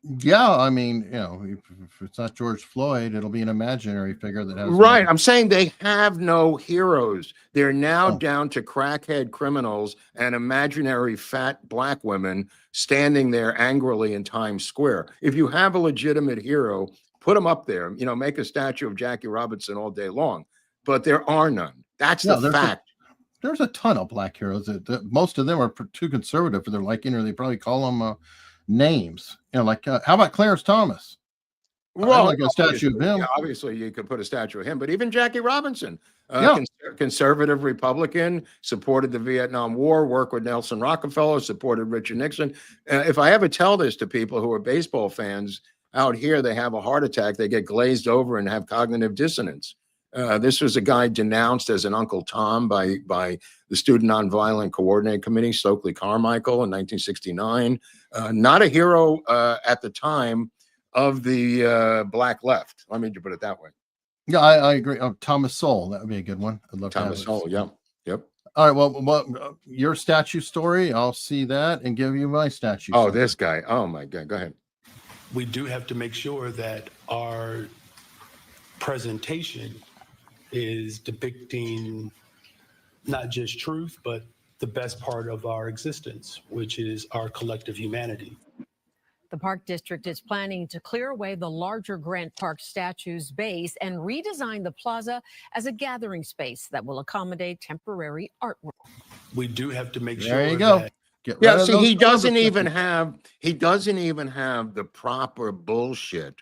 Yeah, I mean, you know, if it's not George Floyd, it'll be an imaginary figure that has. Right. I'm saying they have no heroes. They're now down to crackhead criminals and imaginary fat black women standing there angrily in Times Square. If you have a legitimate hero, put them up there, you know, make a statue of Jackie Robinson all day long. But there are none. That's the fact. There's a ton of black heroes. Most of them are too conservative for their liking, or they probably call them names. You know, like how about Clarence Thomas? Well, like a statue of him. Yeah, obviously, you could put a statue of him, but even Jackie Robinson, conservative Republican, supported the Vietnam War, worked with Nelson Rockefeller, supported Richard Nixon. If I ever tell this to people who are baseball fans out here, they have a heart attack, they get glazed over and have cognitive dissonance. This was a guy denounced as an Uncle Tom by the Student Nonviolent Coordinating Committee, Stokely Carmichael, in 1969. Not a hero at the time of the black left. Let me put it that way. Yeah, I agree. Thomas Sowell, that would be a good one. I'd love Thomas Sowell. Yeah, yep. All right. Well, your statue story, I'll see that and give you my statue. Oh, this guy. Oh my God. Go ahead. We do have to make sure that our presentation is depicting not just truth, but the best part of our existence, which is our collective humanity. The Park District is planning to clear away the larger Grant Park statue's base and redesign the plaza as a gathering space that will accommodate temporary artwork. We do have to make sure. There you go. Yeah, see, he doesn't even have the proper bullshit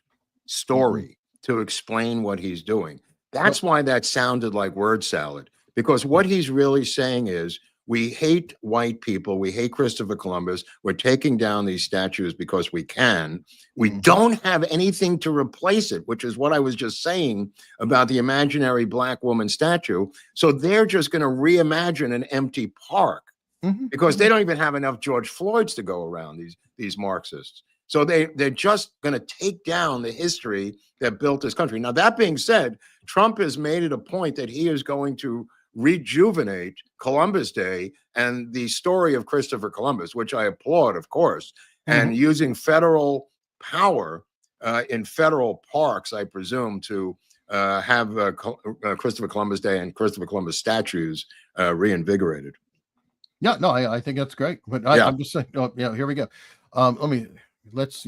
story to explain what he's doing. That's why that sounded like word salad, because what he's really saying is, we hate white people. We hate Christopher Columbus. We're taking down these statues because we can. We don't have anything to replace it, which is what I was just saying about the imaginary black woman statue. So they're just going to reimagine an empty park because they don't even have enough George Floyds to go around, these Marxists. So they're just going to take down the history that built this country. Now, that being said, Trump has made it a point that he is going to rejuvenate Columbus Day and the story of Christopher Columbus, which I applaud, of course, and using federal power in federal parks, I presume, to have Christopher Columbus Day and Christopher Columbus statues reinvigorated. Yeah, no, I think that's great. But I'm just saying, here we go. Let's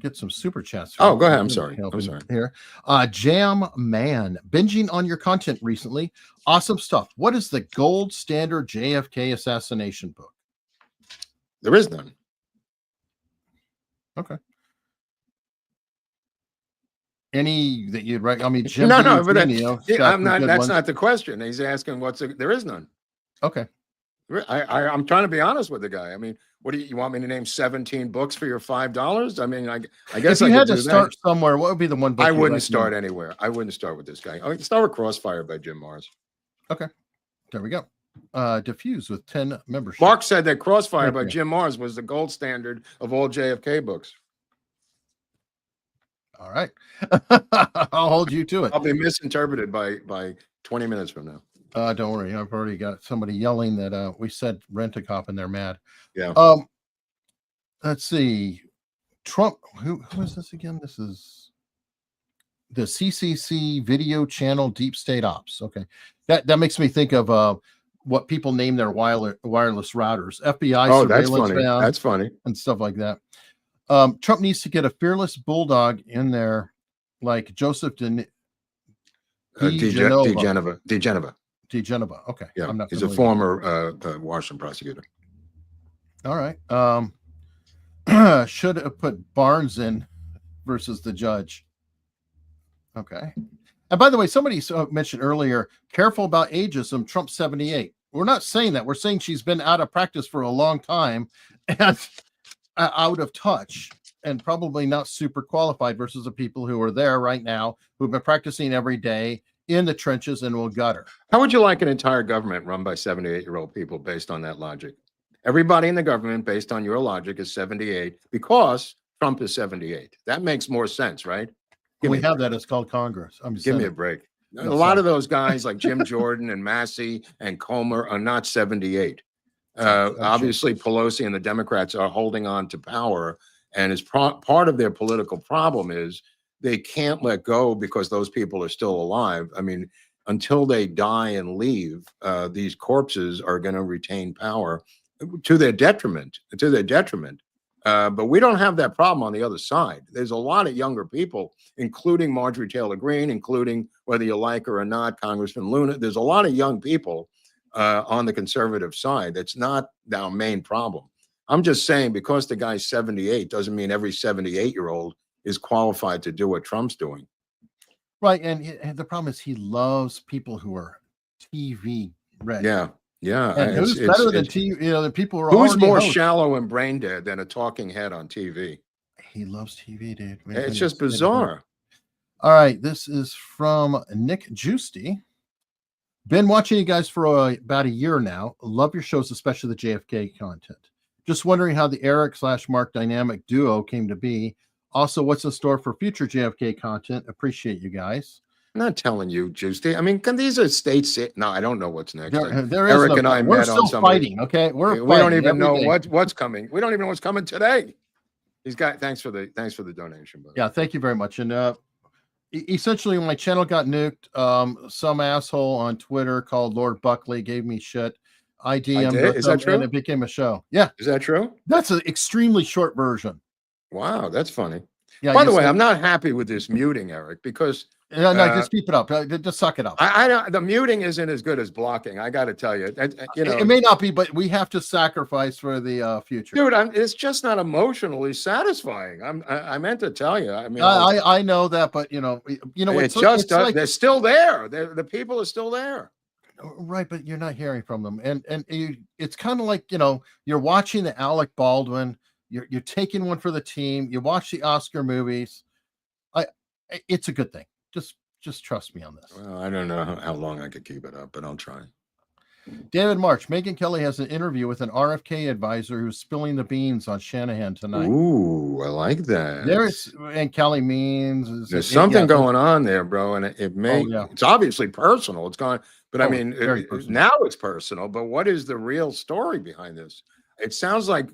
get some super chats. Oh, go ahead. I'm sorry. Here. Jam Man, binging on your content recently. Awesome stuff. What is the gold standard JFK assassination book? There is none. Okay. Any that you'd write? I mean, Jim no, but I'm not. That's not the question. He's asking there is none. Okay. I'm trying to be honest with the guy. I mean, what do you want me to name 17 books for your $5? I mean, I guess if you had to start somewhere, what would be the one book? I wouldn't start anywhere. I wouldn't start with this guy. I would start with Crossfire by Jim Marrs. Okay, there we go. Diffuse with 10 memberships. Mark said that Crossfire by Jim Marrs was the gold standard of all JFK books. All right. I'll hold you to it. I'll be misinterpreted by 20 minutes from now. Don't worry. I've already got somebody yelling that we said rent a cop and they're mad. Yeah. Let's see. Trump, who is this again? This is the CCC video channel Deep State Ops. Okay. That makes me think of what people name their wireless routers. FBI Oh, that's surveillance funny. van That's funny. and stuff like that. Trump needs to get a fearless bulldog in there like Joseph DeGenova. DeGenova. Okay. Yeah, I'm not he's a familiar. former Washington prosecutor. All right. Should have put Barnes in versus the judge. Okay. And by the way, somebody mentioned earlier, careful about ageism. Trump's 78. We're not saying that. We're saying she's been out of practice for a long time and out of touch and probably not super qualified versus the people who are there right now who've been practicing every day in the trenches and will gutter. How would you like an entire government run by 78-year-old people based on that logic? Everybody in the government, based on your logic, is 78 because Trump is 78. That makes more sense, right? We have that. It's called Congress. Give me a break. A lot of those guys like Jim Jordan and Massey and Comer are not 78. Obviously, Pelosi and the Democrats are holding on to power, and as part of their political problem is they can't let go because those people are still alive. I mean, until they die and leave, these corpses are going to retain power to their detriment. But we don't have that problem on the other side. There's a lot of younger people, including Marjorie Taylor Greene, including, whether you like her or not, Congressman Luna. There's a lot of young people on the conservative side. That's not our main problem. I'm just saying because the guy's 78 doesn't mean every 78-year-old is qualified to do what Trump's doing. Right. And the problem is he loves people who are TV ready. Yeah. Yeah. And who's better than TV? The people who are who's more hosts. shallow and brain dead than a talking head on TV? He loves TV, dude. It's just bizarre. All right. This is from Nick Giusti. Been watching you guys for about a year now. Love your shows, especially the JFK content. Just wondering how the Eric/Mark dynamic duo came to be. Also, what's in store for future JFK content? Appreciate you guys. I'm not telling you, Giusti. I mean, these are states. No, I don't know what's next. There Eric is and I we're met still on somebody. fighting. Okay, we don't even know what's coming. We don't even know what's coming today. He's got. Thanks for the donation. Yeah, thank you very much. And essentially, my channel got nuked. Some asshole on Twitter called Lord Buckley gave me shit. I DM'd Is that true? and it became a show. Yeah, is that true? That's an extremely short version. Wow, that's funny. Yeah. By the way, I'm not happy with this muting, Eric, because no, just keep it up. Just suck it up. The muting isn't as good as blocking. I got to tell you, it may not be, but we have to sacrifice for the future. Dude, it's just not emotionally satisfying. I meant to tell you. I mean, I know that, but it's just like, they're still there. The people are still there. Right, but you're not hearing from them, and it's kind of like you're watching the Alec Baldwin. You're taking one for the team. You watch the Oscar movies. It's a good thing. Just trust me on this. Well, I don't know how long I could keep it up, but I'll try. David March, Megyn Kelly has an interview with an RFK advisor who's spilling the beans on Shanahan tonight. Ooh, I like that. And Kelly means there's something going on there, bro, and it may. It's obviously personal. It's gone, but I mean, now it's personal. But what is the real story behind this? It sounds like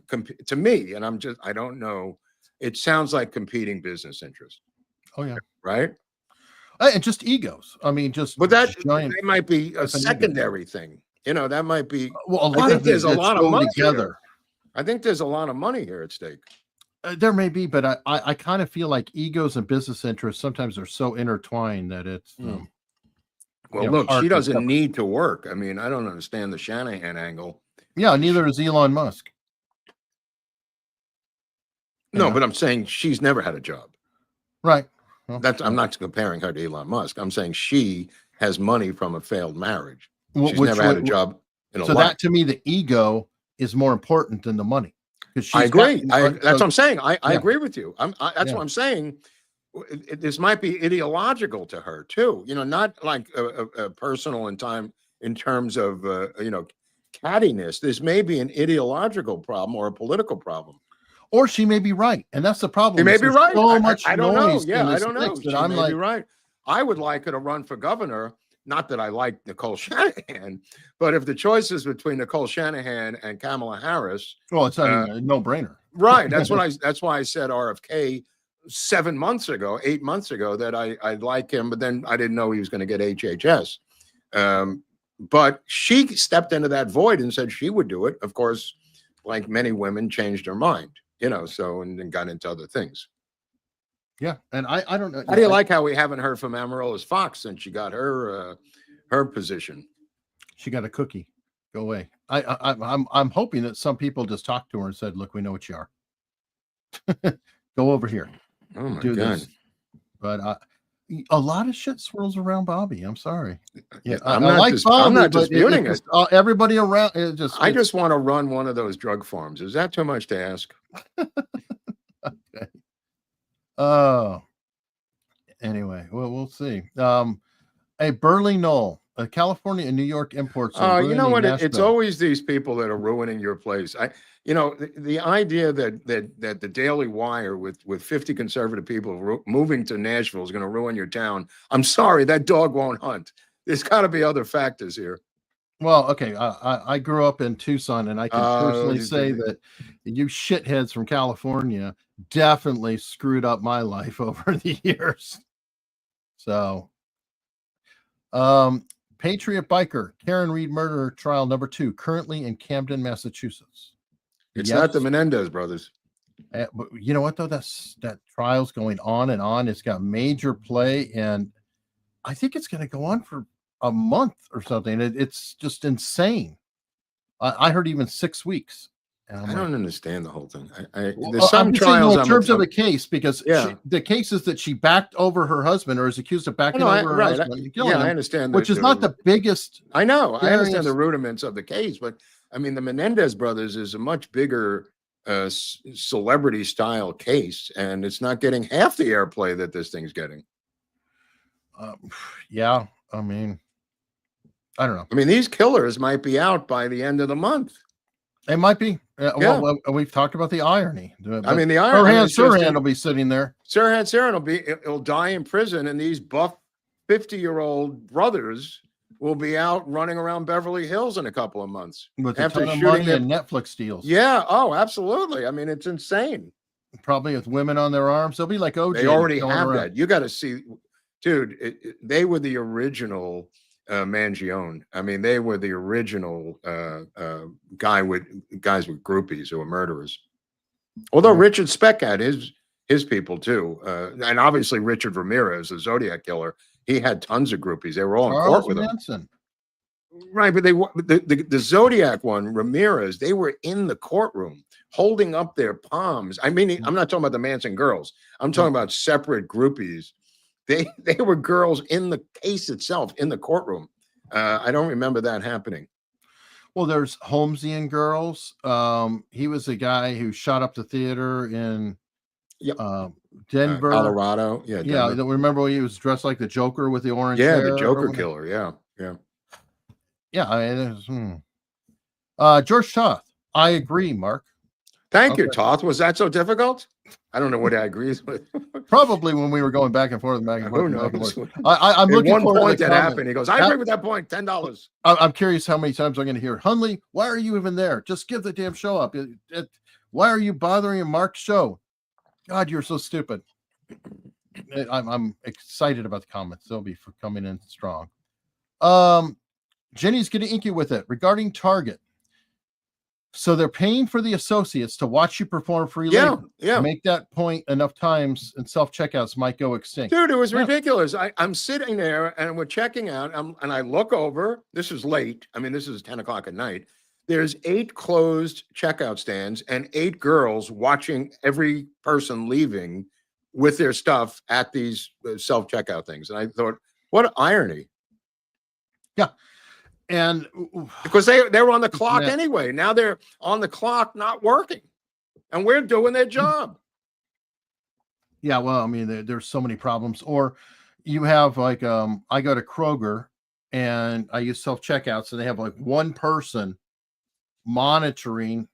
to me, and I don't know. It sounds like competing business interests. Oh yeah, right. And just egos. I mean, but that might be a secondary thing. That might be. Well, I think there's a lot of money together. I think there's a lot of money here at stake. There may be, but I kind of feel like egos and business interests sometimes are so intertwined that it's. Well, look, she doesn't need to work. I mean, I don't understand the Shanahan angle. Yeah, neither is Elon Musk. No, but I'm saying she's never had a job. Right. Well, I'm not comparing her to Elon Musk. I'm saying she has money from a failed marriage. She's never had a job in a life. That to me, the ego is more important than the money. I agree. That's what I'm saying. I agree with you. That's what I'm saying. This might be ideological to her too. Not like a personal in terms of cattiness. This may be an ideological problem or a political problem. Or she may be right, and that's the problem. She may is be there's right. So much I don't know. noise Yeah, in I this don't know. mix She that I'm may like, be right. I would like her to run for governor. Not that I like Nicole Shanahan, but if the choice is between Nicole Shanahan and Kamala Harris, well, it's not even a no-brainer. right? That's why I said RFK 7 months ago, 8 months ago, that I like him, but then I didn't know he was going to get HHS. But she stepped into that void and said she would do it. Of course, like many women, changed her mind, so and then got into other things. Yeah, and I don't know. How do you like how we haven't heard from Amaryllis Fox since she got her position? She got a cookie. Go away. I'm hoping that some people just talked to her and said, "Look, we know what you are. Go over here. Oh my do God!" This." But a lot of shit swirls around Bobby. I'm sorry. Yeah, I'm I not like Bobby, I'm not but disputing it. just, everybody around. I just want to run one of those drug farms. Is that too much to ask? Okay. Oh. Anyway, well, we'll see. A Burley Knoll, a California and New York imports. You know what? It's always these people that are ruining your place. The idea that the Daily Wire with 50 conservative people moving to Nashville is going to ruin your town. I'm sorry, that dog won't hunt. There's got to be other factors here. Well, okay. I grew up in Tucson, and I can personally say that you shitheads from California definitely screwed up my life over the years. So, Patriot biker Karen Reed murder trial number 2, currently in Camden, Massachusetts. It's not the Menendez brothers. But you know what though? That trial's going on and on. It's got major play, and I think it's going to go on for a month or something. It's just insane. I heard even 6 weeks. I don't understand the whole thing. There's some trials in terms of the case, because the case is that she backed over her husband, or is accused of backing over her husband. I understand. Which is not the biggest. I know. I understand the rudiments of the case, but I mean, the Menendez brothers is a much bigger celebrity style case, and it's not getting half the airplay that this thing's getting. Yeah, I mean, I don't know. I mean, these killers might be out by the end of the month. They might be. Well, we've talked about the irony. I mean, the irony. Sirhan will be sitting there. Sirhan will die in prison, and these buff 50-year-old brothers will be out running around Beverly Hills in a couple of months with a ton of money and Netflix deals. Yeah. Oh, absolutely. I mean, it's insane. Probably with women on their arms. They'll be like OJ. They already have that. You got to see, dude. They were the original Mangione. I mean, they were the original guys with groupies who were murderers. Although Richard Speck had his people too, and obviously Richard Ramirez, the Zodiac killer, he had tons of groupies. They were all in court with him. Right, but the Zodiac one, Ramirez, they were in the courtroom holding up their palms. I mean, I'm not talking about the Manson girls. I'm talking about separate groupies. They were girls in the case itself, in the courtroom. I don't remember that happening. Well, there's Holmesian girls. He was the guy who shot up the theater in Denver, Colorado. Yeah, Denver. Yeah. Remember when he was dressed like the Joker with the orange hair? Yeah, the Joker killer. Yeah. Yeah. I mean, George Toth. I agree, Mark. Thank you, Toth. Was that so difficult? I don't know what I agree with. Probably when we were going back and forth. Who knows? I'm looking at one forward point to that happened. He goes, I agree with that point. $10. I'm curious how many times I'm going to hear, Hunley, why are you even there? Just give the damn show up. Why are you bothering Mark's show? God, you're so stupid. I'm excited about the comments. They'll be coming in strong. Jenny's getting inky with it regarding Target. So they're paying for the associates to watch you perform free labor. Yeah. Make that point enough times, and self-checkouts might go extinct. Dude, it was ridiculous. I'm sitting there and we're checking out, and I look over. This is late. I mean, this is 10 o'clock at night. There's 8 closed checkout stands and 8 girls watching every person leaving with their stuff at these self-checkout things. And I thought, what irony. Yeah. And because they were on the clock anyway. Now they're on the clock, not working, and we're doing their job. Yeah, well, I mean, there's so many problems. Or you have like, I go to Kroger and I use self-checkout, so they have like one person monitoring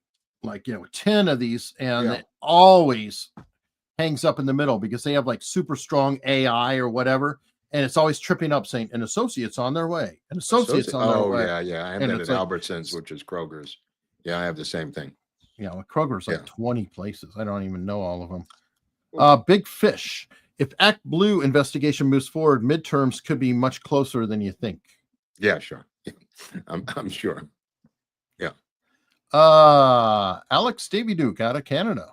like, 10 of these, and Yeah. it always hangs up in the middle because they have like super strong AI or whatever, and it's always tripping up saying an associate's on their way, an associate's on their Oh, way. yeah. I have And that it's at like, Albertsons, which is Kroger's. Yeah, I have the same thing. Kroger's like Yeah. 20 places. I don't even know all of them. Big Fish. If Act Blue investigation moves forward, midterms could be much closer than you think. Yeah, sure. I'm sure. Yeah. Alex Davy Duke out of Canada.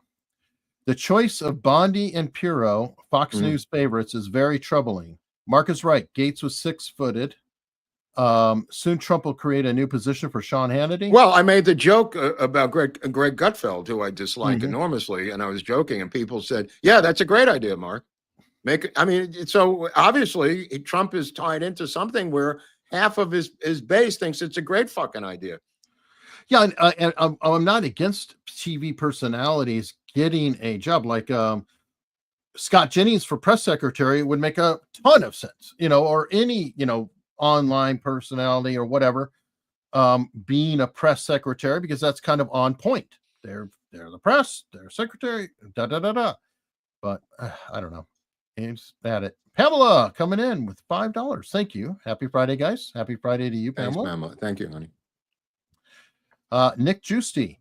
The choice of Bondi and Pirro, Fox News favorites, is very troubling. Mark is right. Gates was 6-footed. Soon Trump will create a new position for Sean Hannity. Well, I made the joke about Greg Gutfeld, who I dislike enormously, and I was joking, and people said, "Yeah, that's a great idea, Mark. So obviously Trump is tied into something where half of his base thinks it's a great fucking idea." Yeah, and I'm not against TV personalities getting a job. Like Scott Jennings for press secretary would make a ton of sense, or any, online personality or whatever, being a press secretary, because that's kind of on point. They're the press, they're secretary, da da da da. But I don't know. It's at it. Pamela coming in with $5. Thank you. Happy Friday, guys. Happy Friday to you, Pamela. Thanks, Pamela. Thank you, honey. Nick Giusti.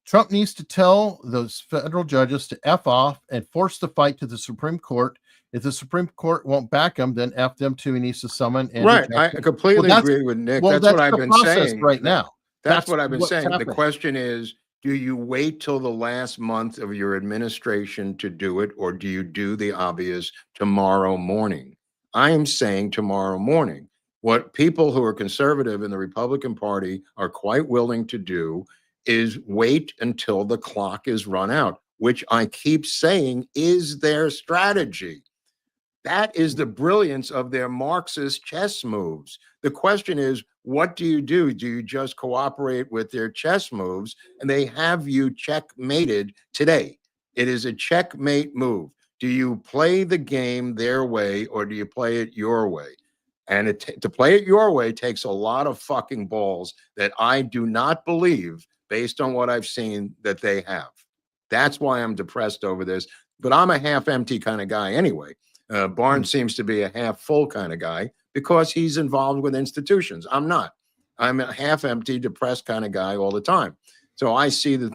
Trump needs to tell those federal judges to F off and force the fight to the Supreme Court. If the Supreme Court won't back him, then F them too. He needs to summon. Right. I completely agree with Nick. That's what I've been saying right now. That's what I've been saying. The question is, do you wait till the last month of your administration to do it, or do you do the obvious tomorrow morning? I am saying tomorrow morning. What people who are conservative in the Republican Party are quite willing to do is wait until the clock is run out, which I keep saying is their strategy. That is the brilliance of their Marxist chess moves. The question is, what do? Do you just cooperate with their chess moves? And they have you checkmated today. It is a checkmate move. Do you play the game their way, or do you play it your way? And to play it your way takes a lot of fucking balls that I do not believe, based on what I've seen, that they have. That's why I'm depressed over this. But I'm a half empty kind of guy anyway. Barnes seems to be a half full kind of guy because he's involved with institutions. I'm not. I'm a half empty, depressed kind of guy all the time. So I see the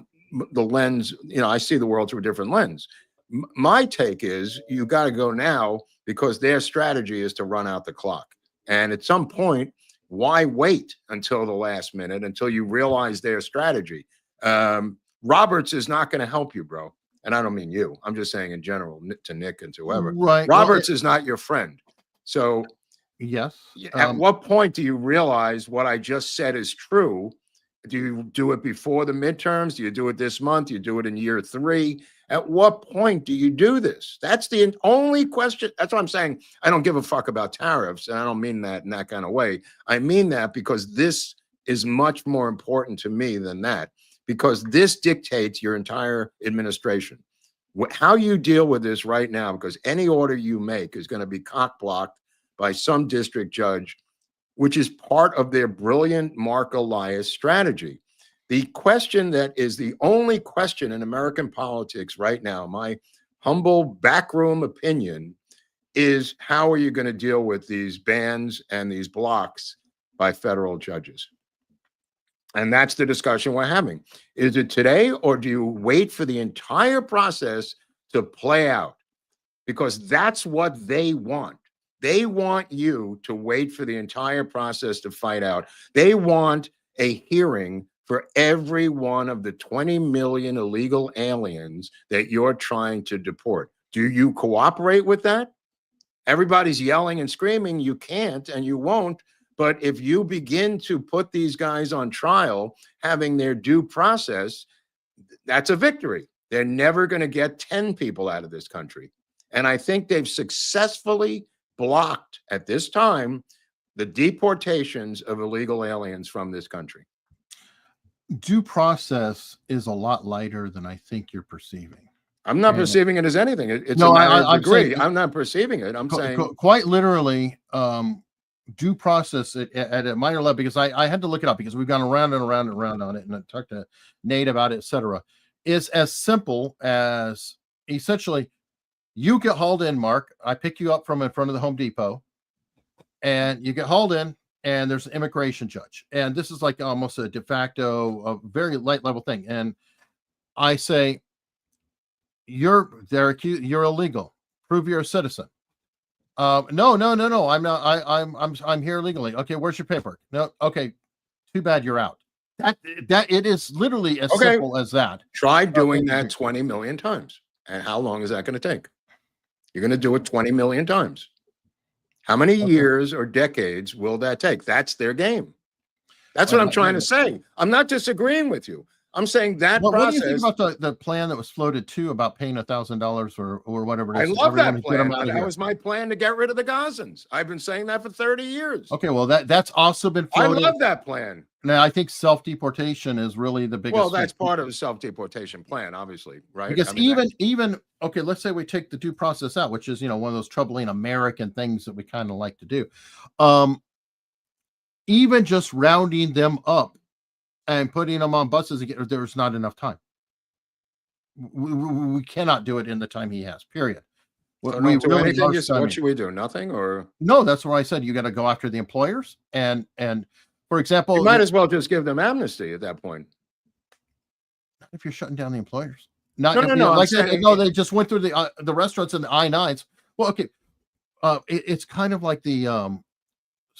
lens, I see the world through a different lens. My take is you got to go now because their strategy is to run out the clock. And at some point, why wait until the last minute, until you realize their strategy? Roberts is not going to help you, bro. And I don't mean you. I'm just saying in general to Nick and to whoever. Right. Roberts is not your friend. So yes. At what point do you realize what I just said is true? Do you do it before the midterms? Do you do it this month? Do you do it in year 3? At what point do you do this? That's the only question. That's what I'm saying. I don't give a fuck about tariffs. And I don't mean that in that kind of way. I mean that because this is much more important to me than that, because this dictates your entire administration. How you deal with this right now, because any order you make is going to be cock-blocked by some district judge, which is part of their brilliant Mark Elias strategy. The question that is the only question in American politics right now, my humble backroom opinion, is how are you going to deal with these bans and these blocks by federal judges? And that's the discussion we're having. Is it today, or do you wait for the entire process to play out? Because that's what they want. They want you to wait for the entire process to fight out. They want a hearing for every one of the 20 million illegal aliens that you're trying to deport. Do you cooperate with that? Everybody's yelling and screaming, you can't and you won't. But if you begin to put these guys on trial, having their due process, that's a victory. They're never going to get 10 people out of this country. And I think they've successfully blocked at this time the deportations of illegal aliens from this country. Due process is a lot lighter than I think you're perceiving. I'm not perceiving it as anything. It's no, a matter of I'm degree. saying, I'm not perceiving it. I'm saying quite literally, due process at a minor level, because I had to look it up because we've gone around and around and around on it, and I talked to Nate about it, etc. Is as simple as essentially you get hauled in, Mark. I pick you up from in front of the Home Depot, and you get hauled in, and there's an immigration judge, and this is like almost a de facto, a very light level thing, and I say, you're illegal. Prove you're a citizen. No, I'm not. I'm here legally. Okay, where's your paper? No, okay, too bad, you're out. That it is literally as simple as that. Try doing that 20 million times. And how long is that going to take? You're going to do it 20 million times. How many years or decades will that take? That's their game. That's what I'm trying to say. I'm not disagreeing with you. I'm saying that process. What do you think about the plan that was floated too about paying $1,000 or whatever it is? I love that plan. That was my plan to get rid of the Gazans. I've been saying that for 30 years. Okay, well that's also been floated. I love that plan. Now I think self-deportation is really the biggest. Well, that's part of the self-deportation plan, obviously, right? Because even okay, let's say we take the due process out, which is one of those troubling American things that we kind of like to do. Even just rounding them up and putting them on buses again, there's not enough time. We cannot do it in the time he has, period. What should we do? Nothing? Or no, that's what I said. You got to go after the employers. And for example, you might as well just give them amnesty at that point. If you're shutting down the employers. No. They just went through the restaurants and the I-9s. Well, okay. It's kind of like the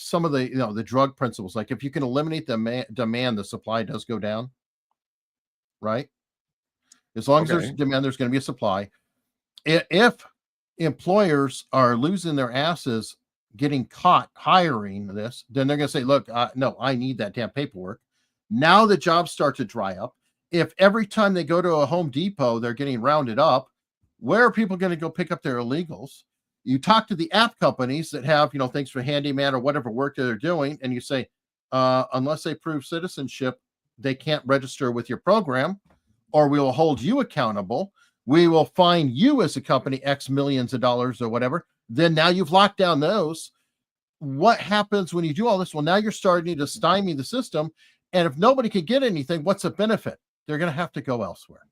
some of the the drug principles, like if you can eliminate the demand, the supply does go down, right? As long as there's demand, there's going to be a supply. If employers are losing their asses getting caught hiring this, then they're going to say, look, no, I need that damn paperwork. Now the jobs start to dry up. If every time they go to a Home Depot they're getting rounded up, where are people going to go pick up their illegals? You talk to the app companies that have, things for handyman or whatever work that they're doing, and you say, unless they prove citizenship, they can't register with your program, or we will hold you accountable. We will fine you as a company X millions of dollars or whatever. Then now you've locked down those. What happens when you do all this? Well, now you're starting to stymie the system. And if nobody can get anything, what's the benefit? They're going to have to go elsewhere.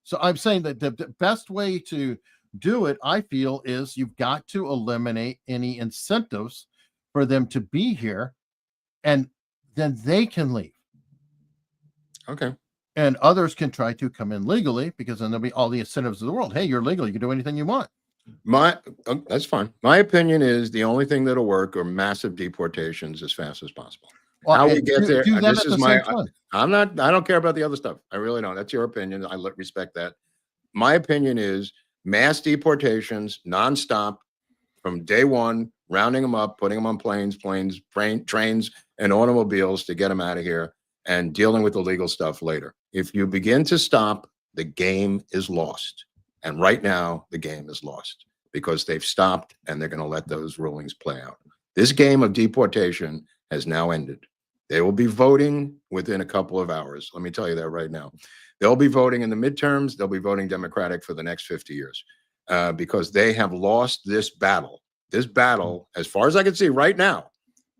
So I'm saying that the best way to do it, I feel, is you've got to eliminate any incentives for them to be here, and then they can leave. Okay. And others can try to come in legally, because then there'll be all the incentives of the world. Hey, you're legal. You can do anything you want. That's fine. My opinion is the only thing that'll work are massive deportations as fast as possible. Well, how we get there, this is my, I don't care about the other stuff. I really don't. That's your opinion. I respect that. My opinion is mass deportations, nonstop, from day one, rounding them up, putting them on planes, trains, and automobiles to get them out of here, and dealing with the legal stuff later. If you begin to stop, the game is lost. And right now, the game is lost because they've stopped and they're going to let those rulings play out. This game of deportation has now ended. They will be voting within a couple of hours. Let me tell you that right now. They'll be voting in the midterms. They'll be voting Democratic for the next 50 years because they have lost this battle. This battle, as far as I can see right now,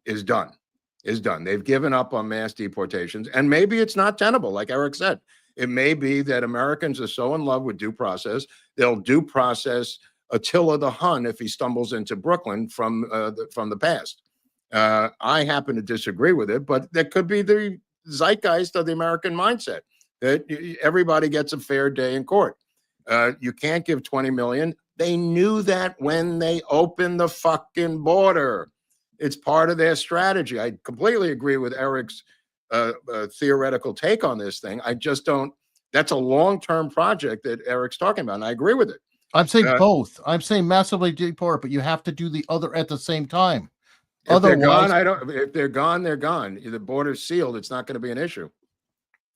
is done. They've given up on mass deportations. And maybe it's not tenable, like Eric said. It may be that Americans are so in love with due process, they'll due process Attila the Hun if he stumbles into Brooklyn from the past. I happen to disagree with it, but that could be the zeitgeist of the American mindset, that everybody gets a fair day in court. You can't give 20 million. They knew that when they opened the fucking border. It's part of their strategy. I completely agree with Eric's theoretical take on this thing. I just don't. That's a long-term project that Eric's talking about, and I agree with it. I'm saying both. I'm saying massively deport, but you have to do the other at the same time. If they're gone, if they're gone, they're gone. The border's sealed. It's not going to be an issue.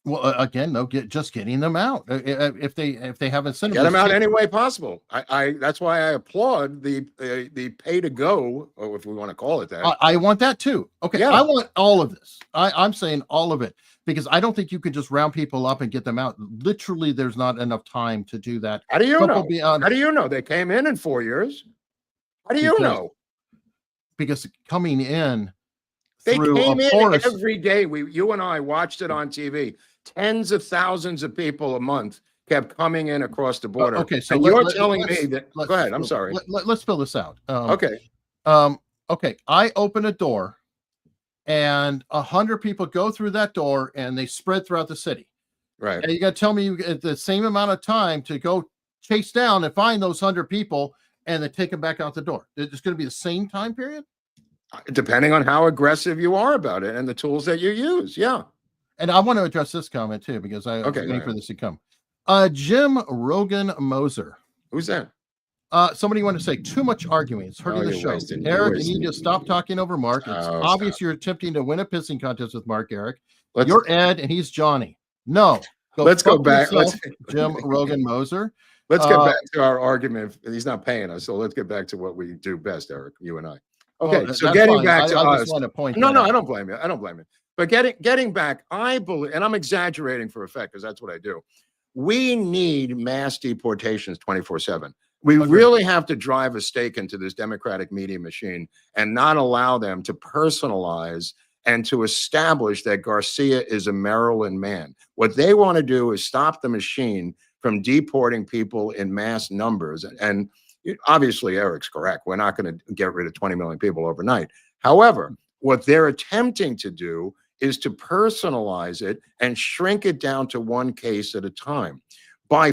Well, again, no, just getting them out. If they have incentive, get them out any way possible. That's why I applaud the pay to go, or if we want to call it that. I want that too. Okay, yeah. I want all of this. I'm saying all of it, because I don't think you could just round people up and get them out. Literally, there's not enough time to do that. How do you know? How do you know? They came in 4 years. How do you know? because coming in They through came a in porous, every day. You and I watched it on TV. Tens of thousands of people a month kept coming in across the border. okay, so and you're telling me that. Go ahead. I'm sorry. Let's fill this out. Okay. Okay. I open a door, and 100 people go through that door, and they spread throughout the city. Right. And you got to tell me you get the same amount of time to go chase down and find those 100 people, and then take them back out the door. It's going to be the same time period. Depending on how aggressive you are about it and the tools that you use. Yeah. And I want to address this comment too, because I'm waiting for this to come. Jim Rogan Moser. Who's that? Somebody want to say too much arguing. It's hurting the show. Eric, you need to stop talking over Mark. It's obvious you're attempting to win a pissing contest with Mark, Eric. You're Ed and he's Johnny. No. Let's go back. Jim Rogan Moser. Let's get back to our argument. He's not paying us, so let's get back to what we do best, Eric, you and I. Okay, well, so getting fine. back to I us. just want to point No, that out. I don't blame you. I don't blame you. But getting back, I believe, and I'm exaggerating for effect because that's what I do. We need mass deportations 24/7. We really have to drive a stake into this Democratic media machine and not allow them to personalize and to establish that Garcia is a Maryland man. What they want to do is stop the machine from deporting people in mass numbers. And obviously, Eric's correct. We're not going to get rid of 20 million people overnight. However, what they're attempting to do is to personalize it and shrink it down to one case at a time. By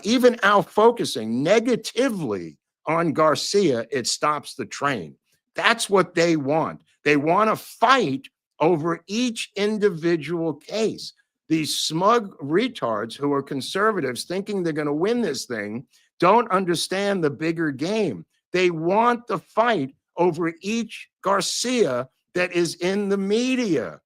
even out focusing negatively on Garcia, it stops the train. That's what they want. They want to fight over each individual case. These smug retards who are conservatives thinking they're going to win this thing don't understand the bigger game. They want the fight over each Garcia that is in the media.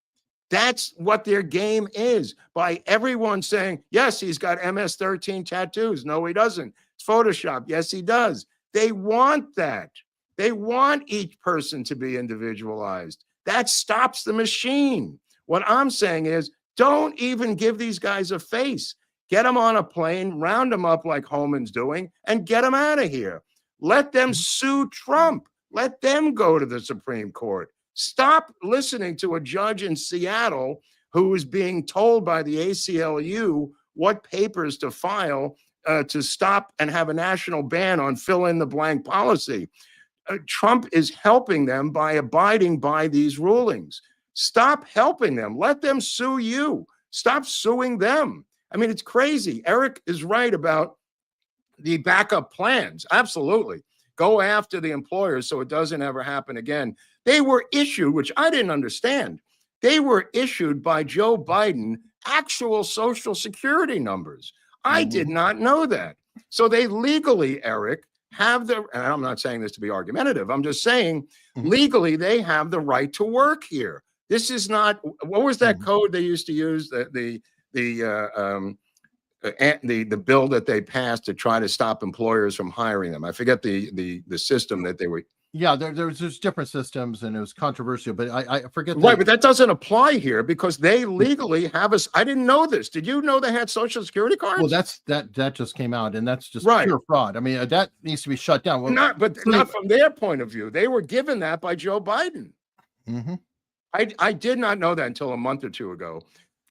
That's what their game is. By everyone saying, yes, he's got MS-13 tattoos. No, he doesn't. It's Photoshop. Yes, he does. They want that. They want each person to be individualized. That stops the machine. What I'm saying is, don't even give these guys a face. Get them on a plane, round them up like Holman's doing, and get them out of here. Let them sue Trump. Let them go to the Supreme Court. Stop listening to a judge in Seattle who is being told by the ACLU what papers to file to stop and have a national ban on fill-in-the-blank policy. Trump is helping them by abiding by these rulings. Stop helping them. Let them sue you. Stop suing them. I mean, it's crazy. Eric is right about the backup plans. Absolutely. Go after the employers so it doesn't ever happen again. They were issued, which I didn't understand. They were issued by Joe Biden actual Social Security numbers. I did not know that. So they legally, Eric, have the, and I'm not saying this to be argumentative, I'm just saying legally they have the right to work here. This is not, what was that code they used to use? The bill that they passed to try to stop employers from hiring them. I forget the system that they were. Yeah, there's different systems, and it was controversial, but I forget. Right, but that doesn't apply here because they legally have us. I didn't know this. Did you know they had Social Security cards? Well, that just came out, and that's just right. Pure fraud. I mean, that needs to be shut down. Well, not from their point of view. They were given that by Joe Biden. I did not know that until a month or two ago.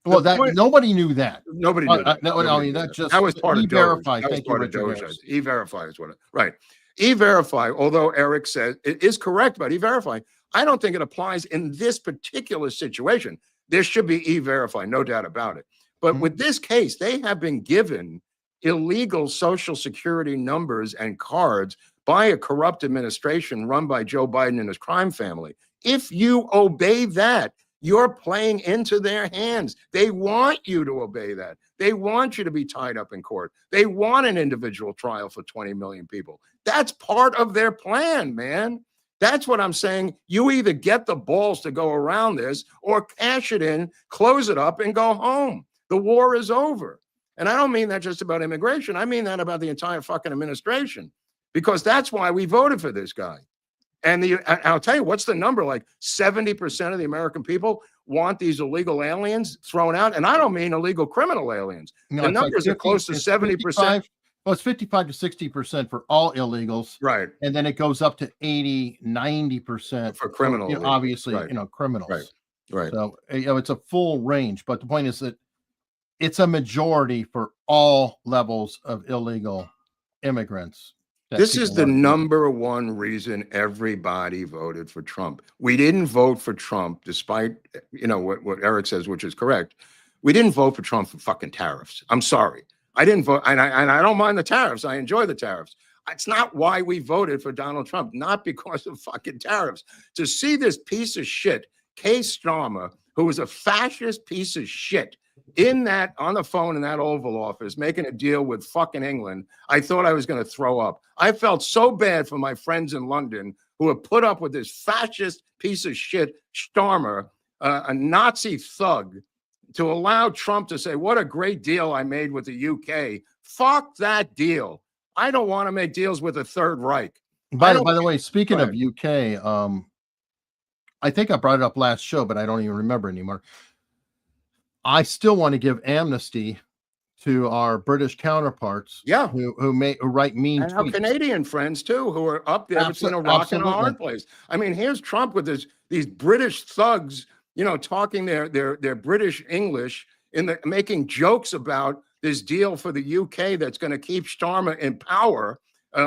Well, nobody knew that. Nobody knew that. I mean, that just that was part of E-Verify. Doge. Thank you, Richard. E-Verify is what it, right. E-Verify, although Eric says it is correct about E-Verify, I don't think it applies in this particular situation. There should be E-Verify, no doubt about it. But with this case, they have been given illegal Social Security numbers and cards by a corrupt administration run by Joe Biden and his crime family. If you obey that, you're playing into their hands. They want you to obey that. They want you to be tied up in court. They want an individual trial for 20 million people. That's part of their plan, man. That's what I'm saying. You either get the balls to go around this or cash it in, close it up, and go home. The war is over. And I don't mean that just about immigration. I mean that about the entire fucking administration, because that's why we voted for this guy. And I'll tell you, what's the number? Like 70% of the American people want these illegal aliens thrown out. And I don't mean illegal criminal aliens. No, the numbers like 50, are close to 70%. Well, it's 55 to 60% for all illegals. Right. And then it goes up to 80, 90% For criminal illegals. obviously, Right. criminals. Right. Right. So, it's a full range. But the point is that it's a majority for all levels of illegal immigrants. This is the number one reason everybody voted for Trump. We didn't vote for Trump, despite what Eric says, which is correct. We didn't vote for Trump for fucking tariffs. I'm sorry. I didn't vote, and I don't mind the tariffs. I enjoy the tariffs. It's not why we voted for Donald Trump, not because of fucking tariffs. To see this piece of shit, Kay Starmer, who was a fascist piece of shit, on the phone in that Oval Office, making a deal with fucking England, I thought I was going to throw up. I felt so bad for my friends in London who have put up with this fascist piece of shit, Starmer, a Nazi thug, to allow Trump to say, what a great deal I made with the UK. Fuck that deal. I don't want to make deals with the Third Reich. By the way, speaking of UK, I think I brought it up last show, but I don't even remember anymore. I still want to give amnesty to our British counterparts, who write mean and tweets. our Canadian friends too, who are up there between a rock and a hard place. I mean, here's Trump with these British thugs, talking their British English making jokes about this deal for the UK that's going to keep Starmer in power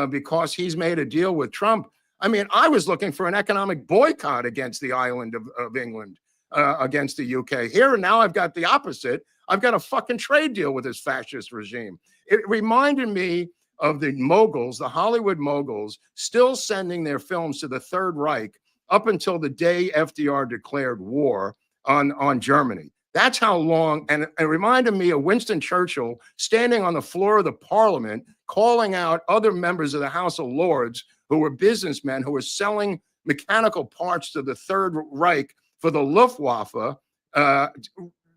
because he's made a deal with Trump. I mean, I was looking for an economic boycott against the island of England. Against the UK. Here and now I've got the opposite. I've got a fucking trade deal with this fascist regime. It reminded me of the moguls, the Hollywood moguls, still sending their films to the Third Reich up until the day FDR declared war on Germany. That's how long, and it reminded me of Winston Churchill standing on the floor of the parliament, calling out other members of the House of Lords who were businessmen who were selling mechanical parts to the Third Reich for the Luftwaffe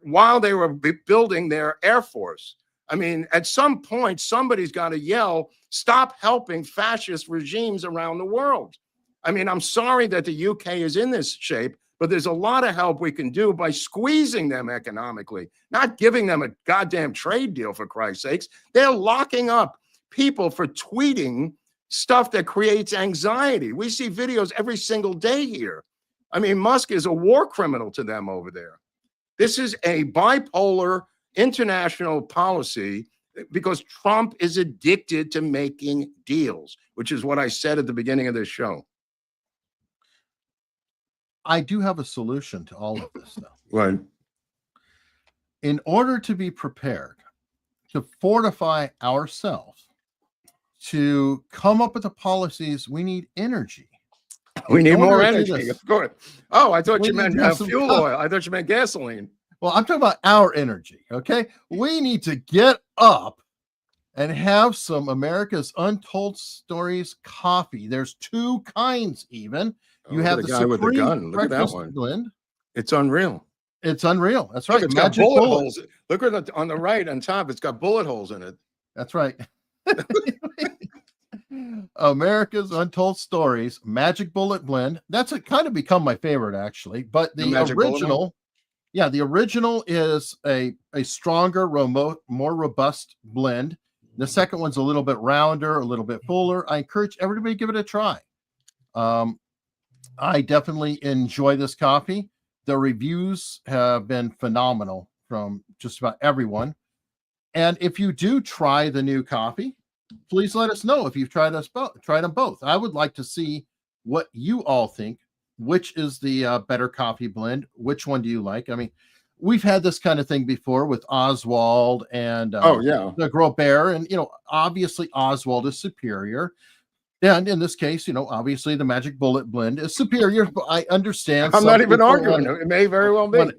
while they were building their Air Force. I mean, at some point, somebody's got to yell, stop helping fascist regimes around the world. I mean, I'm sorry that the UK is in this shape, but there's a lot of help we can do by squeezing them economically, not giving them a goddamn trade deal, for Christ's sakes. They're locking up people for tweeting stuff that creates anxiety. We see videos every single day here. I mean, Musk is a war criminal to them over there. This is a bipolar international policy because Trump is addicted to making deals, which is what I said at the beginning of this show. I do have a solution to all of this, though. Right. In order to be prepared to fortify ourselves, to come up with the policies, we need energy. We need more energy, of course. Oh, I thought you meant fuel oil. I thought you meant gasoline. Well, I'm talking about our energy, okay? We need to get up and have some America's Untold Stories coffee. There's two kinds even. You have the guy with the gun. Look at that one. Blend. It's unreal. It's unreal. That's right. Look, it's got bullet holes. Look on the right on top. It's got bullet holes in it. That's right. America's Untold Stories Magic Bullet Blend. That's kind of become my favorite, actually. But the original, the original is a stronger, more robust blend. The second one's a little bit rounder, a little bit fuller. I encourage everybody to give it a try. I definitely enjoy this coffee. The reviews have been phenomenal from just about everyone. And if you do try the new coffee, please let us know if you've tried them both. I would like to see what you all think. Which is the better coffee blend? Which one do you like? I mean, we've had this kind of thing before with Oswald and the Groubert, and obviously Oswald is superior. And in this case, obviously the Magic Bullet Blend is superior. But I understand. I'm not even arguing. It may very well be.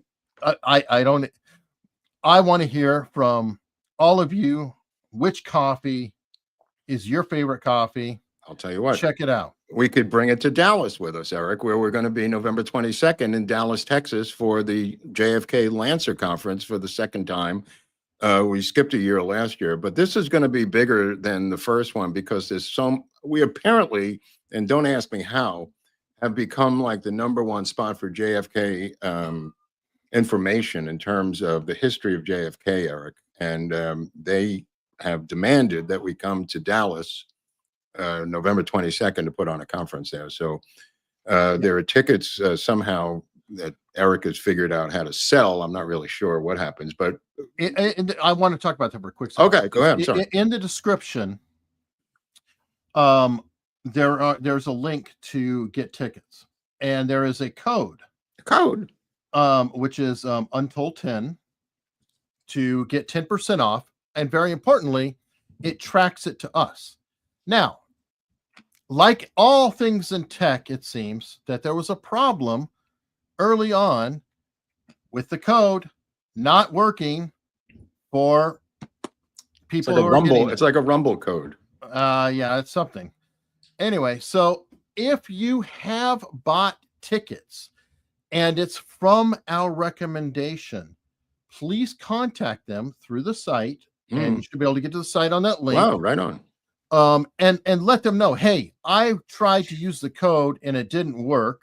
I want to hear from all of you. Which coffee is your favorite coffee? I'll tell you what. Check it out. We could bring it to Dallas with us, Eric, where we're going to be November 22nd in Dallas, Texas for the JFK Lancer Conference for the second time. We skipped a year last year, but this is going to be bigger than the first one because we apparently, and don't ask me how, have become like the #1 spot for JFK information in terms of the history of JFK, Eric. And they have demanded that we come to Dallas November 22nd to put on a conference there. So there are tickets somehow that Eric has figured out how to sell. I'm not really sure what happens, but I want to talk about that for a quick second. Okay, go ahead. I'm sorry. In the description, there's a link to get tickets, and there is a code, which is Untold 10 to get 10% off, and very importantly, it tracks it to us. Now, like all things in tech, it seems that there was a problem early on with the code not working for people who are getting it. It's like a Rumble code. Yeah, it's something. Anyway, so if you have bought tickets and it's from our recommendation, please contact them through the site, and you should be able to get to the site on that link. Wow, right on. And let them know, hey, I tried to use the code and it didn't work.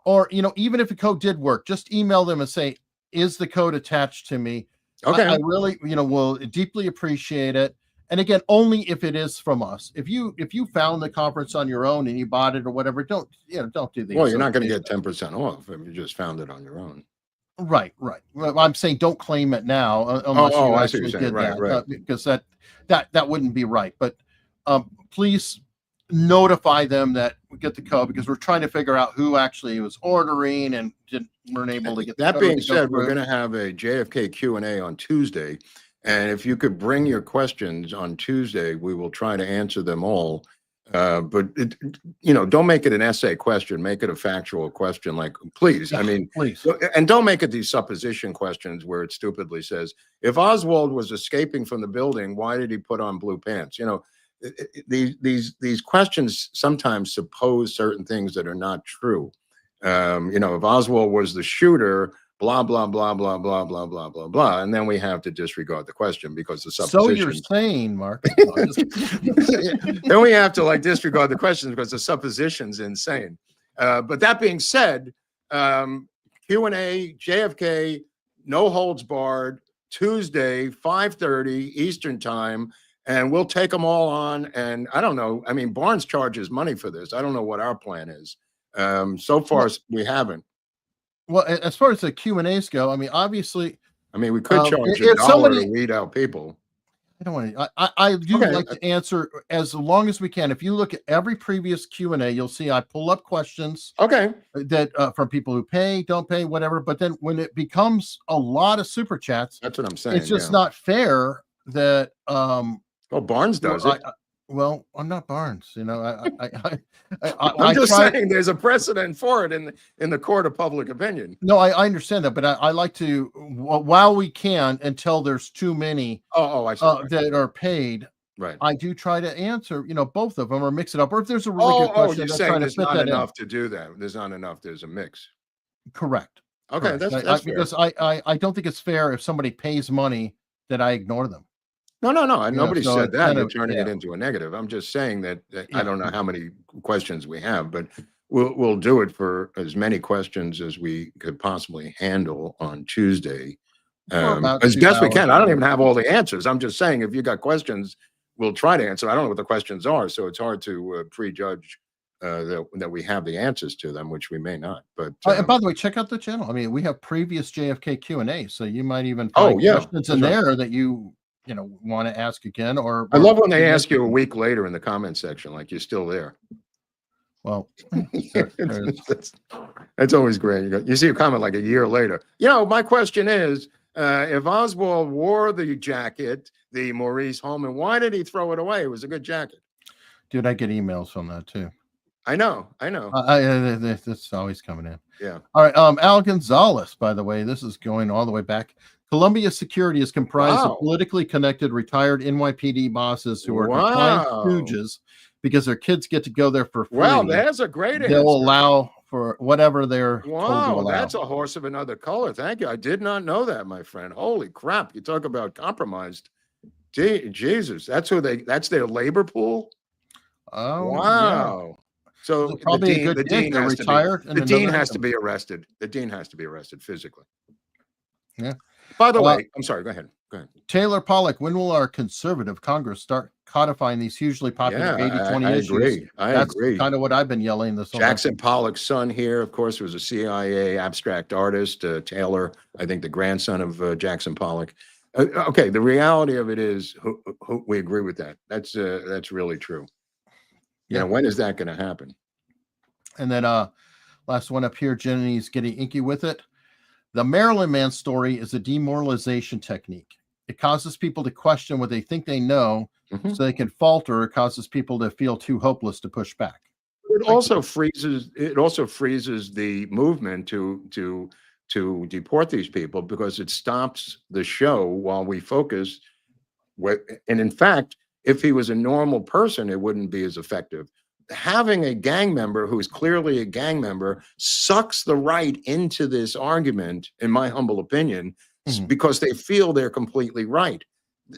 Or, even if the code did work, just email them and say, is the code attached to me? Okay. I really, will deeply appreciate it. And again, only if it is from us. If you found the conference on your own and you bought it or whatever, don't do these. Well, you're not going to get 10% off if you just found it on your own. Right. Well, I'm saying don't claim it now unless you actually did that, right. Because that wouldn't be right. But please notify them that we get the code, because we're trying to figure out who actually was ordering and weren't able to get the that code being to go said, we're through. going to have a JFK Q&A on Tuesday, and if you could bring your questions on Tuesday, we will try to answer them all. But don't make it an essay question, make it a factual question, like, please. I mean, please. And don't make it these supposition questions where it stupidly says, if Oswald was escaping from the building, why did he put on blue pants? These questions sometimes suppose certain things that are not true. If Oswald was the shooter, blah blah blah blah blah blah blah blah blah, and then we have to disregard the question because the suppositions. So you're saying, Mark? Then we have to disregard the questions because the supposition's insane. But that being said, Q&A, JFK, no holds barred, Tuesday, 5:30 Eastern time. And we'll take them all on. And I don't know. I mean, Barnes charges money for this. I don't know what our plan is. So far, we haven't. Well, as far as the Q&As go, I mean, obviously. I mean, we could charge $1 to weed out people. I don't want to. I do like to answer as long as we can. If you look at every previous Q&A, you'll see I pull up questions. Okay. That from people who pay, don't pay, whatever. But then when it becomes a lot of super chats, that's what I'm saying. It's just not fair that. Well, Barnes does it. I'm not Barnes. I'm just saying there's a precedent for it in the court of public opinion. No, I understand that, but I like to, while we can, until there's too many I see. That are paid. Right. I do try to answer, both of them or mix it up. Or if there's a really good question, you're saying there's not enough to do that. There's not enough. There's a mix. Correct. Okay, Correct. that's fair. Because I don't think it's fair if somebody pays money that I ignore them. No. Nobody so said that. You're of, turning it into a negative. I'm just saying that I don't know how many questions we have, but we'll do it for as many questions as we could possibly handle on Tuesday, as best we can. I don't even have all the answers. I'm just saying, if you got questions, we'll try to answer. I don't know what the questions are, so it's hard to prejudge that we have the answers to them, which we may not. But and by the way, check out the channel. I mean, we have previous JFK Q&A, so you might even find questions in there that you want to ask again. Or I love when they ask you a week later in the comment section, like you're still there. Well, that's always great. You see a comment like a year later. My question is, if Oswald wore the jacket, the Maurice Holman, why did he throw it away? It was a good jacket. Dude, I get emails from that too. I know. That's always coming in. Yeah. All right. Al Gonzalez, by the way, this is going all the way back. Columbia Security is comprised of politically connected retired NYPD bosses who are defined stooges because their kids get to go there for free. Well, that's a great answer. They'll allow for whatever they're told to allow. That's a horse of another color. Thank you. I did not know that, my friend. Holy crap. You talk about compromised. Jesus. That's their labor pool? Oh, wow. Yeah. So probably the dean has retired. To the dean has to be arrested. The dean has to be arrested physically. Yeah. By the way, I'm sorry. Go ahead. Go ahead. Taylor Pollock, when will our conservative Congress start codifying these hugely popular 80-20 issues? Agree. That's agree. kind of what I've been yelling this whole Jackson Pollock's son here, of course, was a CIA abstract artist. Taylor, I think the grandson of Jackson Pollock. Okay, the reality of it is, we agree with that. That's really true. Yeah. When is that going to happen? And then last one up here, Jenny's getting inky with it. The Maryland Man story is a demoralization technique. It causes people to question what they think they know, so they can falter. It causes people to feel too hopeless to push back. It also freezes. It also freezes the movement to deport these people, because it stops the show while we focus. And in fact, if he was a normal person, it wouldn't be as effective. Having a gang member who is clearly a gang member sucks the right into this argument, in my humble opinion, because they feel they're completely right.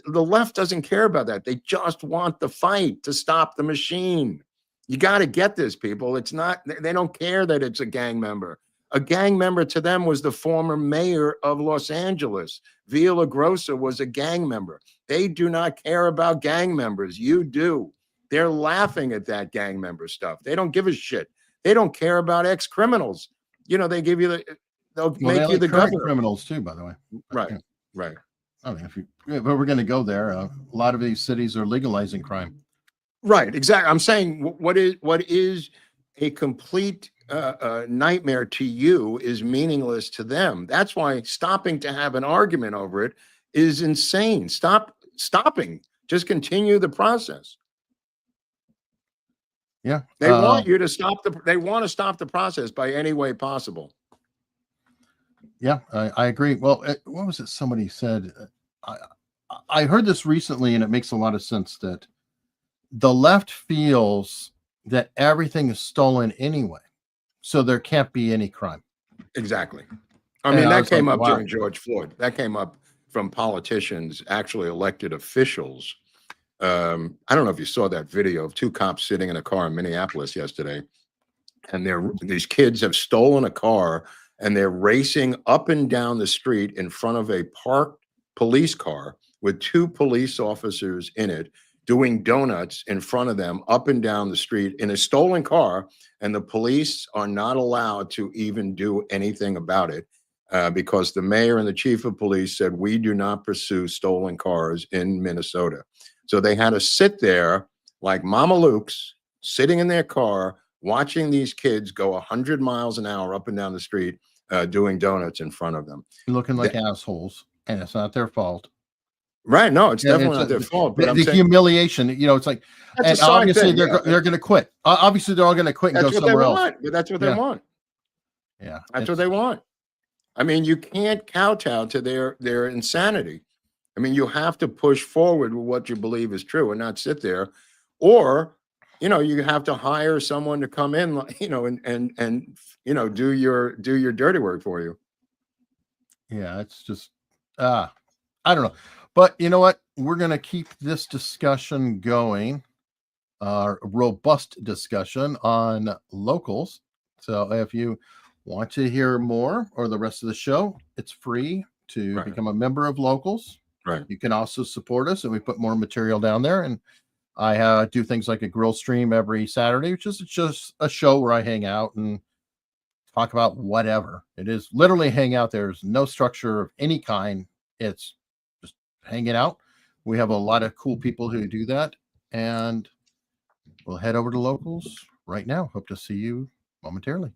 The left doesn't care about that. They just want the fight to stop the machine. You got to get this, people. It's not, they don't care that it's a gang member. A gang member to them was the former mayor of Los Angeles. Villagrosa was a gang member. They do not care about gang members. You do. They're laughing at that gang member stuff. They don't give a shit. They don't care about ex-criminals. They give you they'll make you the governor. Criminals too, by the way. Right, right. I mean, if we're going to go there, a lot of these cities are legalizing crime. Right, exactly. I'm saying what is a complete nightmare to you is meaningless to them. That's why stopping to have an argument over it is insane. Stopping. Just continue the process. Yeah, they want you to stop they want to stop the process by any way possible. Yeah, I agree. Well, what was it? Somebody said, I heard this recently, and it makes a lot of sense, that the left feels that everything is stolen anyway, so there can't be any crime. Exactly. I mean, that came up during George Floyd. That came up from politicians, actually elected officials. I don't know if you saw that video of two cops sitting in a car in Minneapolis yesterday, and these kids have stolen a car, and they're racing up and down the street in front of a parked police car with two police officers in it, doing donuts in front of them up and down the street in a stolen car, and the police are not allowed to even do anything about it because the mayor and the chief of police said, we do not pursue stolen cars in Minnesota. So they had to sit there like Mama Luke's, sitting in their car, watching these kids go 100 miles an hour up and down the street, doing donuts in front of them. Looking like assholes, and it's not their fault. Right? No, it's definitely not their fault. But the humiliation, it's like, and obviously they're going to quit. Obviously, they're all going to quit and go somewhere else. But that's what they want. Yeah, that's what they want. I mean, you can't kowtow to their insanity. I mean, you have to push forward with what you believe is true and not sit there, or you have to hire someone to come in, and do your dirty work for you. Yeah, it's just I don't know. But you know what? We're going to keep this discussion going, robust discussion on locals. So if you want to hear more or the rest of the show, it's free to become a member of Locals. Right. You can also support us, and we put more material down there. And I do things like a grill stream every Saturday, which is just a show where I hang out and talk about whatever. It is literally hang out. There's no structure of any kind. It's just hanging out. We have a lot of cool people who do that, and we'll head over to Locals right now. Hope to see you momentarily.